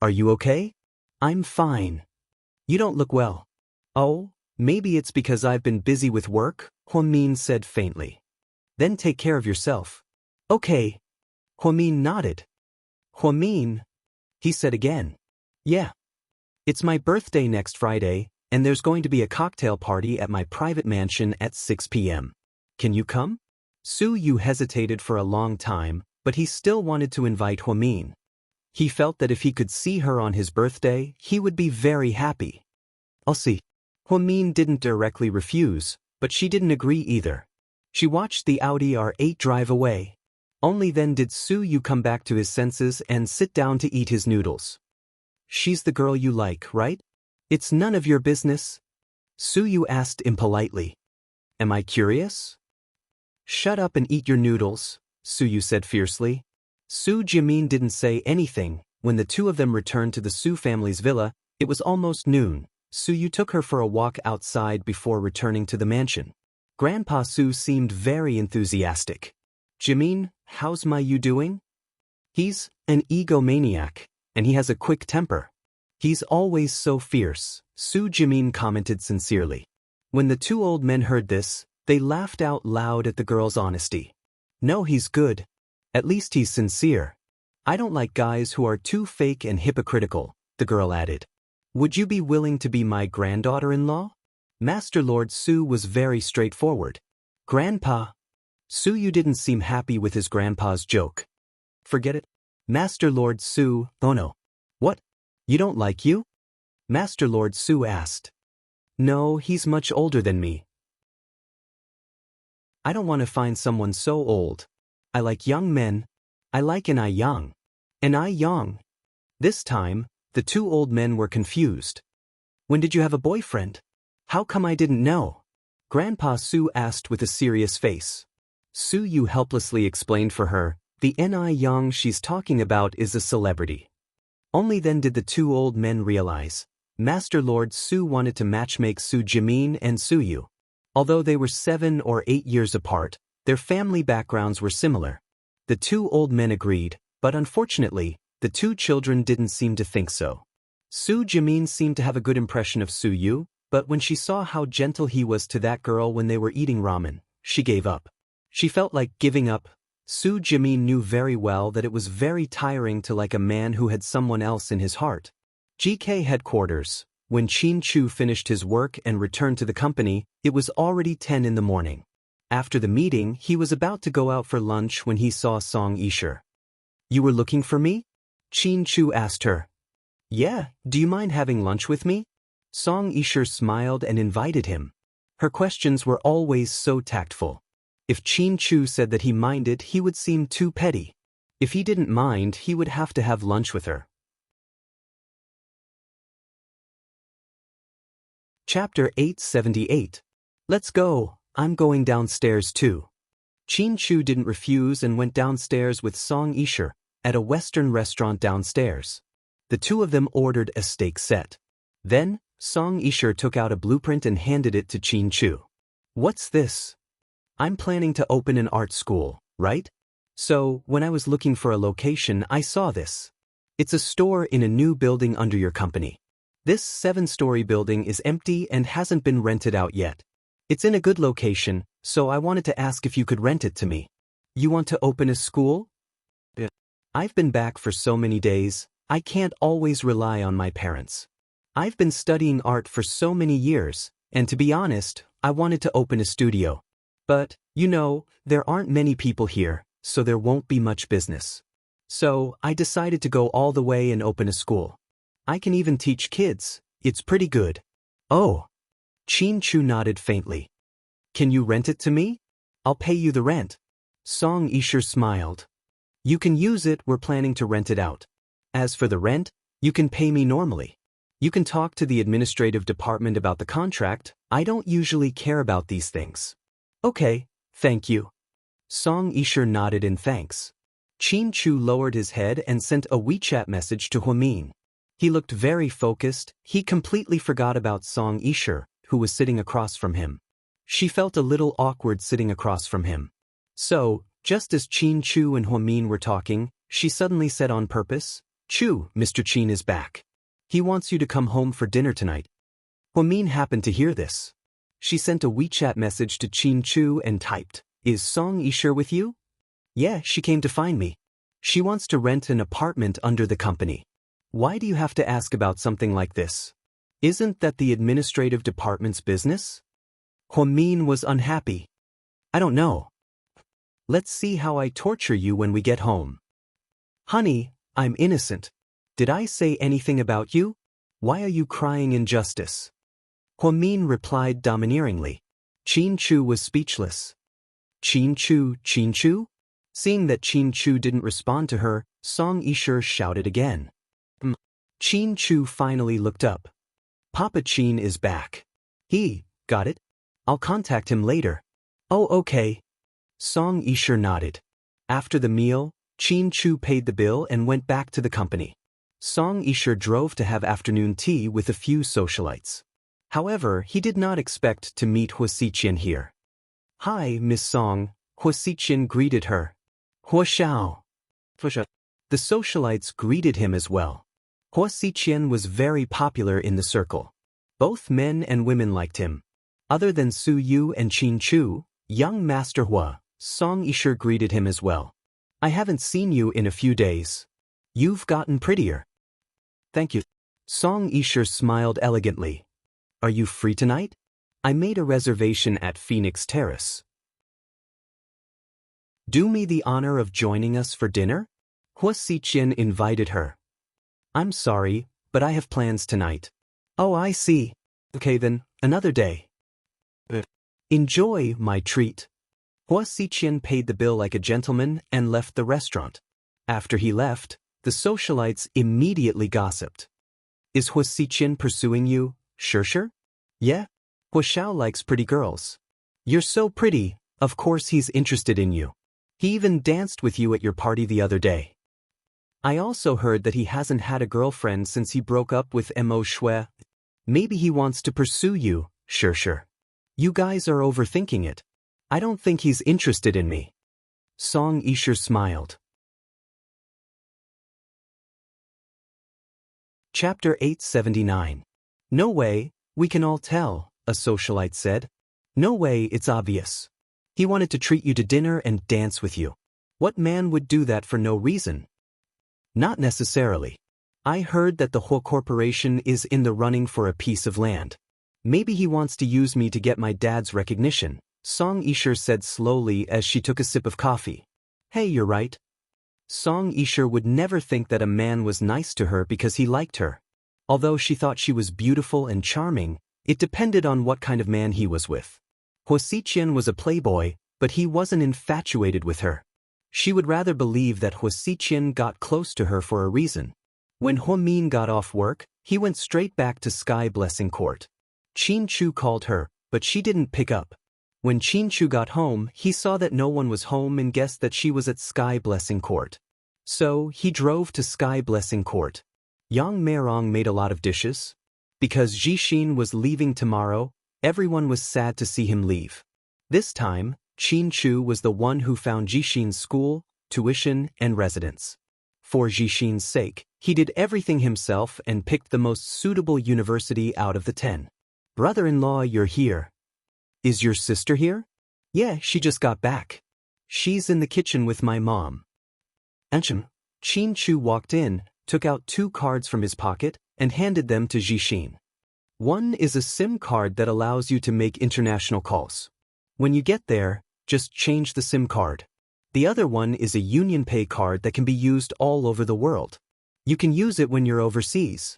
Are you okay? I'm fine. You don't look well. Oh, maybe it's because I've been busy with work, Huamin said faintly. Then take care of yourself. Okay. Huamin nodded. Huamin, he said again. Yeah. It's my birthday next Friday, and there's going to be a cocktail party at my private mansion at 6 p.m. Can you come? Su Yu hesitated for a long time, but he still wanted to invite Huamin. He felt that if he could see her on his birthday, he would be very happy. I'll see. Huamin didn't directly refuse, but she didn't agree either. She watched the Audi R8 drive away. Only then did Su Yu come back to his senses and sit down to eat his noodles. She's the girl you like, right? It's none of your business. Su Yu asked impolitely. Am I curious? Shut up and eat your noodles, Su Yu said fiercely. Su Jimin didn't say anything. When the two of them returned to the Su family's villa, it was almost noon. Su Yu took her for a walk outside before returning to the mansion. Grandpa Su seemed very enthusiastic. Jimin, how's my Yu doing? He's an egomaniac, and he has a quick temper. He's always so fierce, Su Jimin commented sincerely. When the two old men heard this, they laughed out loud at the girl's honesty. No, he's good. At least he's sincere. I don't like guys who are too fake and hypocritical, the girl added. Would you be willing to be my granddaughter-in-law? Master Lord Su was very straightforward. Grandpa. Su Yu didn't seem happy with his grandpa's joke. Forget it. Master Lord Su, oh no. What? You don't like you? Master Lord Su asked. No, he's much older than me. I don't want to find someone so old. I like young men. I like an I young. An I young. This time, the two old men were confused. When did you have a boyfriend? How come I didn't know? Grandpa Su asked with a serious face. Su Yu helplessly explained for her, the N.I. Yang she's talking about is a celebrity. Only then did the two old men realize. Master Lord Su wanted to matchmake Su Jimin and Su Yu. Although they were 7 or 8 years apart, their family backgrounds were similar. The two old men agreed, but unfortunately, the two children didn't seem to think so. Su Jimin seemed to have a good impression of Su Yu, but when she saw how gentle he was to that girl when they were eating ramen, she gave up. She felt like giving up. Su Jimin knew very well that it was very tiring to like a man who had someone else in his heart. GK headquarters. When Qin Chu finished his work and returned to the company, it was already 10 in the morning. After the meeting, he was about to go out for lunch when he saw Song Yisher. You were looking for me? Qin Chu asked her. Yeah, do you mind having lunch with me? Song Yisher smiled and invited him. Her questions were always so tactful. If Qin Chu said that he minded, he would seem too petty. If he didn't mind, he would have to have lunch with her. Chapter 878. Let's go, I'm going downstairs too. Qin Chu didn't refuse and went downstairs with Song Yisher, at a Western restaurant downstairs. The two of them ordered a steak set. Then, Song Yisher took out a blueprint and handed it to Qin Chu. What's this? I'm planning to open an art school, right? So, when I was looking for a location, I saw this. It's a store in a new building under your company. This 7-story building is empty and hasn't been rented out yet. It's in a good location, so I wanted to ask if you could rent it to me. You want to open a school? I've been back for so many days, I can't always rely on my parents. I've been studying art for so many years, and to be honest, I wanted to open a studio. But, you know, there aren't many people here, so there won't be much business. So, I decided to go all the way and open a school. I can even teach kids, it's pretty good. Oh. Qin Chu nodded faintly. Can you rent it to me? I'll pay you the rent. Song Yisher smiled. You can use it, we're planning to rent it out. As for the rent, you can pay me normally. You can talk to the administrative department about the contract, I don't usually care about these things. Okay, thank you. Song Yisher nodded in thanks. Qin Chu lowered his head and sent a WeChat message to Huamin. He looked very focused, he completely forgot about Song Yisher, who was sitting across from him. She felt a little awkward sitting across from him. So, just as Qin Chu and Huamin were talking, she suddenly said on purpose, Chu, Mr. Qin is back. He wants you to come home for dinner tonight. Huamin happened to hear this. She sent a WeChat message to Qin Chu and typed, Is Song Yisher with you? Yeah, she came to find me. She wants to rent an apartment under the company. Why do you have to ask about something like this? Isn't that the administrative department's business? Huamin was unhappy. I don't know. Let's see how I torture you when we get home. Honey, I'm innocent. Did I say anything about you? Why are you crying injustice? Huamin replied domineeringly. Qin Chu was speechless. Qin Chu, Qin Chu? Seeing that Qin Chu didn't respond to her, Song Yisher shouted again. Qin Chu finally looked up. Papa Qin is back. Got it? I'll contact him later. Oh, okay. Song Yisher nodded. After the meal, Qin Chu paid the bill and went back to the company. Song Yisher drove to have afternoon tea with a few socialites. However, he did not expect to meet Hua Xiqian here. Hi, Miss Song, Hua Xiqian greeted her. Hua Xiao. The socialites greeted him as well. Hua Xiqian was very popular in the circle. Both men and women liked him. Other than Su Yu and Qin Chu, young Master Hua, Song Yisher greeted him as well. I haven't seen you in a few days. You've gotten prettier. Thank you. Song Yisher smiled elegantly. Are you free tonight? I made a reservation at Phoenix Terrace. Do me the honor of joining us for dinner? Hua Xiqian invited her. I'm sorry, but I have plans tonight. Oh, I see. Okay then, another day. Enjoy my treat. Hua Xiqian paid the bill like a gentleman and left the restaurant. After he left, the socialites immediately gossiped. Is Hua Xiqian pursuing you, Sure? Yeah? Hua Xiao likes pretty girls. You're so pretty, of course he's interested in you. He even danced with you at your party the other day. I also heard that he hasn't had a girlfriend since he broke up with Mo Shui. Maybe he wants to pursue you, Sure. You guys are overthinking it. I don't think he's interested in me. Song Yisher smiled. Chapter 879. No way, we can all tell, a socialite said. No way, it's obvious. He wanted to treat you to dinner and dance with you. What man would do that for no reason? Not necessarily. I heard that the Hua Corporation is in the running for a piece of land. Maybe he wants to use me to get my dad's recognition, Song Yisher said slowly as she took a sip of coffee. Hey, you're right. Song Yisher would never think that a man was nice to her because he liked her. Although she thought she was beautiful and charming, it depended on what kind of man he was with. Hua Xiqian was a playboy, but he wasn't infatuated with her. She would rather believe that Hua Xiqian got close to her for a reason. When Hua Min got off work, he went straight back to Sky Blessing Court. Qin Chu called her, but she didn't pick up. When Qin Chu got home, he saw that no one was home and guessed that she was at Sky Blessing Court. So, he drove to Sky Blessing Court. Yang Meirong made a lot of dishes. Because Jixin was leaving tomorrow, everyone was sad to see him leave. This time, Qin Chu was the one who found Jixin's school, tuition, and residence. For Jixin's sake, he did everything himself and picked the most suitable university out of the 10. Brother-in-law, you're here. Is your sister here? Yeah, she just got back. She's in the kitchen with my mom. Anchem. Qin Chu walked in, took out 2 cards from his pocket, and handed them to Jixin. One is a SIM card that allows you to make international calls. When you get there, just change the SIM card. The other one is a UnionPay card that can be used all over the world. You can use it when you're overseas.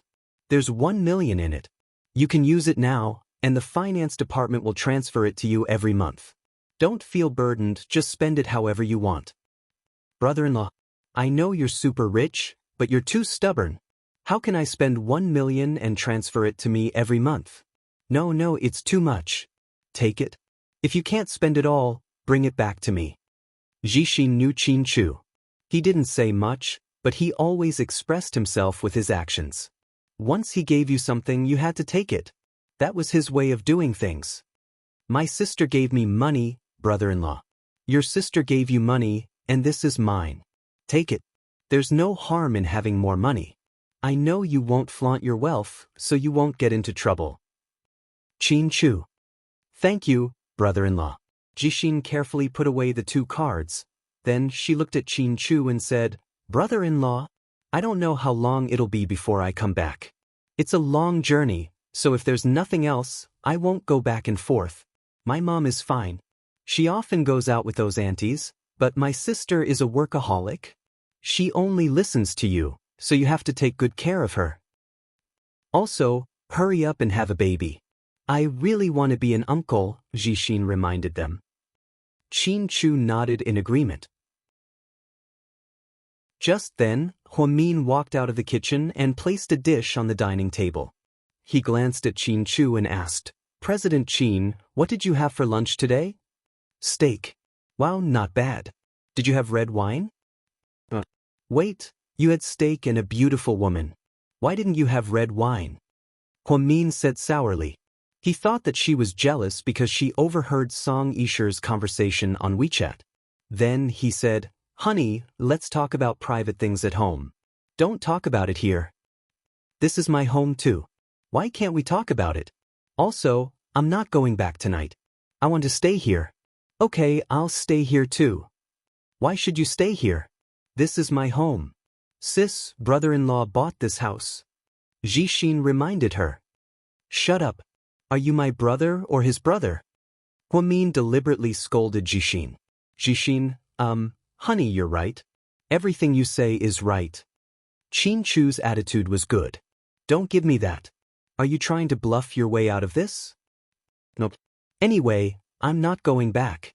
There's 1 million in it. You can use it now, and the finance department will transfer it to you every month. Don't feel burdened, just spend it however you want. Brother-in-law, I know you're super rich, but you're too stubborn. How can I spend 1 million and transfer it to me every month? No, it's too much. Take it. If you can't spend it all, bring it back to me. Jixin knew Qin Chu. He didn't say much, but he always expressed himself with his actions. Once he gave you something, you had to take it. That was his way of doing things. My sister gave me money, brother-in-law. Your sister gave you money, and this is mine. Take it. There's no harm in having more money. I know you won't flaunt your wealth, so you won't get into trouble. Qin Chu. Thank you, brother-in-law. Jixin carefully put away the 2 cards. Then she looked at Qin Chu and said, Brother-in-law, I don't know how long it'll be before I come back. It's a long journey, so if there's nothing else, I won't go back and forth. My mom is fine. She often goes out with those aunties, but my sister is a workaholic. She only listens to you, so you have to take good care of her. Also, hurry up and have a baby. I really want to be an uncle, Jixin reminded them. Qin Chu nodded in agreement. Just then, Huamin walked out of the kitchen and placed a dish on the dining table. He glanced at Qin Chu and asked, President Qin, what did you have for lunch today? Steak. Wow, not bad. Did you have red wine? Wait, you had steak and a beautiful woman. Why didn't you have red wine? Huamin said sourly. He thought that she was jealous because she overheard Song Yishi's conversation on WeChat. Then he said, Honey, let's talk about private things at home. Don't talk about it here. This is my home too. Why can't we talk about it? Also, I'm not going back tonight. I want to stay here. Okay, I'll stay here too. Why should you stay here? This is my home. Sis, brother-in-law bought this house. Jixin reminded her. Shut up. Are you my brother or his brother? Huamin deliberately scolded Jixin. Jixin, honey, you're right. Everything you say is right. Qin Chu's attitude was good. Don't give me that. Are you trying to bluff your way out of this? Nope. Anyway, I'm not going back.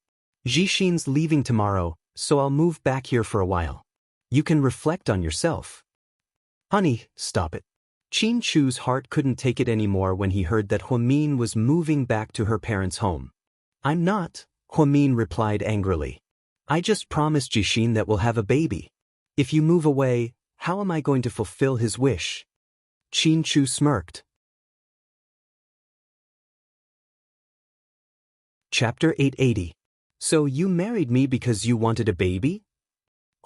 Jixin's leaving tomorrow, so I'll move back here for a while. You can reflect on yourself. Honey, stop it. Qin Chu's heart couldn't take it anymore when he heard that Huamin was moving back to her parents' home. I'm not, Huamin replied angrily. I just promised Jixin that we'll have a baby. If you move away, how am I going to fulfill his wish? Qin Chu smirked. Chapter 880. So you married me because you wanted a baby?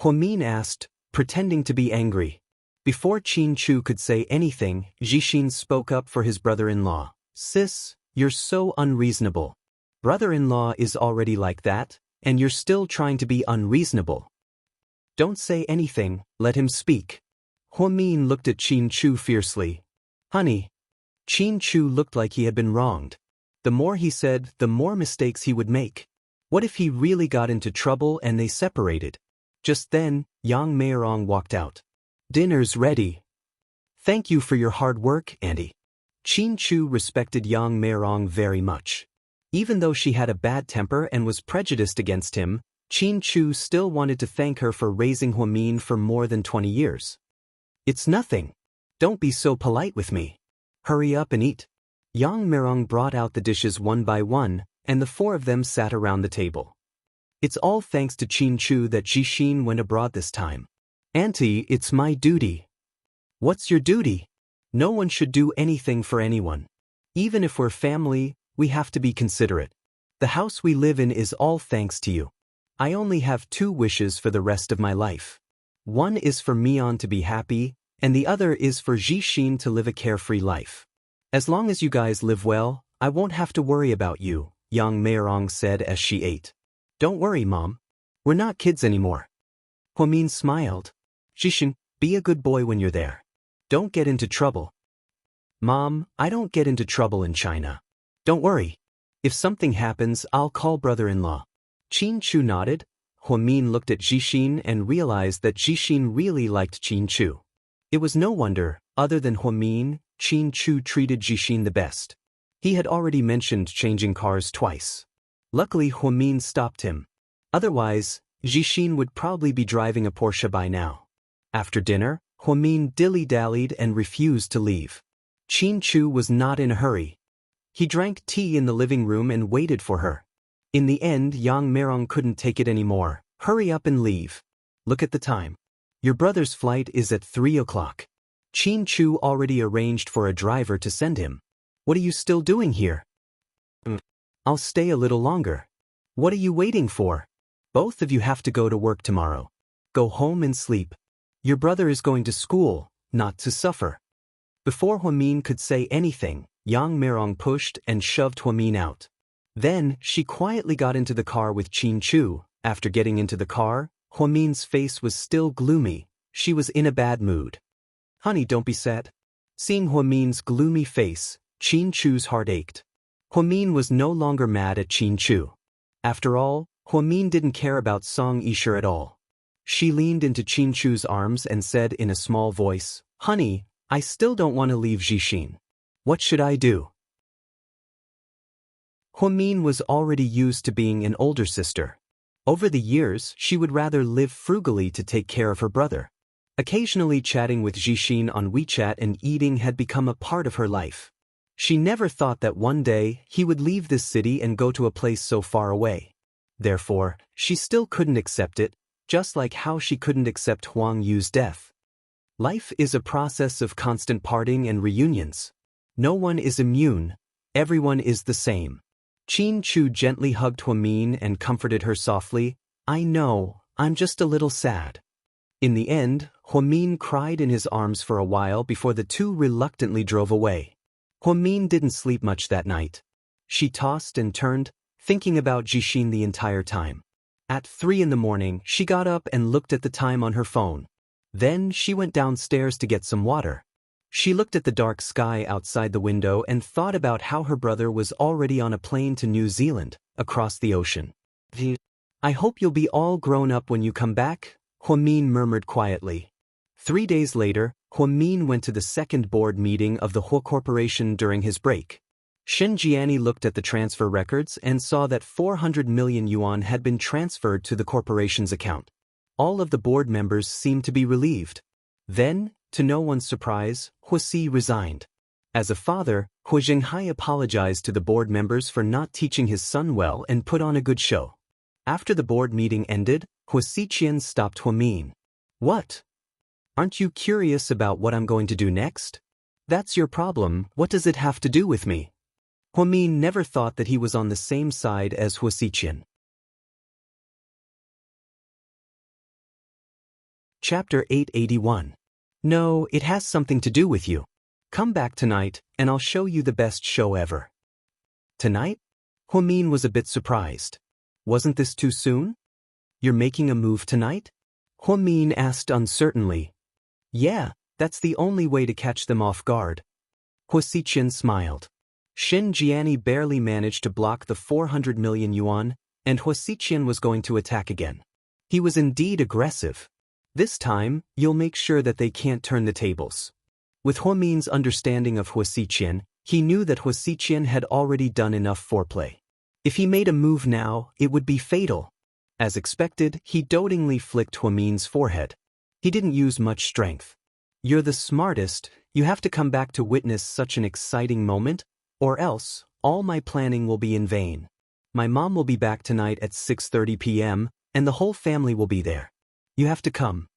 Huamin asked, pretending to be angry. Before Qin Chu could say anything, Jixin spoke up for his brother-in-law. Sis, you're so unreasonable. Brother-in-law is already like that, and you're still trying to be unreasonable. Don't say anything, let him speak. Huamin looked at Qin Chu fiercely. Honey. Qin Chu looked like he had been wronged. The more he said, the more mistakes he would make. What if he really got into trouble and they separated? Just then, Yang Meirong walked out. Dinner's ready. Thank you for your hard work, Auntie. Qin Chu respected Yang Meirong very much. Even though she had a bad temper and was prejudiced against him, Qin Chu still wanted to thank her for raising Huamin for more than 20 years. It's nothing. Don't be so polite with me. Hurry up and eat. Yang Meirong brought out the dishes one by one, and the four of them sat around the table. It's all thanks to Qin Chu that Jixin went abroad this time. Auntie, it's my duty. What's your duty? No one should do anything for anyone. Even if we're family, we have to be considerate. The house we live in is all thanks to you. I only have 2 wishes for the rest of my life. One is for Mian to be happy, and the other is for Jixin to live a carefree life. As long as you guys live well, I won't have to worry about you, Yang Meirong said as she ate. Don't worry, Mom. We're not kids anymore. Huamin smiled. Jixin, be a good boy when you're there. Don't get into trouble. Mom, I don't get into trouble in China. Don't worry. If something happens, I'll call brother-in-law. Qin Chu nodded. Huamin looked at Jixin and realized that Jixin really liked Qin Chu. It was no wonder, other than Huamin, Qin Chu treated Jixin the best. He had already mentioned changing cars twice. Luckily, Huamin stopped him. Otherwise, Jixin would probably be driving a Porsche by now. After dinner, Huamin dilly-dallied and refused to leave. Qin Chu was not in a hurry. He drank tea in the living room and waited for her. In the end, Yang Meirong couldn't take it anymore. Hurry up and leave. Look at the time. Your brother's flight is at 3 o'clock. Qin Chu already arranged for a driver to send him. What are you still doing here? I'll stay a little longer. What are you waiting for? Both of you have to go to work tomorrow. Go home and sleep. Your brother is going to school, not to suffer. Before Huamin could say anything, Yang Meirong pushed and shoved Huamin out. Then, she quietly got into the car with Qin Chu. After getting into the car, Huamin's face was still gloomy. She was in a bad mood. Honey, don't be sad. Seeing Huamin's gloomy face, Qin Chu's heart ached. Huamin was no longer mad at Qin Chu. After all, Huamin didn't care about Song Yisha at all. She leaned into Qin Chu's arms and said in a small voice, Honey, I still don't want to leave Jixin. What should I do? Huamin was already used to being an older sister. Over the years, she would rather live frugally to take care of her brother. Occasionally chatting with Zhixin on WeChat and eating had become a part of her life. She never thought that one day he would leave this city and go to a place so far away. Therefore, she still couldn't accept it, just like how she couldn't accept Huang Yu's death. Life is a process of constant parting and reunions. No one is immune, everyone is the same. Qin Chu gently hugged Huamin and comforted her softly. I know, I'm just a little sad. In the end, Huamin cried in his arms for a while before the two reluctantly drove away. Huamin didn't sleep much that night. She tossed and turned, thinking about Zhixin the entire time. At 3 in the morning, she got up and looked at the time on her phone. Then she went downstairs to get some water. She looked at the dark sky outside the window and thought about how her brother was already on a plane to New Zealand, across the ocean. I hope you'll be all grown up when you come back, Huamin murmured quietly. 3 days later, Huamin went to the second board meeting of the Hua Corporation during his break. Shen Jiani looked at the transfer records and saw that 400 million yuan had been transferred to the corporation's account. All of the board members seemed to be relieved. Then, to no one's surprise, Huasi resigned. As a father, Hu Zhenghai apologized to the board members for not teaching his son well and put on a good show. After the board meeting ended, Huasi Qian stopped Huamin. What? Aren't you curious about what I'm going to do next? That's your problem, what does it have to do with me? Huamin never thought that he was on the same side as Huasi Qian. Chapter 881. No, it has something to do with you. Come back tonight, and I'll show you the best show ever. Tonight? Huamin was a bit surprised. Wasn't this too soon? You're making a move tonight? Huamin asked uncertainly. Yeah, that's the only way to catch them off guard. Huasi Qian smiled. Shen Jiani barely managed to block the 400 million yuan, and Huasi Qian was going to attack again. He was indeed aggressive. This time, you'll make sure that they can't turn the tables. With Huamin's understanding of Huasi Qian, he knew that Huasi Qian had already done enough foreplay. If he made a move now, it would be fatal. As expected, he dotingly flicked Huamin's forehead. He didn't use much strength. You're the smartest, you have to come back to witness such an exciting moment, or else, all my planning will be in vain. My mom will be back tonight at 6:30 p.m., and the whole family will be there. You have to come.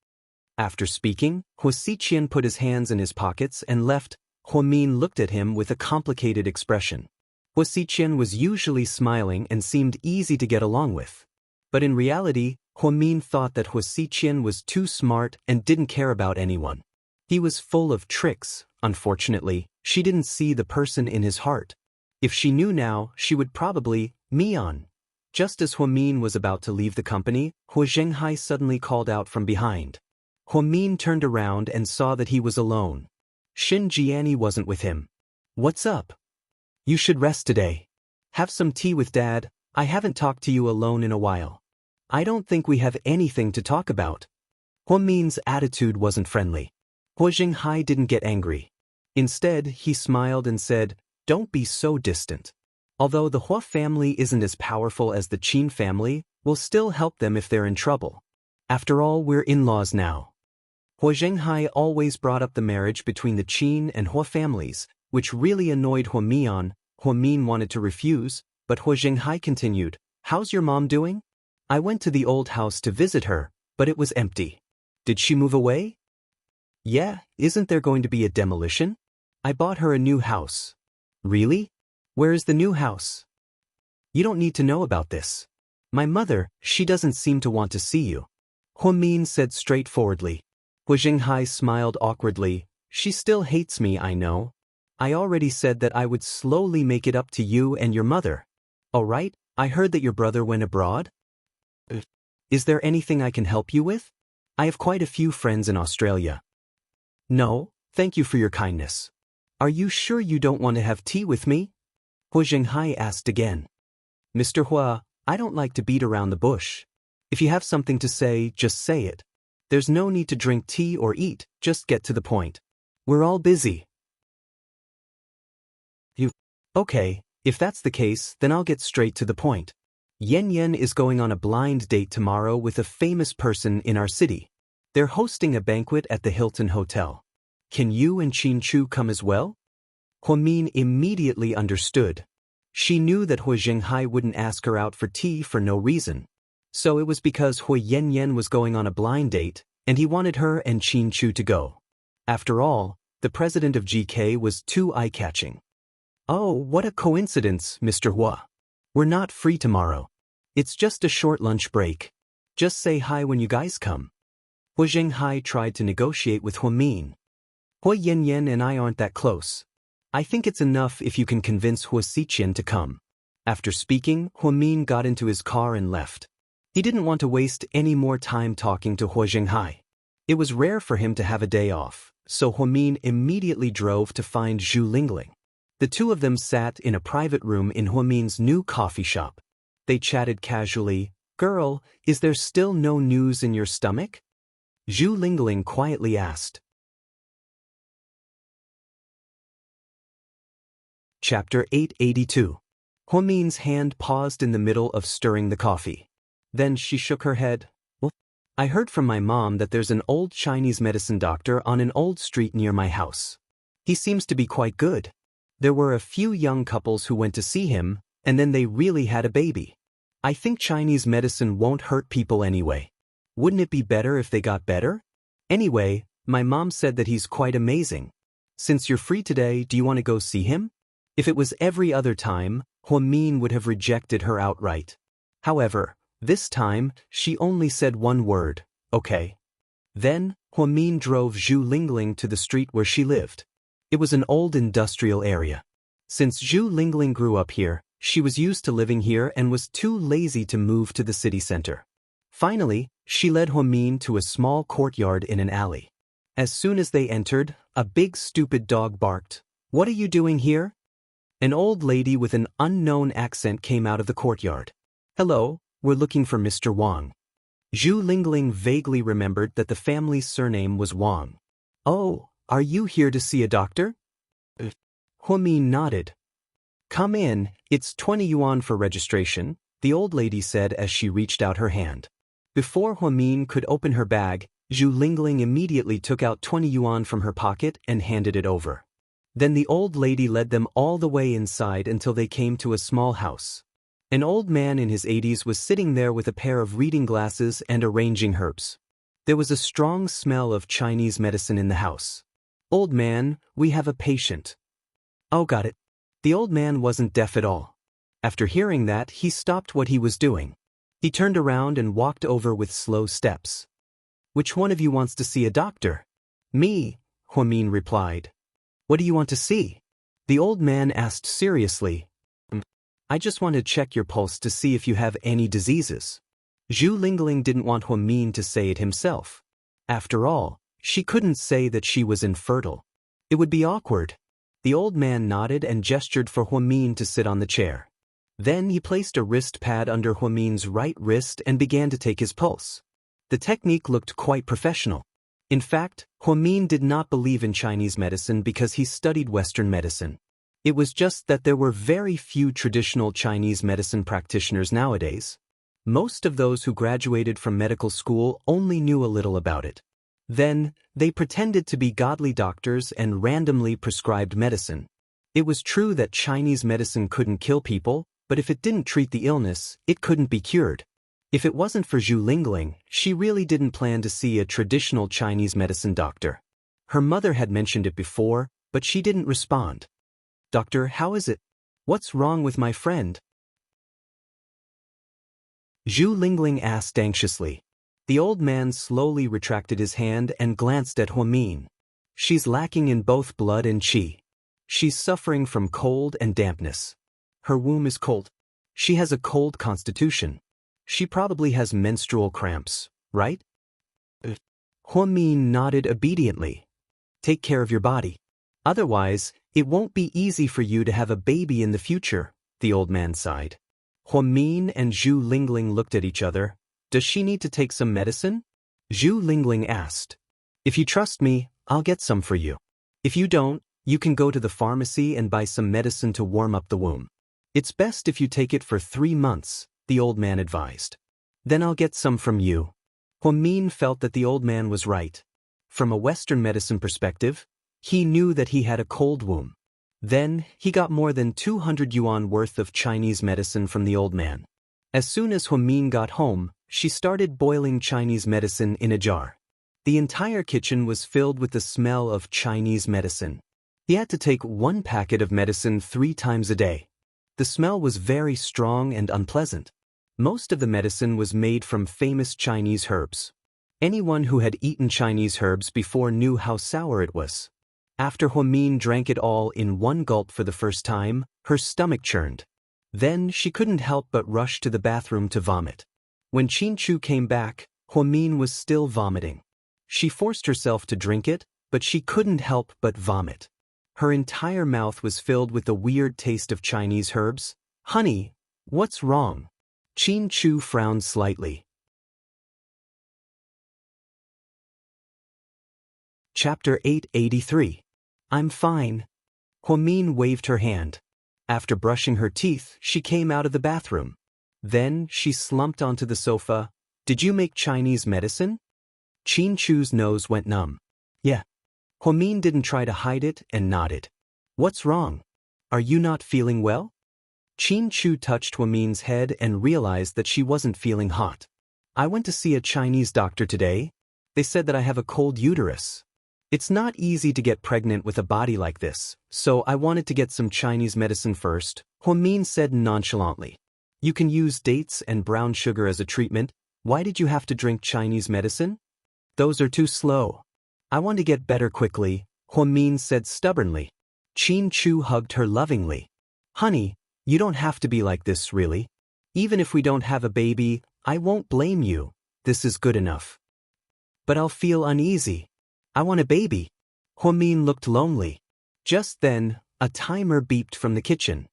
After speaking, Huasi Qian put his hands in his pockets and left. Huamin looked at him with a complicated expression. Huasi Qian was usually smiling and seemed easy to get along with. But in reality, Huamin thought that Huasi Qian was too smart and didn't care about anyone. He was full of tricks. Unfortunately, she didn't see the person in his heart. If she knew now, she would probably, Mian. Just as Huamin was about to leave the company, Hu Zhenghai suddenly called out from behind. Huamin turned around and saw that he was alone. Shen Jiani wasn't with him. What's up? You should rest today. Have some tea with Dad, I haven't talked to you alone in a while. I don't think we have anything to talk about. Huamin's attitude wasn't friendly. Hu Zhenghai didn't get angry. Instead, he smiled and said, Don't be so distant. Although the Hua family isn't as powerful as the Qin family, we'll still help them if they're in trouble. After all, we're in-laws now. Hu Zhenghai always brought up the marriage between the Qin and Hua families, which really annoyed Huamian. Huamin wanted to refuse, but Hu Zhenghai continued, How's your mom doing? I went to the old house to visit her, but it was empty. Did she move away? Yeah, isn't there going to be a demolition? I bought her a new house. Really? Where is the new house? You don't need to know about this. My mother, she doesn't seem to want to see you. Huamin said straightforwardly. Hu Zhenghai smiled awkwardly. She still hates me, I know. I already said that I would slowly make it up to you and your mother. All right, I heard that your brother went abroad. Is there anything I can help you with? I have quite a few friends in Australia. No, thank you for your kindness. Are you sure you don't want to have tea with me? Hu Zhenghai asked again. Mr. Hua, I don't like to beat around the bush. If you have something to say, just say it. There's no need to drink tea or eat, just get to the point. We're all busy. Okay, if that's the case, then I'll get straight to the point. Yen Yen is going on a blind date tomorrow with a famous person in our city. They're hosting a banquet at the Hilton Hotel. Can you and Qin Chu come as well? Huamin immediately understood. She knew that Hu Zhenghai wouldn't ask her out for tea for no reason. So it was because Hu Yen Yen was going on a blind date, and he wanted her and Qin Chu to go. After all, the president of GK was too eye-catching. Oh, what a coincidence, Mr. Hua. We're not free tomorrow. It's just a short lunch break. Just say hi when you guys come. Hu Zhenghai tried to negotiate with Huamin. Hu Yen Yen and I aren't that close. I think it's enough if you can convince Hu Xiqian to come. After speaking, Huamin got into his car and left. He didn't want to waste any more time talking to Hu Zhenghai. It was rare for him to have a day off, so Huamin immediately drove to find Zhu Lingling. The two of them sat in a private room in Huamin's new coffee shop. They chatted casually. Girl, is there still no news in your stomach? Zhu Lingling quietly asked. Chapter 882. Huamin's hand paused in the middle of stirring the coffee. Then she shook her head. Well, I heard from my mom that there's an old Chinese medicine doctor on an old street near my house. He seems to be quite good. There were a few young couples who went to see him, and then they really had a baby. I think Chinese medicine won't hurt people anyway. Wouldn't it be better if they got better? Anyway, my mom said that he's quite amazing. Since you're free today, do you want to go see him? If it was every other time, Huamin would have rejected her outright. However, this time, she only said one word, okay. Then, Huamin drove Zhu Lingling to the street where she lived. It was an old industrial area. Since Zhu Lingling grew up here, she was used to living here and was too lazy to move to the city center. Finally, she led Huamin to a small courtyard in an alley. As soon as they entered, a big stupid dog barked. What are you doing here? An old lady with an unknown accent came out of the courtyard. Hello, we're looking for Mr. Wang. Zhu Lingling vaguely remembered that the family's surname was Wang. Oh, are you here to see a doctor? Huamin nodded. Come in, it's 20 yuan for registration, the old lady said as she reached out her hand. Before Huamin could open her bag, Zhu Lingling immediately took out 20 yuan from her pocket and handed it over. Then the old lady led them all the way inside until they came to a small house. An old man in his 80s was sitting there with a pair of reading glasses and arranging herbs. There was a strong smell of Chinese medicine in the house. Old man, we have a patient. Oh, got it. The old man wasn't deaf at all. After hearing that, he stopped what he was doing. He turned around and walked over with slow steps. Which one of you wants to see a doctor? Me, Huamin replied. What do you want to see? The old man asked seriously. I just want to check your pulse to see if you have any diseases. Zhu Lingling didn't want Huamin to say it himself. After all, she couldn't say that she was infertile. It would be awkward. The old man nodded and gestured for Huamin to sit on the chair. Then he placed a wrist pad under Huamin's right wrist and began to take his pulse. The technique looked quite professional. In fact, Huamin did not believe in Chinese medicine because he studied Western medicine. It was just that there were very few traditional Chinese medicine practitioners nowadays. Most of those who graduated from medical school only knew a little about it. Then, they pretended to be godly doctors and randomly prescribed medicine. It was true that Chinese medicine couldn't kill people, but if it didn't treat the illness, it couldn't be cured. If it wasn't for Zhu Lingling, she really didn't plan to see a traditional Chinese medicine doctor. Her mother had mentioned it before, but she didn't respond. Doctor, how is it? What's wrong with my friend? Zhu Lingling asked anxiously. The old man slowly retracted his hand and glanced at Huamin. She's lacking in both blood and qi. She's suffering from cold and dampness. Her womb is cold. She has a cold constitution. She probably has menstrual cramps, right? Huamin nodded obediently. Take care of your body. Otherwise, it won't be easy for you to have a baby in the future, the old man sighed. Huamin and Zhu Lingling looked at each other. Does she need to take some medicine? Zhu Lingling asked. If you trust me, I'll get some for you. If you don't, you can go to the pharmacy and buy some medicine to warm up the womb. It's best if you take it for 3 months, the old man advised. Then I'll get some from you. Huamin felt that the old man was right. From a Western medicine perspective, he knew that he had a cold wound. Then, he got more than 200 yuan worth of Chinese medicine from the old man. As soon as Huamin got home, she started boiling Chinese medicine in a jar. The entire kitchen was filled with the smell of Chinese medicine. He had to take 1 packet of medicine 3 times a day. The smell was very strong and unpleasant. Most of the medicine was made from famous Chinese herbs. Anyone who had eaten Chinese herbs before knew how sour it was. After Huamin drank it all in 1 gulp for the first time, her stomach churned. Then she couldn't help but rush to the bathroom to vomit. When Xianxia came back, Huamin was still vomiting. She forced herself to drink it, but she couldn't help but vomit. Her entire mouth was filled with the weird taste of Chinese herbs. Honey, what's wrong? Xianxia frowned slightly. Chapter 883. I'm fine. Huamin waved her hand. After brushing her teeth, she came out of the bathroom. Then, she slumped onto the sofa. Did you make Chinese medicine? Xianxia's nose went numb. Yeah. Huamin didn't try to hide it and nodded. What's wrong? Are you not feeling well? Xianxia touched Huamin's head and realized that she wasn't feeling hot. I went to see a Chinese doctor today. They said that I have a cold uterus. It's not easy to get pregnant with a body like this, so I wanted to get some Chinese medicine first, Huamin said nonchalantly. You can use dates and brown sugar as a treatment. Why did you have to drink Chinese medicine? Those are too slow. I want to get better quickly, Huamin said stubbornly. Xianxia hugged her lovingly. Honey, you don't have to be like this, really. Even if we don't have a baby, I won't blame you. This is good enough. But I'll feel uneasy. I want a baby. Huamin looked lonely. Just then, a timer beeped from the kitchen.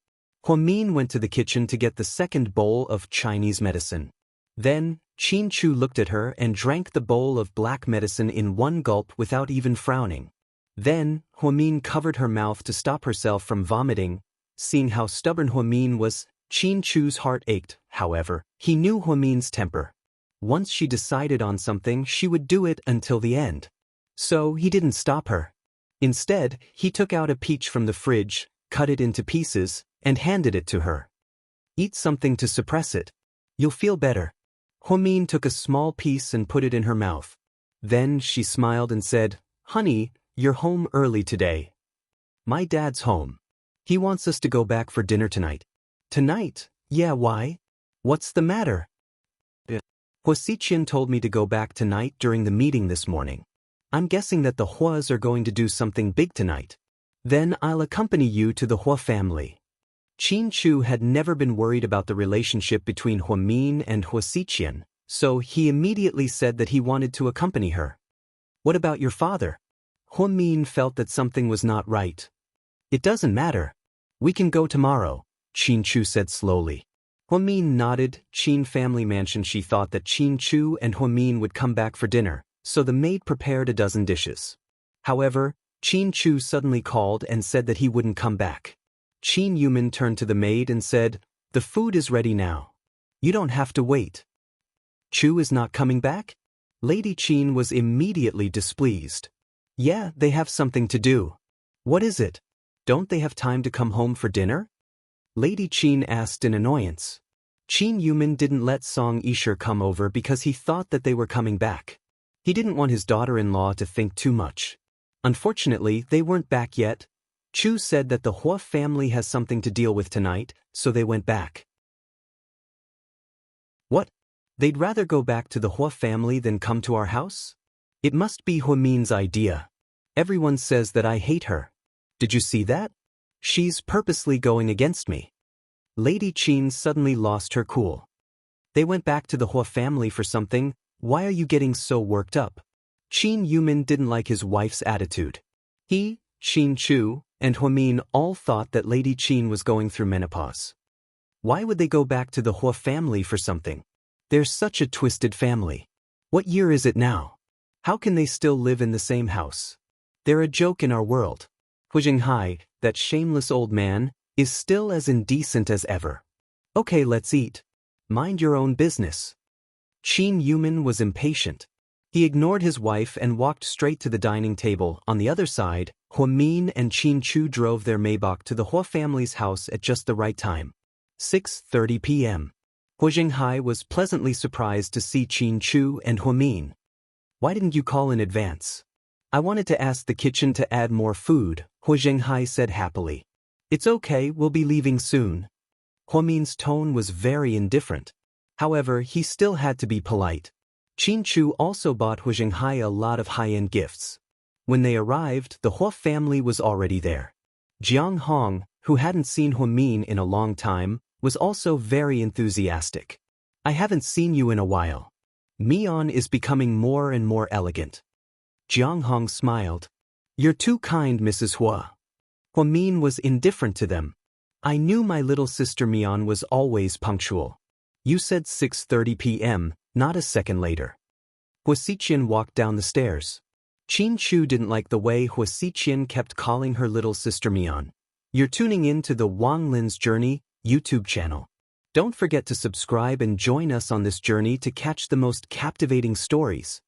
Huamin went to the kitchen to get the 2nd bowl of Chinese medicine. Then, Xianxia looked at her and drank the bowl of black medicine in 1 gulp without even frowning. Then, Huamin covered her mouth to stop herself from vomiting. Seeing how stubborn Huamin was, Xianxia's heart ached. However, he knew Huamin's temper. Once she decided on something, she would do it until the end. So he didn't stop her. Instead, he took out a peach from the fridge, cut it into pieces, and handed it to her. Eat something to suppress it. You'll feel better. Huamin took a small piece and put it in her mouth. Then she smiled and said, Honey, you're home early today. My dad's home. He wants us to go back for dinner tonight. Tonight? Yeah, why? What's the matter? Huasiqian told me to go back tonight during the meeting this morning. I'm guessing that the Huas are going to do something big tonight. Then I'll accompany you to the Hua family. Xianxia had never been worried about the relationship between Huamin and Huasiqian, so he immediately said that he wanted to accompany her. What about your father? Huamin felt that something was not right. It doesn't matter. We can go tomorrow, Xianxia said slowly. Huamin nodded. Qin family mansion. She thought that Xianxia and Huamin would come back for dinner, so the maid prepared a dozen dishes. However, Xianxia suddenly called and said that he wouldn't come back. Qin Yuman turned to the maid and said, The food is ready now. You don't have to wait. Chu is not coming back? Lady Qin was immediately displeased. Yeah, they have something to do. What is it? Don't they have time to come home for dinner? Lady Qin asked in annoyance. Qin Yuman didn't let Song Yisher come over because he thought that they were coming back. He didn't want his daughter-in-law to think too much. Unfortunately, they weren't back yet. Chu said that the Hua family has something to deal with tonight, so they went back. What? They'd rather go back to the Hua family than come to our house? It must be Huamin's idea. Everyone says that I hate her. Did you see that? She's purposely going against me. Lady Qin suddenly lost her cool. They went back to the Hua family for something. Why are you getting so worked up? Qin Yuman didn't like his wife's attitude. He, Xianxia, and Huamin all thought that Lady Qin was going through menopause. Why would they go back to the Hua family for something? They're such a twisted family. What year is it now? How can they still live in the same house? They're a joke in our world. Hu Jinghai, that shameless old man, is still as indecent as ever. Okay, let's eat. Mind your own business. Qin Yuman was impatient. He ignored his wife and walked straight to the dining table. On the other side, Hua Min and Qin Chu drove their Maybach to the Hua family's house at just the right time. 6:30 p.m. Hua Jinghai was pleasantly surprised to see Qin Chu and Hua Min. Why didn't you call in advance? I wanted to ask the kitchen to add more food, Hua Jinghai said happily. It's okay, we'll be leaving soon. Hua Min's tone was very indifferent. However, he still had to be polite. Qin Chu also bought Hua Jinghai a lot of high-end gifts. When they arrived, the Hua family was already there. Jiang Hong, who hadn't seen Hua Min in a long time, was also very enthusiastic. I haven't seen you in a while. Mian is becoming more and more elegant. Jiang Hong smiled. You're too kind, Mrs. Hua. Hua Min was indifferent to them. I knew my little sister Mian was always punctual. You said 6:30 p.m., not a second later. Hua Xiqian walked down the stairs. Qin Chu didn't like the way Hua Xiqian kept calling her little sister Mian. You're tuning in to the Wang Lin's Journey YouTube channel. Don't forget to subscribe and join us on this journey to catch the most captivating stories.